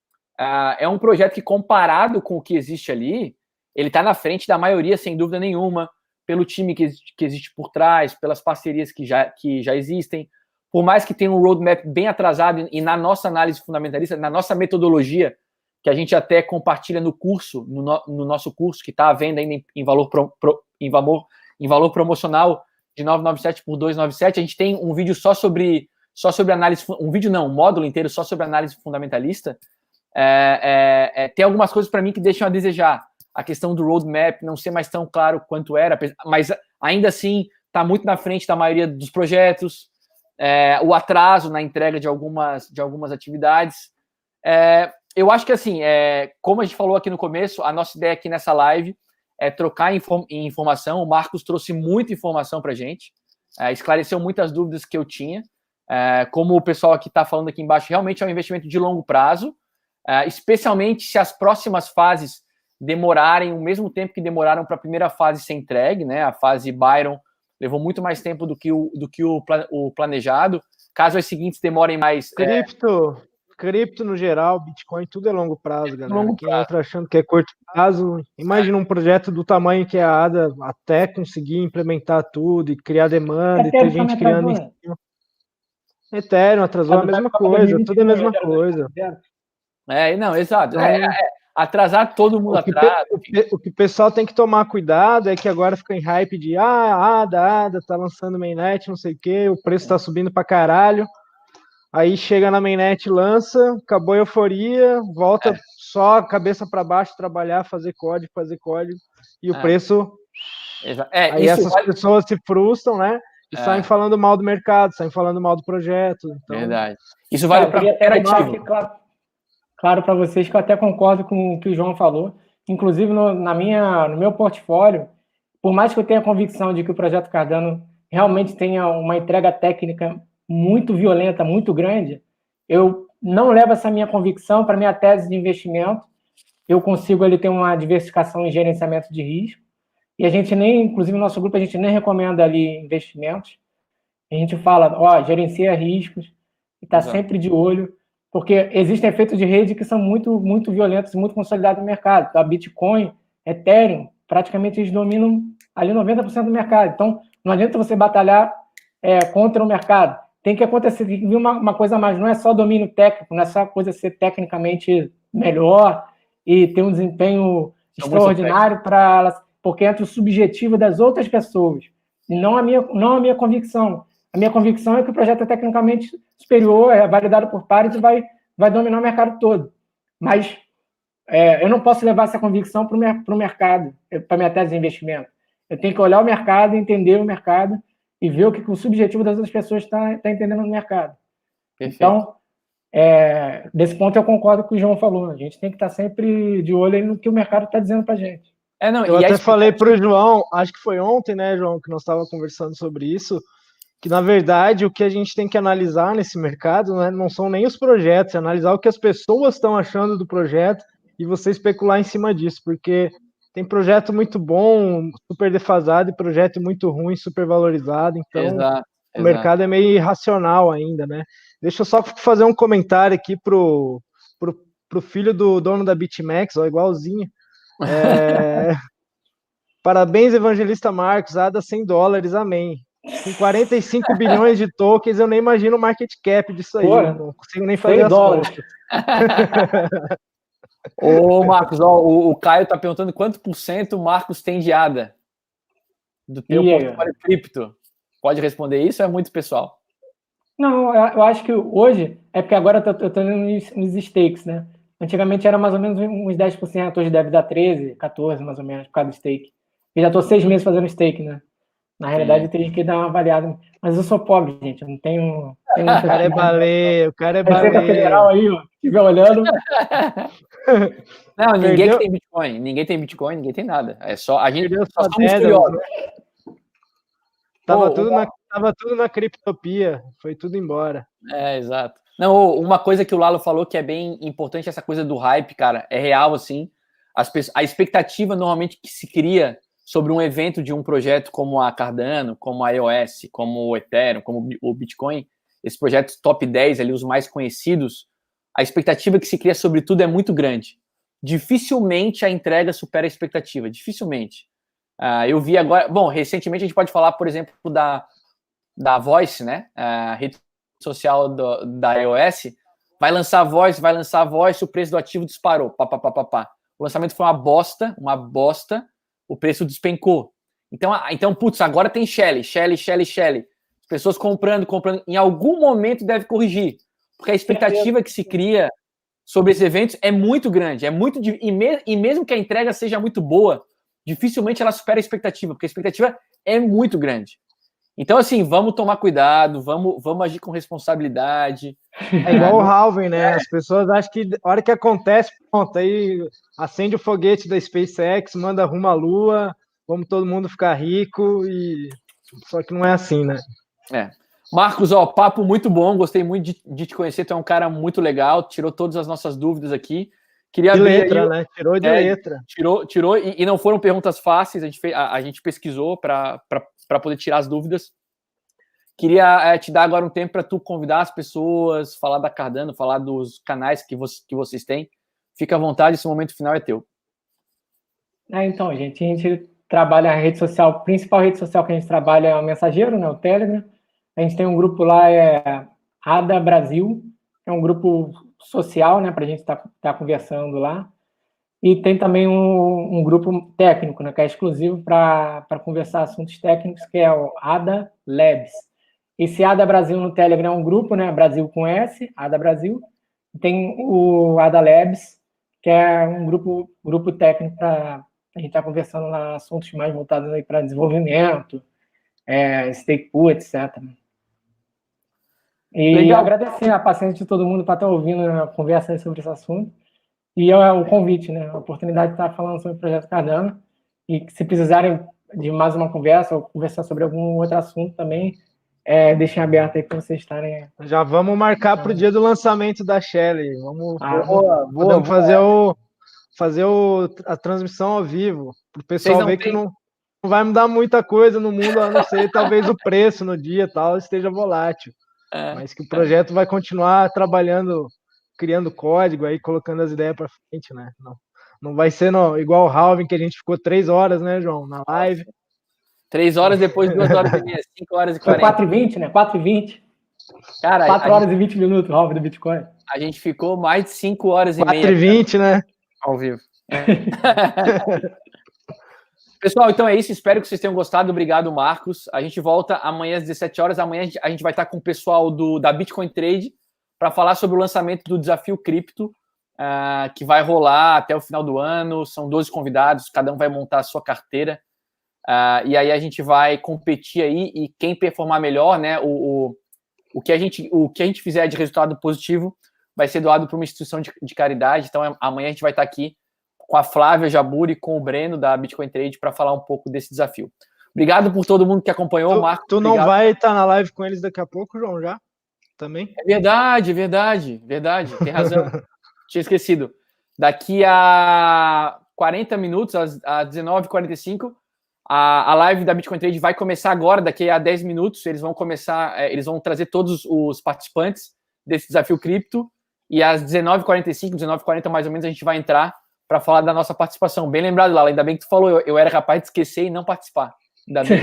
é um projeto que, comparado com o que existe ali, ele está na frente da maioria, sem dúvida nenhuma, pelo time que existe por trás, pelas parcerias que já existem, por mais que tenha um roadmap bem atrasado, e na nossa análise fundamentalista, na nossa metodologia, que a gente até compartilha no curso, no nosso curso, que está à venda ainda em valor promocional de 997 por 297, a gente tem um vídeo só sobre análise, um módulo inteiro só sobre análise fundamentalista. Tem algumas coisas para mim que deixam a desejar. A questão do roadmap não ser mais tão claro quanto era, mas ainda assim está muito na frente da maioria dos projetos, o atraso na entrega de algumas atividades. Eu acho que, assim, como a gente falou aqui no começo, a nossa ideia aqui nessa live é trocar informação. O Marcos trouxe muita informação para a gente, esclareceu muitas dúvidas que eu tinha. Como o pessoal aqui está falando aqui embaixo, realmente é um investimento de longo prazo, especialmente se as próximas fases demorarem o mesmo tempo que demoraram para a primeira fase ser entregue, né? A fase Byron levou muito mais tempo do que o planejado. Caso as seguintes demorem mais... Cripto no geral, Bitcoin, tudo é longo prazo, galera. Quem entra achando que é curto prazo, imagina um projeto do tamanho que é a ADA, até conseguir implementar tudo e criar demanda, e ter gente criando em cima. Ethereum atrasou a mesma coisa, tudo é a mesma coisa. Não, exato. Atrasar, todo mundo atrasa. O que o pessoal tem que tomar cuidado é que agora fica em hype de ADA, tá lançando mainnet, não sei o quê, o preço tá subindo pra caralho. Aí chega na mainnet, lança, acabou a euforia, volta só a cabeça para baixo, trabalhar, fazer código, e o preço... aí essas pessoas se frustram, né? E saem falando mal do mercado, saem falando mal do projeto. Então... Verdade. Isso vale para qualquer ativo. Claro para vocês que eu até concordo com o que o João falou. Inclusive, no meu portfólio, por mais que eu tenha a convicção de que o projeto Cardano realmente tenha uma entrega técnica muito violenta, muito grande, eu não levo essa minha convicção para minha tese de investimento. Eu consigo ali ter uma diversificação em gerenciamento de risco. E a gente inclusive no nosso grupo, a gente nem recomenda ali investimentos. A gente fala, gerencia riscos, e está sempre de olho, porque existem efeitos de rede que são muito, muito violentos e muito consolidados no mercado. Então, a Bitcoin, Ethereum, praticamente eles dominam ali 90% do mercado. Então, não adianta você batalhar contra o mercado. Tem que acontecer, tem que vir uma coisa a mais. Não é só domínio técnico, não é só a coisa ser tecnicamente melhor e ter um desempenho extraordinário porque entra o subjetivo das outras pessoas. E não a minha convicção. A minha convicção é que o projeto é tecnicamente superior, é validado por pares e vai dominar o mercado todo. Mas eu não posso levar essa convicção para o mercado, para a minha tese de investimento. Eu tenho que olhar o mercado, entender o mercado e ver o que o subjetivo das outras pessoas está entendendo no mercado. Perfeito. Então, desse ponto eu concordo com o que o João falou. A gente tem que estar sempre de olho no que o mercado está dizendo para a gente. Eu até falei para o João, acho que foi ontem, né, João, que nós estávamos conversando sobre isso, que, na verdade, o que a gente tem que analisar nesse mercado, né, não são nem os projetos, é analisar o que as pessoas estão achando do projeto e você especular em cima disso, porque tem projeto muito bom, super defasado, e projeto muito ruim, super valorizado, então o mercado é meio irracional ainda, né? Deixa eu só fazer um comentário aqui pro filho do dono da BitMEX, ó, igualzinho. Parabéns, Evangelista Marcos, ADA $100, amém. Com 45 bilhões de tokens, eu nem imagino o market cap disso aí. Porra, não consigo nem fazer as contas. Ô, Marcos, ó, o Caio tá perguntando quanto por cento o Marcos tem de ADA do teu portfólio cripto. Pode responder isso ou é muito pessoal? Não, eu acho que hoje, porque agora eu tô nos stakes, né? Antigamente era mais ou menos uns 10%, hoje deve dar 13, 14 mais ou menos, por causa do stake. Eu já tô 6 meses fazendo stake, né? Na realidade, eu teria que dar uma avaliada. Mas eu sou pobre, gente, eu não tenho... O cara é baleia, o cara é baleia. Receita Federal aí, ó, se estiver olhando... Não, ninguém que tem Bitcoin, ninguém tem nada. É só a gente só somos curiosos. Tava tudo na Criptopia, foi tudo embora. Exato. Não, uma coisa que o Lalo falou que é bem importante, essa coisa do hype, cara, é real, assim. A expectativa normalmente que se cria sobre um evento de um projeto como a Cardano, como a EOS, como o Ethereum, como o Bitcoin, esses projetos top 10 ali, os mais conhecidos, a expectativa que se cria sobre tudo é muito grande. Dificilmente a entrega supera a expectativa, dificilmente. Eu vi agora... Bom, recentemente a gente pode falar, por exemplo, da Voice, né? A rede social da iOS. Vai lançar a Voice, o preço do ativo disparou. O lançamento foi uma bosta, o preço despencou. Então, putz, agora tem Shelly. As pessoas comprando. Em algum momento deve corrigir. Porque a expectativa que se cria sobre esses eventos é muito grande. E mesmo que a entrega seja muito boa, dificilmente ela supera a expectativa, porque a expectativa é muito grande. Então, assim, vamos tomar cuidado, vamos agir com responsabilidade. É igual o halving, né? As pessoas acham que a hora que acontece, pronto, aí acende o foguete da SpaceX, manda rumo à Lua, vamos todo mundo ficar rico, só que não é assim, né? Marcos, papo muito bom, gostei muito de te conhecer, tu é um cara muito legal, tirou todas as nossas dúvidas aqui. Queria de letra, aí, né? Tirou de letra. Tirou, e não foram perguntas fáceis, a gente pesquisou para poder tirar as dúvidas. Queria te dar agora um tempo para tu convidar as pessoas, falar da Cardano, falar dos canais que vocês têm. Fica à vontade, esse momento final é teu. Então, gente, a gente trabalha a rede social, a principal rede social que a gente trabalha é o Mensageiro, né, o Telegram. A gente tem um grupo lá, ADA Brasil, é um grupo social, né, para a gente tá conversando lá. E tem também um grupo técnico, né, que é exclusivo para conversar assuntos técnicos, que é o ADA Labs. Esse ADA Brasil no Telegram é um grupo, né, Brasil com S, ADA Brasil. Tem o ADA Labs, que é um grupo técnico para a gente estar conversando lá assuntos mais voltados para desenvolvimento, stake pool, etc. E legal. Agradecer a paciência de todo mundo para estar ouvindo a conversa sobre esse assunto. E o convite, né? A oportunidade de estar falando sobre o projeto Cardano. E que se precisarem de mais uma conversa ou conversar sobre algum outro assunto também, deixem aberto aí para vocês estarem. Já vamos marcar para o dia do lançamento da Shelly. Vamos fazer a transmissão ao vivo, para o pessoal ver que não vai mudar muita coisa no mundo, a não ser talvez o preço no dia tal esteja volátil. Mas que o projeto vai continuar trabalhando, criando código, aí colocando as ideias para frente, né? Não vai ser igual o halving, que a gente ficou 3 horas, né, João, na live. 3 horas, depois 2 horas e meia, 5 horas e 40. Foi 4h20, né? 4h20. Cara, 4 horas e 20 minutos, o halving do Bitcoin. A gente ficou mais de 5 horas e meia. 4h20, né? Ao vivo. Pessoal, então é isso. Espero que vocês tenham gostado. Obrigado, Marcos. A gente volta amanhã às 17 horas. Amanhã a gente vai estar com o pessoal da Bitcoin Trade para falar sobre o lançamento do Desafio Cripto, que vai rolar até o final do ano. São 12 convidados, cada um vai montar a sua carteira. E aí a gente vai competir aí, e quem performar melhor, né, o que a gente fizer de resultado positivo vai ser doado para uma instituição de caridade. Então amanhã a gente vai estar aqui com a Flávia Jabur e com o Breno da Bitcoin Trade para falar um pouco desse desafio. Obrigado por todo mundo que acompanhou, Marco. Tu não vai estar na live com eles daqui a pouco, João, já? Também? É verdade. Tem razão. Tinha esquecido. Daqui a 40 minutos, às 19h45, a live da Bitcoin Trade vai começar agora, daqui a 10 minutos. Eles vão trazer todos os participantes desse desafio cripto. E às 19h45, 19h40 mais ou menos, a gente vai entrar para falar da nossa participação. Bem lembrado, Lala, ainda bem que tu falou, eu era capaz de esquecer e não participar. Ainda bem.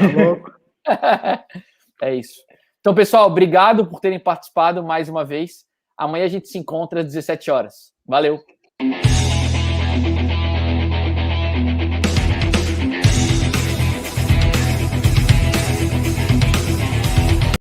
É isso. Então, pessoal, obrigado por terem participado mais uma vez. Amanhã a gente se encontra às 17 horas. Valeu!